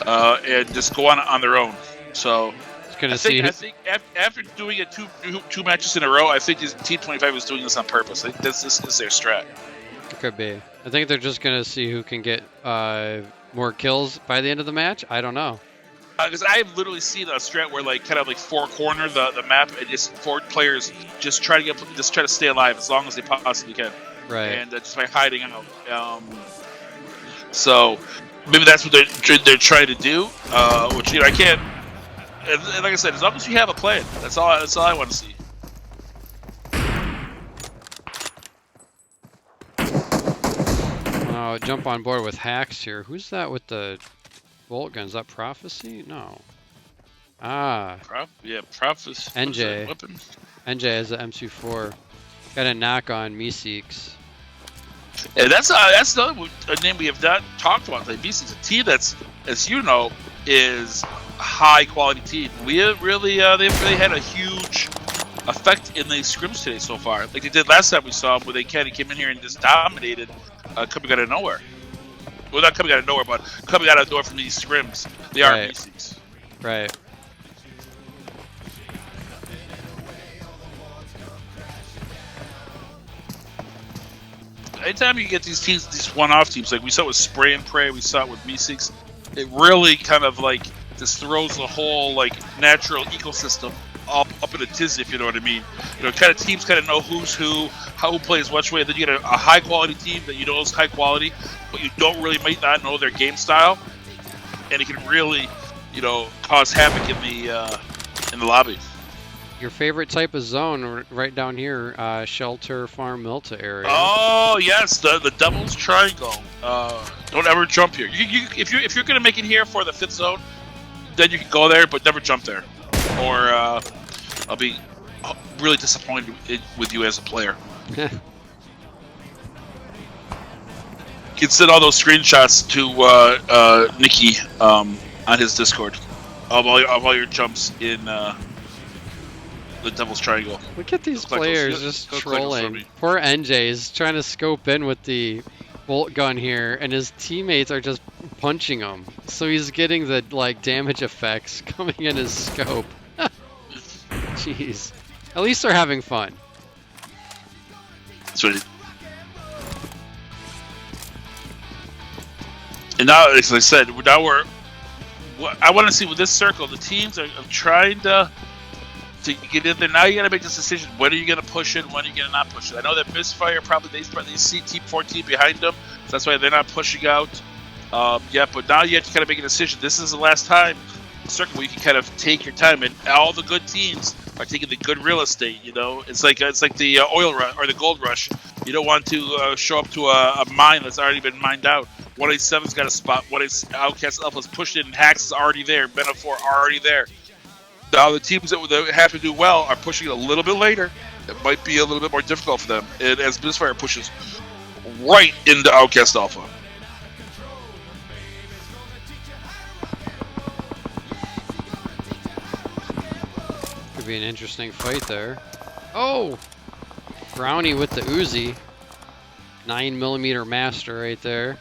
and just go on their own. So I think after doing it two matches in a row, I think Team 25 is doing this on purpose. I think this is their strat. It could be. I think they're just gonna see who can get more kills by the end of the match. I don't know. Because I've literally seen a strat where like kind of like 4-corner the map and just 4 players just try to stay alive as long as they possibly can. Right. And just by hiding out. So maybe that's what they're trying to do. Which I can't. And like I said, as long as you have a plan, that's all I want to see. Jump on board with hacks here. Who's that with the bolt guns? Is that Prophecy? No. Prophecy. NJ. NJ has the MC4. Got a knock on Meeseeks. Yeah, that's another name we have not talked about. Like Meeseeks, a team that's, as you know, is a high quality team. We have really they've really had a huge effect in the scrims today so far. Like they did last time we saw them, where they kind of came in here and just dominated, coming out of nowhere. Well, not coming out of nowhere, but coming out of nowhere from these scrims. They are Meeseeks. Right. Anytime you get these teams, these one-off teams, like we saw with Spray and Pray, we saw it with Meeseeks, it really kind of like just throws the whole like natural ecosystem up in a tizzy, if you know what I mean. You know, kind of teams kind of know who's who, who plays which way. Then you get a high-quality team that you know is high quality, but you don't really might not know their game style, and it can really, you know, cause havoc in the lobby. Your favorite type of zone, right down here, Shelter, Farm, Milta area. Oh yes, the Devil's Triangle. Don't ever jump here. If you're gonna make it here for the 5th zone, then you can go there, but never jump there, or I'll be really disappointed with you as a player. You can send all those screenshots to Nikki on his Discord of all your jumps in the Devil's Triangle. Look at these players just trolling. Poor NJ is trying to scope in with the bolt gun here, and his teammates are just punching him. So he's getting the like damage effects coming in his scope. Jeez. At least they're having fun. That's what and now, as I said, I want to see with this circle, the teams are trying to get in there. Now you got to make this decision. When are you going to push it? When are you going to not push it? I know that Misfire they see Team 14 behind them, so that's why they're not pushing out. But now you have to kind of make a decision. This is the last time circle where you can kind of take your time, and all the good teams are taking the good real estate. You know, it's like the oil rush or the gold rush. You don't want to show up to a mine that's already been mined out. 187's got a spot. Outcast Alpha's pushed in. Hacks is already there. Metaphor already there. Now the teams that have to do well are pushing it a little bit later. It might be a little bit more difficult for them. And as Misfire pushes right into Outcast Alpha. Could be an interesting fight there. Oh! Brownie with the Uzi. 9mm master right there.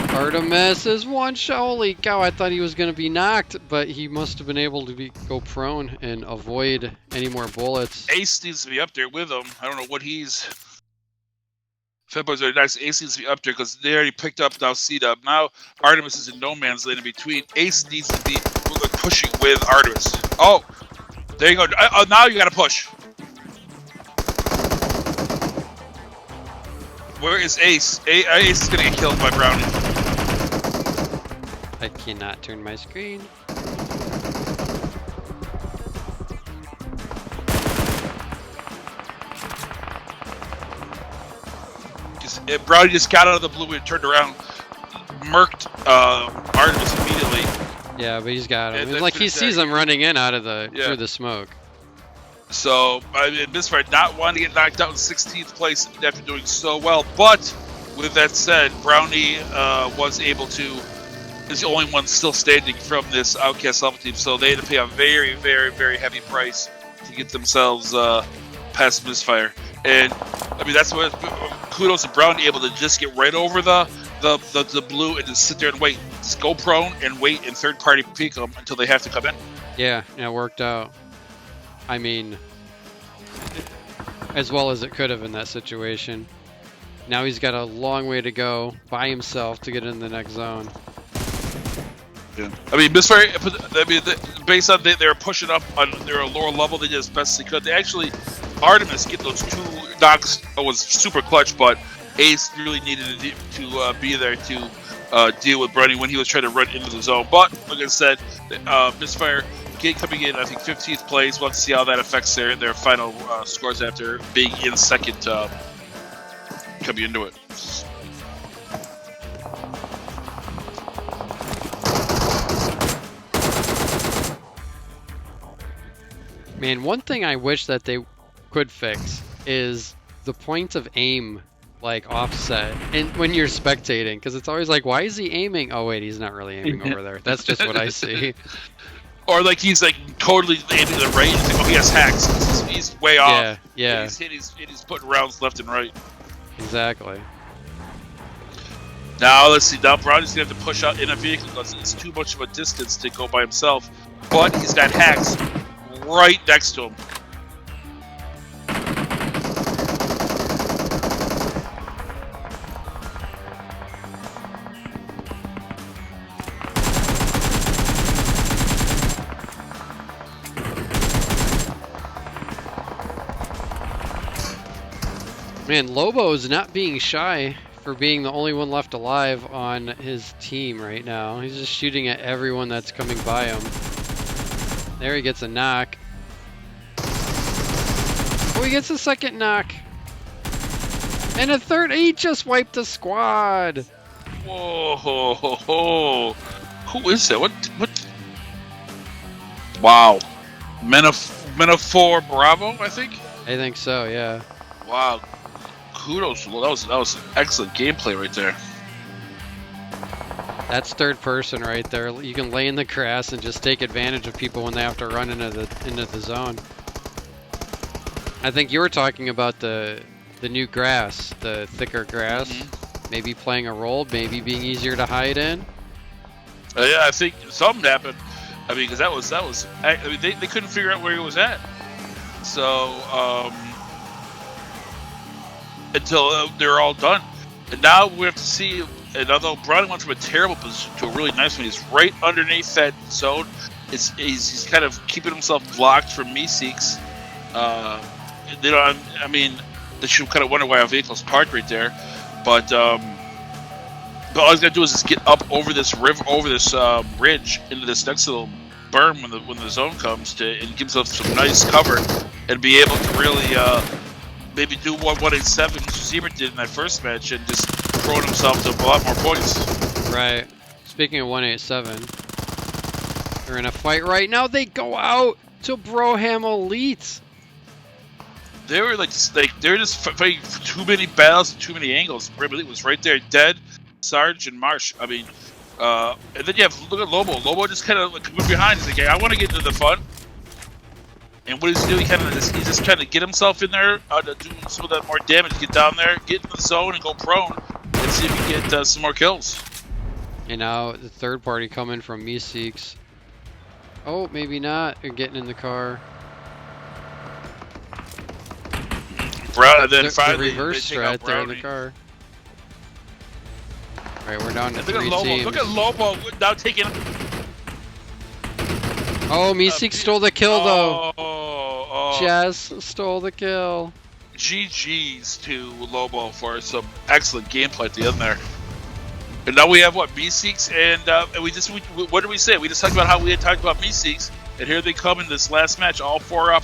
Artemis is one shot. Holy cow, I thought he was going to be knocked, but he must have been able to go prone and avoid any more bullets. Ace needs to be up there with him. I don't know what he's... Fedboys are nice. Ace needs to be up there because they already picked up now C-Dub. Now Artemis is in no man's land in between. Ace needs to be pushing with Artemis. Oh, there you go. Now you got to push. Where is Ace? Ace is going to get killed by Brownie. I cannot turn my screen. Brownie just got out of the blue and turned around, murked Artemis immediately. Yeah, but he's got him. Like he sees him running in out of through the smoke. So, I mean, Misfire not wanting to get knocked out in 16th place after doing so well. But, with that said, Brownie was able to, is the only one still standing from this Outcast Alpha team. So, they had to pay a very, very, very heavy price to get themselves past Misfire. And, I mean, that's what, kudos to Brownie, able to just get right over the blue and just sit there and wait. Just go prone and wait and third party peek them until they have to come in. Yeah, it worked out. I mean, as well as it could have in that situation. Now he's got a long way to go by himself to get in the next zone. Yeah. I mean, Misfire, based on they were pushing up on their lower level, they did as best they could. They actually, Artemis get those 2 knocks was super clutch, but Ace really needed to be there to deal with Brownie when he was trying to run into the zone. But, like I said, Misfire coming in, I think, 15th place. We'll have to see how that affects their final scores after being in second coming into it. Man, one thing I wish that they could fix is the point of aim, like offset, and when you're spectating, because it's always like, why is he aiming? Oh wait, he's not really aiming over there. That's just what I see. Or like he's like totally aiming the right. He's like, oh, he has hacks. He's way off. Yeah. He's putting rounds left and right. Exactly. Now let's see. Now Brownie's gonna have to push out in a vehicle because it's too much of a distance to go by himself. But he's got hacks right next to him. Man, Lobo's not being shy for being the only one left alive on his team right now. He's just shooting at everyone that's coming by him. There he gets a knock. Oh, he gets a second knock. And a third. He just wiped the squad. Whoa. Who is that? What? Wow. Metaphor Bravo, I think? I think so, yeah. Wow. Kudos. Well, that was excellent gameplay right there. That's third person right there. You can lay in the grass and just take advantage of people when they have to run into the zone. I think you were talking about the new grass, the thicker grass, maybe playing a role, maybe being easier to hide in. Yeah, I think something happened. I mean, because that was. I mean, they couldn't figure out where he was at. So until they're all done, and now we have to see. And although Brownie went from a terrible position to a really nice one, he's right underneath that zone. He's kind of keeping himself blocked from Meeseeks. I mean, they should kind of wonder why our vehicle's parked right there. But all he's got to do is just get up over this river, over this ridge, into this next little berm when the zone comes and give himself some nice cover and be able to really maybe do what 187 Zebra did in that first match and just throw himself to a lot more points. Right. Speaking of 187, they're in a fight right now. They go out to Broham Elite. They were they're just fighting for too many battles and too many angles. Broham Elite was right there, dead. Sarge and Marsh. I mean, And then you have look at Lobo. Lobo just kind of like coming behind. He's like, "Yeah, I want to get into the fun." And what he's doing, he's just trying to get himself in there to do some of that more damage. Get down there, get in the zone, and go prone, and see if he can get some more kills. And now the third party coming from Meeseeks. Oh, maybe not. They're getting in the car. And then The finally, reverse they take out strat there in the Brownie. car. All right, we're down to Look at 3 Lobo. teams. Look at Lobo now taking. Oh, Meeseeks stole the kill though. Oh, Jazz stole the kill. GG's to Lobo for some excellent gameplay at the end there. And now we have what, Meeseeks, and what did we say? We just talked about how we had talked about Meeseeks, and here they come in this last match, all 4 up,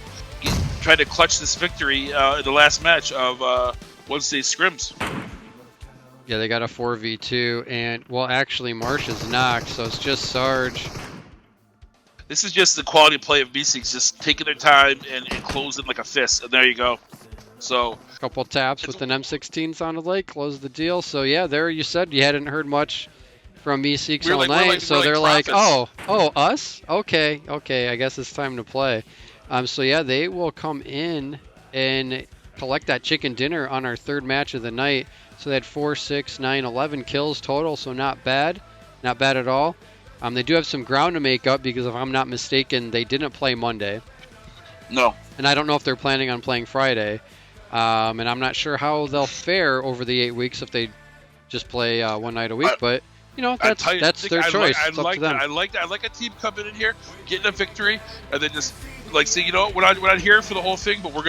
trying to clutch this victory in the last match of Wednesday scrims. Yeah, they got a 4v2, and well, actually, Marsh is knocked, so it's just Sarge. This is just the quality of play of Meeseeks, just taking their time and closing like a fist, and there you go. So Couple taps with an M16 sounded like, closed the deal. So yeah, there you said you hadn't heard much from Meeseeks all night, so they're like, prophets. oh, us? Okay, I guess it's time to play. So yeah, they will come in and collect that chicken dinner on our third match of the night. So they had 4, 6, 9, 11 kills total, so not bad at all. They do have some ground to make up because if I'm not mistaken, they didn't play Monday. No. And I don't know if they're planning on playing Friday. And I'm not sure how they'll fare over the 8 weeks if they just play one night a week. But you know, that's their choice. It's up to them. I like a team coming in here, getting a victory, and then just like say, you know, we're not here for the whole thing, but when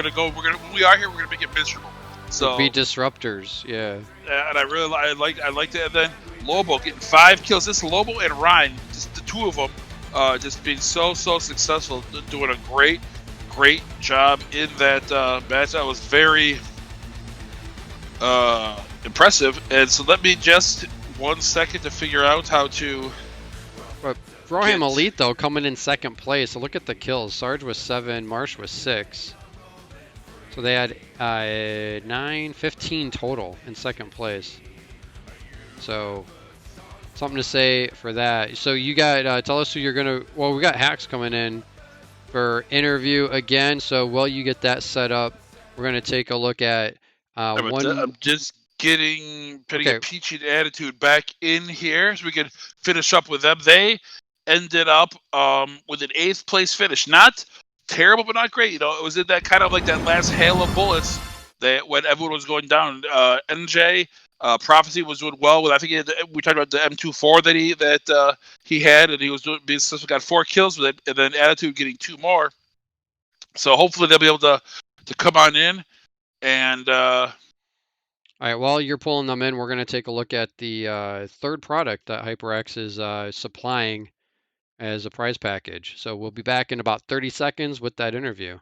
we are here, we're gonna make it miserable. So be disruptors, yeah. And I like that. And then Lobo getting 5 kills. This Lobo and Ryan, just the 2 of them, just being so successful, doing a great job in that match. That was very impressive. And so let me just 1 second to figure out how to. But Broham Elite though coming in second place. So look at the kills. Sarge was 7, Marsh was 6. So they had 9, 15 total in second place. So something to say for that. So you got tell us who you're gonna. Well, we got Hacks coming in for interview again. So while you get that set up, we're gonna take a look at one. I'm just putting a Peachy Attitude back in here so we can finish up with them. They ended up with an 8th place finish. Not terrible, but not great. You know, it was in that kind of like that last hail of bullets that when everyone was going down. NJ Prophecy was doing well with. I think we talked about the M24 that he had, and he was being successful. Got 4 kills with it, and then Attitude getting 2 more. So hopefully they'll be able to come on in and. All right, while you're pulling them in, we're going to take a look at the third product that HyperX is supplying as a prize package. So we'll be back in about 30 seconds with that interview.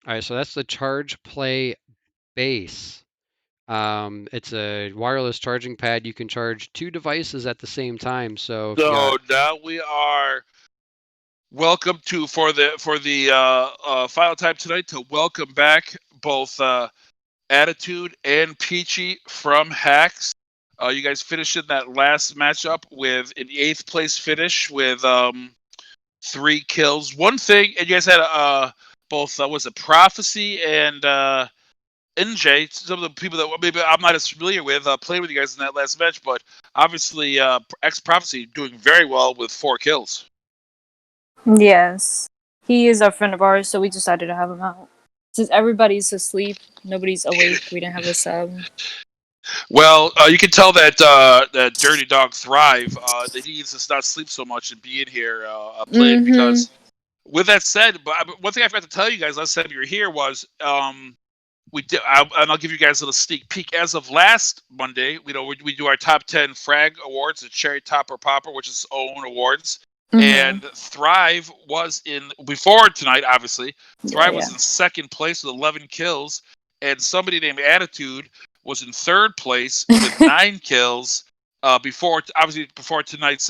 All right, so that's the Charge Play Base. It's a wireless charging pad. You can charge 2 devices at the same time. So now we are welcome to for the final time tonight to welcome back both Attitude and Peachy from Hacks. You guys finished in that last matchup with an 8th place finish with 3 kills. One thing, and you guys had both was it Prophecy and NJ, some of the people that maybe I'm not as familiar with, played with you guys in that last match, but obviously X Prophecy doing very well with 4 kills. Yes. He is a friend of ours, so we decided to have him out. Since everybody's asleep, nobody's awake, we didn't have a sub. Well, you can tell that that Dirty Dog Thrive, that he needs to not sleep so much and be in here playing because. With that said, but one thing I forgot to tell you guys last time you were here was and I'll give you guys a little sneak peek. As of last Monday, we do our top 10 frag awards, the Cherry Topper Popper, which is its own awards. And Thrive was before tonight, obviously. Thrive was in second place with 11 kills, and somebody named Attitude was in third place with 9 kills. Before tonight's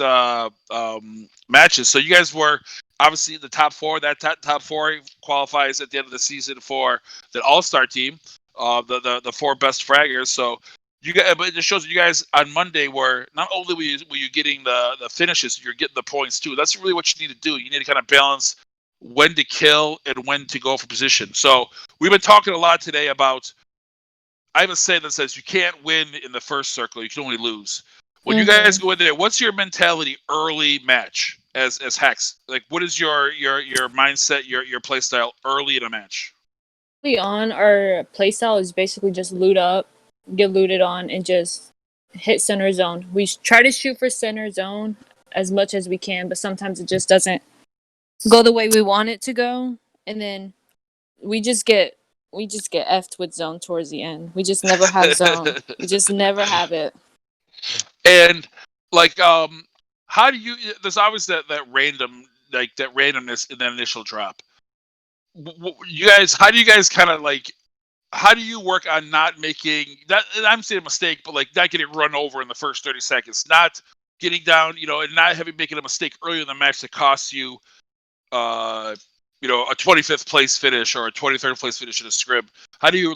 matches, so you guys were obviously the top 4. That top 4 qualifies at the end of the season for the All-Star team, the 4 best fraggers. So but it just shows that you guys on Monday were not only were you getting the finishes, you're getting the points too. That's really what you need to do. You need to kind of balance when to kill and when to go for position. So we've been talking a lot today about. I have a saying that says you can't win in the first circle; you can only lose. When you guys go in there, what's your mentality early match as Hex? Like, what is your mindset, your play style early in a match? Early on, our play style is basically just loot up, get looted on, and just hit center zone. We try to shoot for center zone as much as we can, but sometimes it just doesn't go the way we want it to go, and then we just get effed with zone towards the end. We just never have zone. We just never have it. And like, how do you? There's always that randomness in that initial drop. You guys, how do you guys kind of like? How do you work on not making that? I'm saying a mistake, but like not getting run over in the first 30 seconds, not getting down, and not making a mistake earlier in the match that costs you, a 25th place finish or a 23rd place finish in a scrim. How do you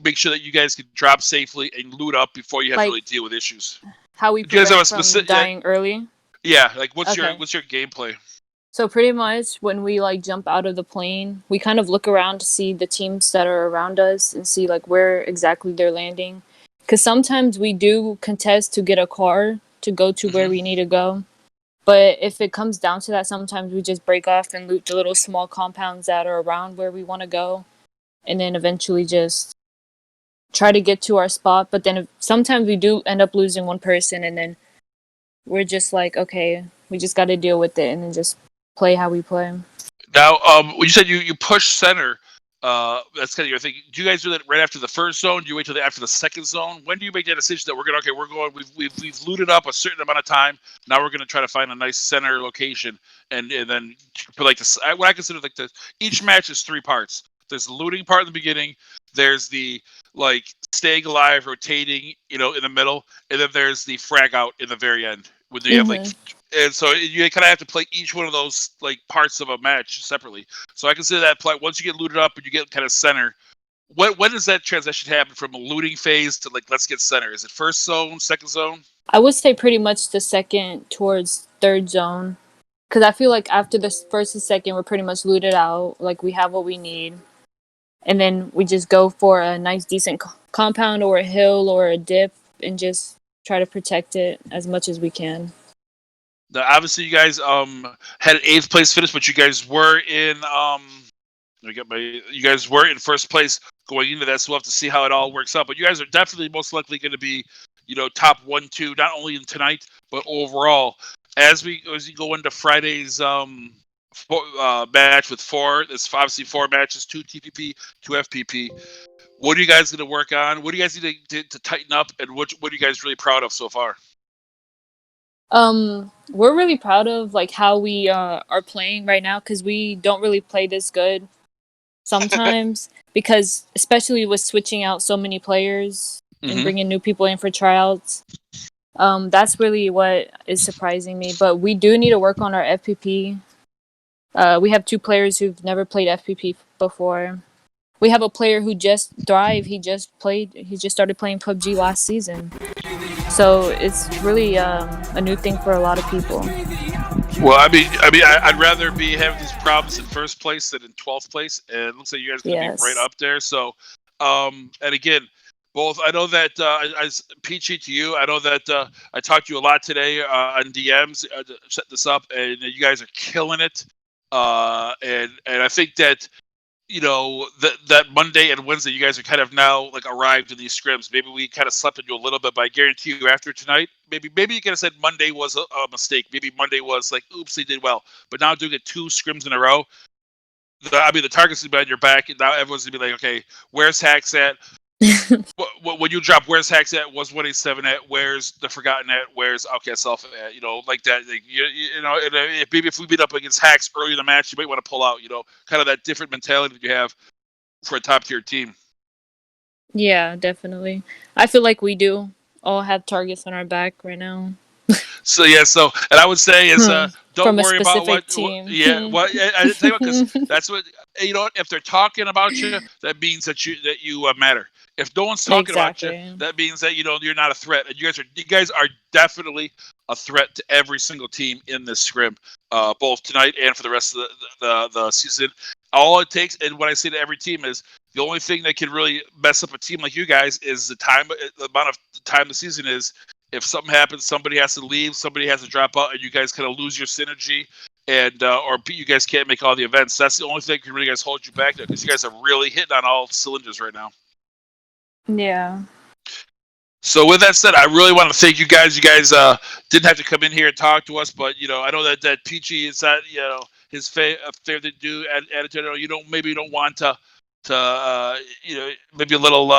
make sure that you guys can drop safely and loot up before you have to really deal with issues? How we prevent from dying early? Yeah, like what's your gameplay? So pretty much when we jump out of the plane, we kind of look around to see the teams that are around us and see where exactly they're landing. Because sometimes we do contest to get a car to go to where we need to go. But if it comes down to that, sometimes we just break off and loot the little small compounds that are around where we want to go. And then eventually just try to get to our spot. But then sometimes we do end up losing one person, and then we're just okay, we just got to deal with it and then just play how we play. Now, when you said you push center, that's kind of your thing. Do you guys do that right after the first zone? Do you wait till after the second zone? When do you make that decision that we've looted up a certain amount of time. Now we're gonna try to find a nice center location, and then for what I consider each match is 3 parts. There's the looting part in the beginning. There's the staying alive, rotating, in the middle, and then there's the frag out in the very end. When you have and so you kind of have to play each one of those parts of a match separately. So I consider that play once you get looted up and you get kind of center. When does that transition happen from a looting phase to let's get center? Is it first zone, second zone? I would say pretty much the second towards third zone, because I feel like after the first and second, we're pretty much looted out. We have what we need, and then we just go for a nice, decent compound or a hill or a dip and just try to protect it as much as we can. Now, obviously, you guys had an 8th place finish, but you guys were in you guys were in first place going into that. So we'll have to see how it all works out. But you guys are definitely most likely going to be, top 1, 2, not only in tonight but overall as you go into Friday's match with 4. There's obviously 4 matches, 2 TPP, 2 FPP. What are you guys going to work on? What do you guys need to tighten up? And what are you guys really proud of so far? We're really proud of how we are playing right now, because we don't really play this good sometimes because especially with switching out so many players and bringing new people in for tryouts. That's really what is surprising me, but we do need to work on our FPP. We have 2 players who've never played FPP before. We have a player who just Thrive. He just started playing PUBG last season. So it's really a new thing for a lot of people. Well, I'd rather be having these problems in first place than in 12th place, and it looks like you guys are going to be right up there. So, and again, both I know that as Peachy to you, I know that I talked to you a lot today on DMs to set this up, and you guys are killing it. And I think that. That Monday and Wednesday, you guys are kind of now arrived in these scrims. Maybe we kind of slept on you a little bit, but I guarantee you after tonight, maybe you could have said Monday was a mistake. Maybe Monday was oops, they did well. But now doing it 2 scrims in a row, the target's gonna be on your back, and now everyone's gonna be like, okay, where's Hacks at? When you drop, where's Hacks at? What's 187 at? Where's the Forgotten at? Where's Outcast Alpha at? Like that. Like, and if we beat up against Hacks early in the match, you might want to pull out. Kind of that different mentality that you have for a top tier team. Yeah, definitely. I feel like we do all have targets on our back right now. So and I would say is don't From worry about what team. I tell you what, because that's what if they're talking about you, that means that you matter. If no one's talking about you, that means that you're not a threat. And you guys are definitely a threat to every single team in this scrim, both tonight and for the rest of the season. All it takes, and what I say to every team is, the only thing that can really mess up a team like you guys is the amount of time the season is. If something happens, somebody has to leave, somebody has to drop out, and you guys kind of lose your synergy, and or you guys can't make all the events. That's the only thing that can really guys hold you back, because you guys are really hitting on all cylinders right now. Yeah. So with that said, I really want to thank you guys. You guys didn't have to come in here and talk to us, but I know that Peachy is that his favorite dude attitude. Maybe you don't want to maybe a little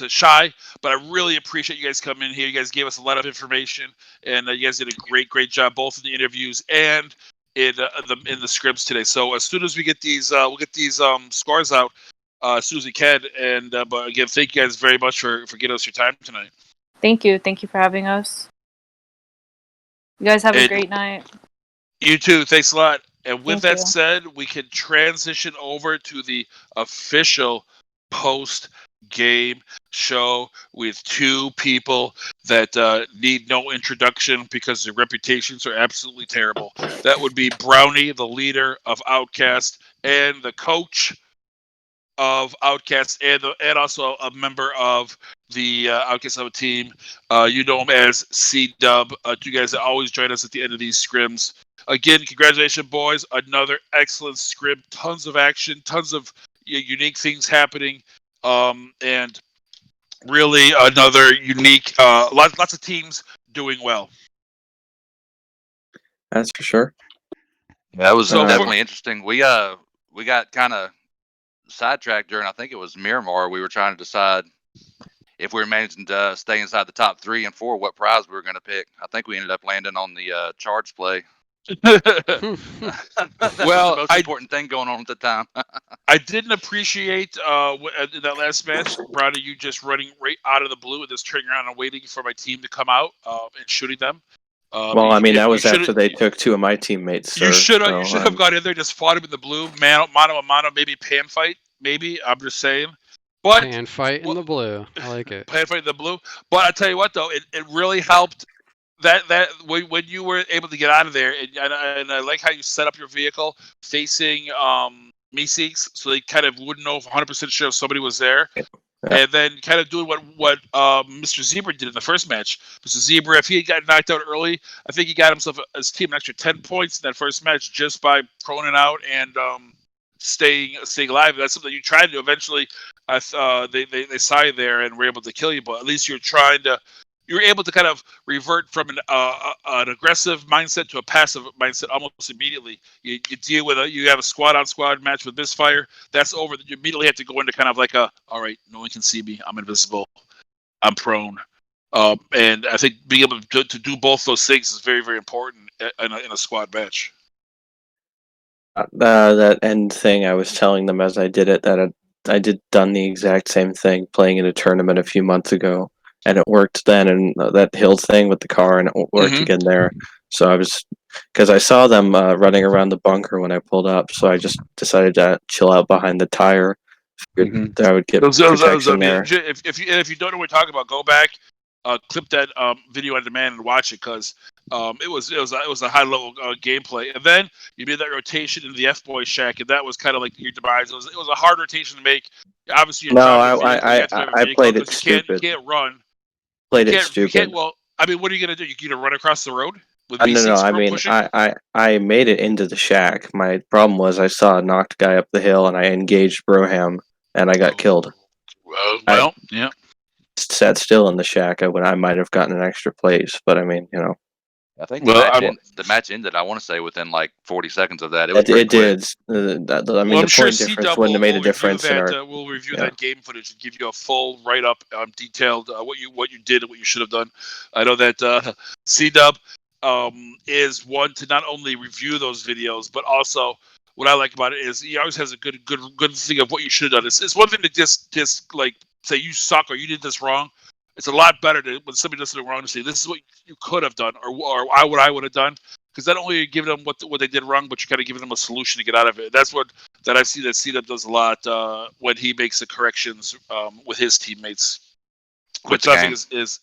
shy, but I really appreciate you guys coming in here. You guys gave us a lot of information, and you guys did a great job both in the interviews and in the scripts today. So as soon as we get these, we'll get these scores out as soon as we can. And but again, thank you guys very much for giving us your time tonight. Thank you for having us. You guys have a great night. You too. Thanks a lot. And with that said, we can transition over to the official post-game show with two people that need no introduction because their reputations are absolutely terrible. That would be Brownie, the leader of Outcast, and the coach of Outcast, and also a member of the Outcast of a team. You know him as C-Dub. You guys always join us at the end of these scrims. Again, congratulations, boys. Another excellent scrim. Tons of action. Tons of unique things happening. And really another unique, lots of teams doing well. That's for sure. Yeah, that was definitely interesting. We got kind of sidetracked during, I think it was Miramar. We were trying to decide if we were managing to stay inside the top 3 and 4, what prize we were going to pick. I think we ended up landing on the charge play. Well, the most important thing going on at the time. I didn't appreciate in that last match, Brownie, you just running right out of the blue and just turning around and waiting for my team to come out and shooting them. Well, I mean, that was after they took 2 of my teammates. You should have gone in there, just fought him in the blue, mano a mano, maybe pan fight, maybe. I'm just saying. But pan fight in the blue, I like it. Pan fight in the blue. But I tell you what, though, it really helped. That when you were able to get out of there, and I like how you set up your vehicle facing Meeseeks, so they kind of wouldn't know 100% sure if somebody was there, and then kind of doing what Mr. Zebra did in the first match. Mr. Zebra, if he had gotten knocked out early, I think he got his team an extra 10 points in that first match just by proning out and staying alive. That's something you tried to do. Eventually, they saw you there and were able to kill you, but at least you're able to kind of revert from an aggressive mindset to a passive mindset almost immediately. You deal with you have a squad-on-squad match with Misfire. That's over. You immediately have to go into kind of like all right, no one can see me. I'm invisible. I'm prone. And I think being able to do both those things is very, very important in a squad match. That end thing, I was telling them as I did it that I done the exact same thing playing in a tournament a few months ago. And it worked then, and that hill thing with the car, and it worked again there. So because I saw them running around the bunker when I pulled up, so I just decided to chill out behind the tire. That I would get protection there. If you don't know what we're talking about, go back, clip that video on demand and watch it, because it was a high level gameplay. And then you made that rotation into the F-Boy shack, and that was kind of like your demise. It was a hard rotation to make. Obviously, I played it stupid. You can't run. Played it stupid. Well, I mean, what are you gonna do? You gonna run across the road? With No. I mean, I made it into the shack. My problem was I saw a knocked guy up the hill, and I engaged Broham, and I got killed. Well, yeah. Sat still in the shack. I might have gotten an extra place, but I mean, I think Well, the match ended. I want to say within like 40 seconds of that. It It, was pretty it quick. did. I mean, well, I'm the sure point difference C-Dub wouldn't have made a will review difference in that. our. We'll review yeah. that game footage and give you a full write-up, detailed what you did and what you should have done. I know that C-Dub is one to not only review those videos, but also what I like about it is he always has a good thing of what you should have done. It's one thing to just like say you suck or you did this wrong. It's a lot better to when somebody does something wrong to say this is what you could have done or what I would have done. Because not only are you giving them what they did wrong, but you're kind of giving them a solution to get out of it. That's what that I see that C-Dub does a lot when he makes the corrections with his teammates. Which I think is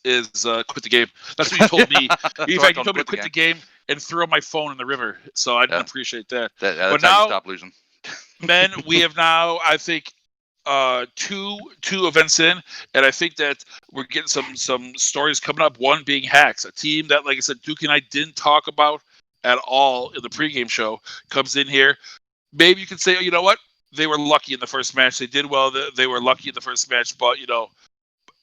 quit the game. That's what you told me. In fact, you told me to quit the game and throw my phone in the river. So I didn't appreciate that. But now, stop losing. Men, we have now, I think, two events in, and I think that we're getting some stories coming up. One being Hacks, a team that, like I said, Duke and I didn't talk about at all in the pregame show, comes in here. Maybe you could say, oh, you know what? They were lucky in the first match. They did well. They were lucky in the first match, but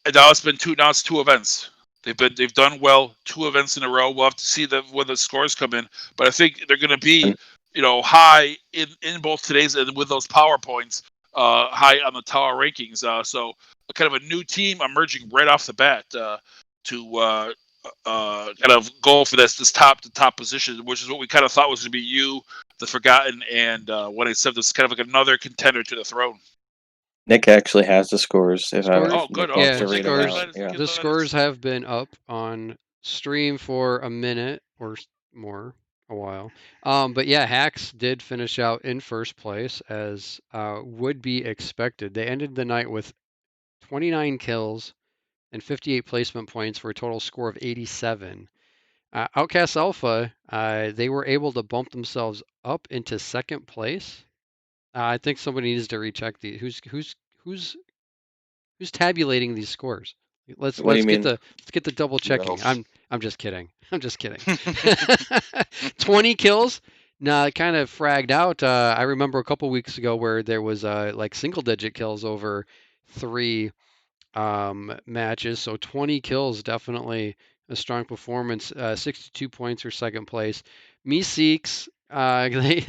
and now it's been two events. They've done well 2 events in a row. We'll have to see when the scores come in, but I think they're going to be high in both today's and with those PowerPoints high on the tower rankings. So kind of a new team emerging right off the bat to kind of go for this top position, which is what we kind of thought was going to be you, the Forgotten, and when I said this kind of like another contender to the throne. Nick actually has the scores. Good. Yeah, The scores have been up on stream for a minute or more, a while. But yeah, Hacks did finish out in first place as would be expected. They ended the night with 29 kills and 58 placement points for a total score of 87. Outcast Alpha, they were able to bump themselves up into second place. I think somebody needs to recheck the who's tabulating these scores. Let's get the double checking. I'm just kidding. 20 kills. Nah, kind of fragged out. I remember a couple weeks ago where there was like single digit kills over 3 matches. So 20 kills, definitely a strong performance. 62 points for second place. Meeseeks,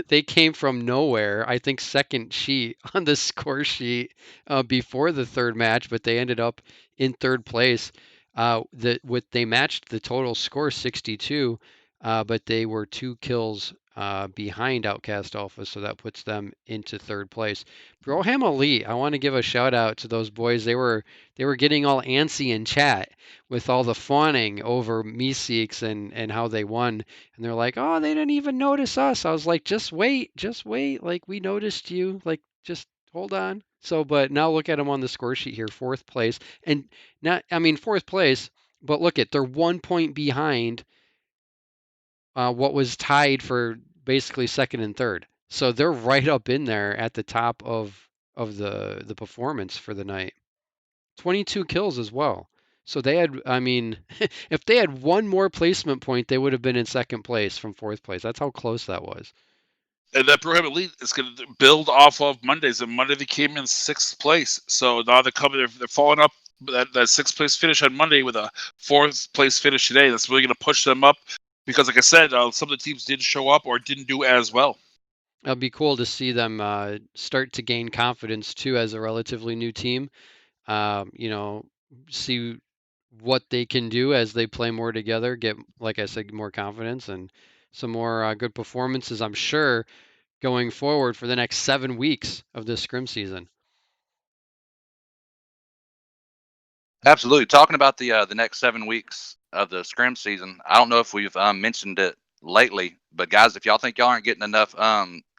they came from nowhere. I think second sheet on the score sheet before the third match, but they ended up in third place. They matched the total score 62, but they were 2 kills behind Outcast Alpha, so that puts them into third place. Broham Elite, I want to give a shout out to those boys. They were getting all antsy in chat with all the fawning over Meeseeks and how they won, and they're like, oh, they didn't even notice us. I was like, just wait, like we noticed you, like just hold on. So, but now look at them on the score sheet here, fourth place, and fourth place, but look at they're 1 point behind what was tied for basically second and third. So they're right up in there at the top of the performance for the night. 22 kills as well. So they had, if they had 1 more placement point, they would have been in second place from fourth place. That's how close that was. And that Broham Elite is going to build off of Mondays. And Monday they came in 6th place. So now they're following up that 6th place finish on Monday with a 4th place finish today. That's really going to push them up because, like I said, some of the teams didn't show up or didn't do as well. It'll be cool to see them start to gain confidence too as a relatively new team. See what they can do as they play more together, get, like I said, more confidence and some more good performances, I'm sure, going forward for the next 7 weeks of this scrim season. Absolutely. Talking about the next 7 weeks of the scrim season, I don't know if we've mentioned it lately, but guys, if y'all think y'all aren't getting enough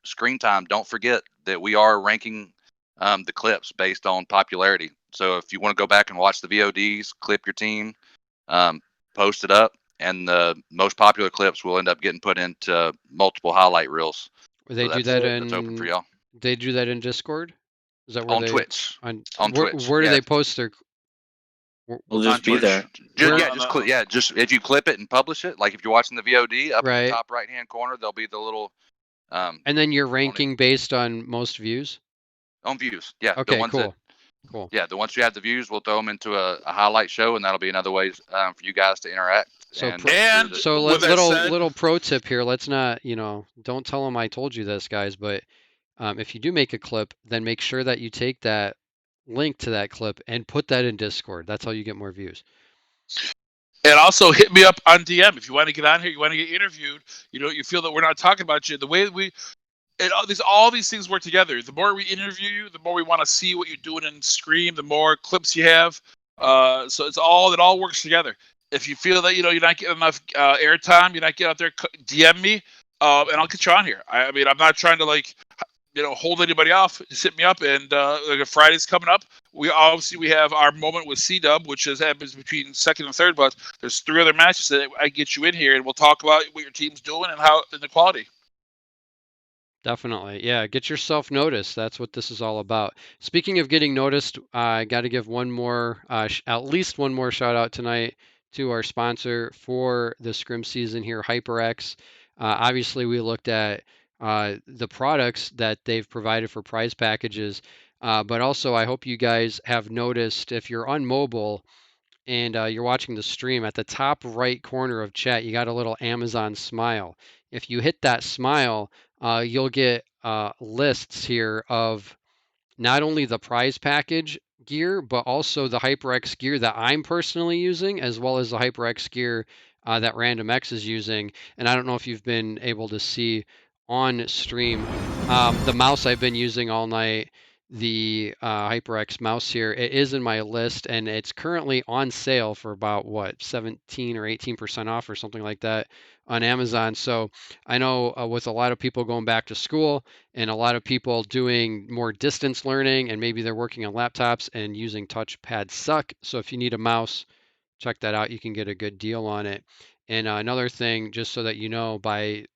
screen time, don't forget that we are ranking the clips based on popularity. So if you want to go back and watch the VODs, clip your team, post it up, and the most popular clips will end up getting put into multiple highlight reels. They do that that's open for y'all. They do that in Discord? Is that where on Twitch? On Twitch. Where do they post their? We'll just be there. Just if you clip it and publish it, like if you're watching the VOD, up right. in the top right-hand corner, there'll be the little. And then you're ranking based on most views. On views, yeah. Okay, cool. Cool. Yeah, once you have the views, we'll throw them into a highlight show, and that'll be another way for you guys to interact. So with that said- little pro tip here. Let's not, don't tell them I told you this, guys. But if you do make a clip, then make sure that you take that link to that clip and put that in Discord. That's how you get more views. And also hit me up on DM if you want to get on here. You want to get interviewed. You feel that we're not talking about you. The way all these things work together. The more we interview you, the more we want to see what you're doing in Scream. The more clips you have. So it all works together. If you feel that you're not getting enough airtime, you're not getting out there, DM me, and I'll get you on here. I mean, I'm not trying to hold anybody off. Just hit me up, and if Friday's coming up, we have our moment with C-Dub, which happens between second and third, but there's 3 other matches that I get you in here, and we'll talk about what your team's doing and the quality. Definitely. Yeah, get yourself noticed. That's what this is all about. Speaking of getting noticed, I got to give one more, at least one more shout out tonight to our sponsor for the Scrim season here, HyperX. Obviously, we looked at the products that they've provided for prize packages, but also I hope you guys have noticed if you're on mobile and you're watching the stream, at the top right corner of chat, you got a little Amazon smile. If you hit that smile, you'll get lists here of not only the prize package gear, but also the HyperX gear that I'm personally using, as well as the HyperX gear that Random X is using. And I don't know if you've been able to see on stream the mouse I've been using all night, the HyperX mouse here. It is in my list, and it's currently on sale for about 17 or 18% off or something like that on Amazon. So I know with a lot of people going back to school and a lot of people doing more distance learning, and maybe they're working on laptops and using touchpads suck. So if you need a mouse, check that out. You can get a good deal on it. And another thing, just so that you know, by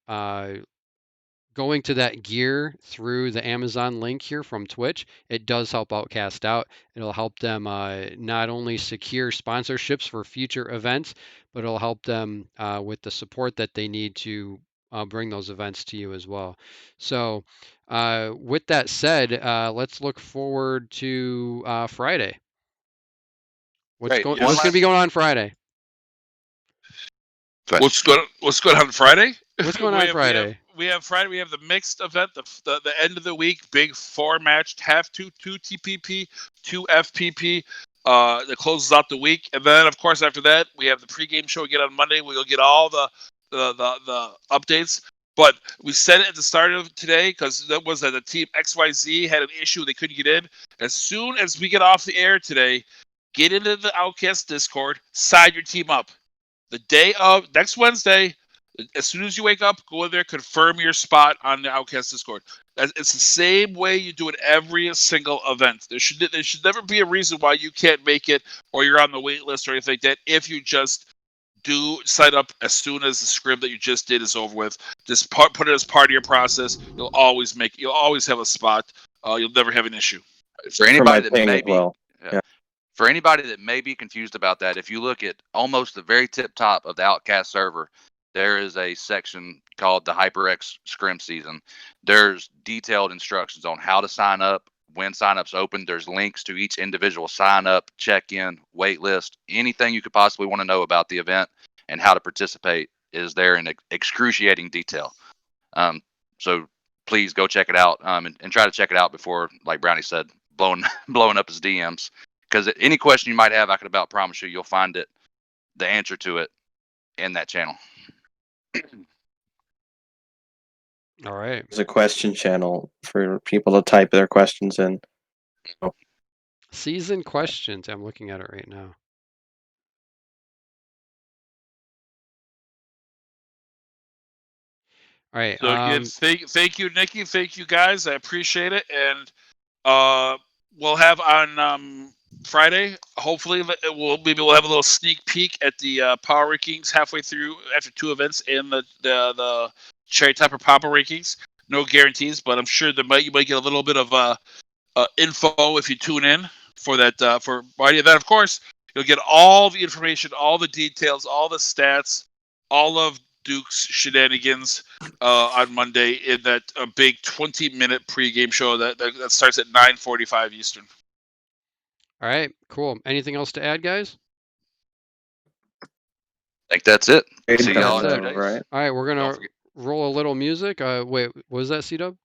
going to that gear through the Amazon link here from Twitch, it does help Outcast out. It'll help them not only secure sponsorships for future events, but it'll help them with the support that they need to bring those events to you as well. So with that said, let's look forward to Friday. What's going to be going on Friday? What's going on Friday? What's going on Friday? We have Friday. We have the mixed event, the end of the week, big 4-match, half two TPP, 2 FPP. That closes out the week, and then of course after that we have the pregame show again on Monday. We'll get all the updates. But we said it at the start of today because that was that the team XYZ had an issue; they couldn't get in. As soon as we get off the air today, get into the Outcast Discord, sign your team up. The day of next Wednesday, as soon as you wake up, go in there, confirm your spot on the Outcast Discord. It's the same way you do it every single event. There should never be a reason why you can't make it or you're on the wait list or anything like that if you just do sign up as soon as the script that you just did is over with. Just put it as part of your process. You'll always have a spot. You'll never have an issue. For anybody that may be, for anybody that may be confused about that, if you look at almost the very tip top of the Outcast server, there is a section called the HyperX Scrim season. There's detailed instructions on how to sign up, when signups open. There's links to each individual sign up, check-in, wait list, anything you could possibly want to know about the event and how to participate is there in excruciating detail. So please go check it out and try to check it out before, like Brownie said, blowing up his DMs. Because any question you might have, I could about promise you'll find the answer to it in that channel. All right. There's a question channel for people to type their questions in. Season questions. I'm looking at it right now. All right. So again, thank you, Nikki. Thank you, guys. I appreciate it. And we'll have on Friday, hopefully, we'll have a little sneak peek at the Power Rankings halfway through after 2 events and the Cherry Topper Papa Rankings. No guarantees, but I'm sure you might get a little bit of info if you tune in for that. For Friday, then of course you'll get all the information, all the details, all the stats, all of Duke's shenanigans on Monday in that big 20-minute pregame show that starts at 9:45 Eastern. All right, cool. Anything else to add, guys? I think that's it. Great See y'all in done, 2 days. right? All right, we're Don't gonna forget. roll a little music. Wait, what was that, C-Dub?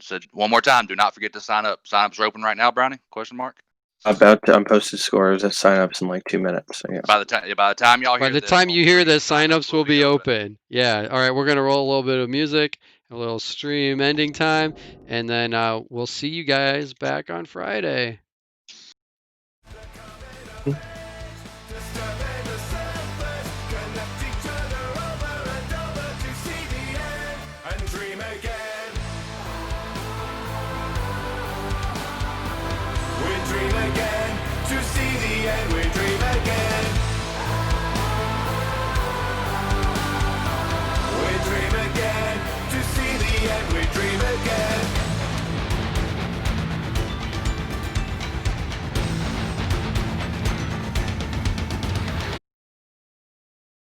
Said one more time. Do not forget to sign up. Sign-ups are open right now, Brownie? Question mark. I'm posted scores at sign-ups in like 2 minutes. So yeah. By the time y'all By hear the this, time on you hear screen, this, signups will be open. Yeah. All right, we're gonna roll a little bit of music, a little stream ending time, and then we'll see you guys back on Friday. And dream again. We dream again to see the end. We dream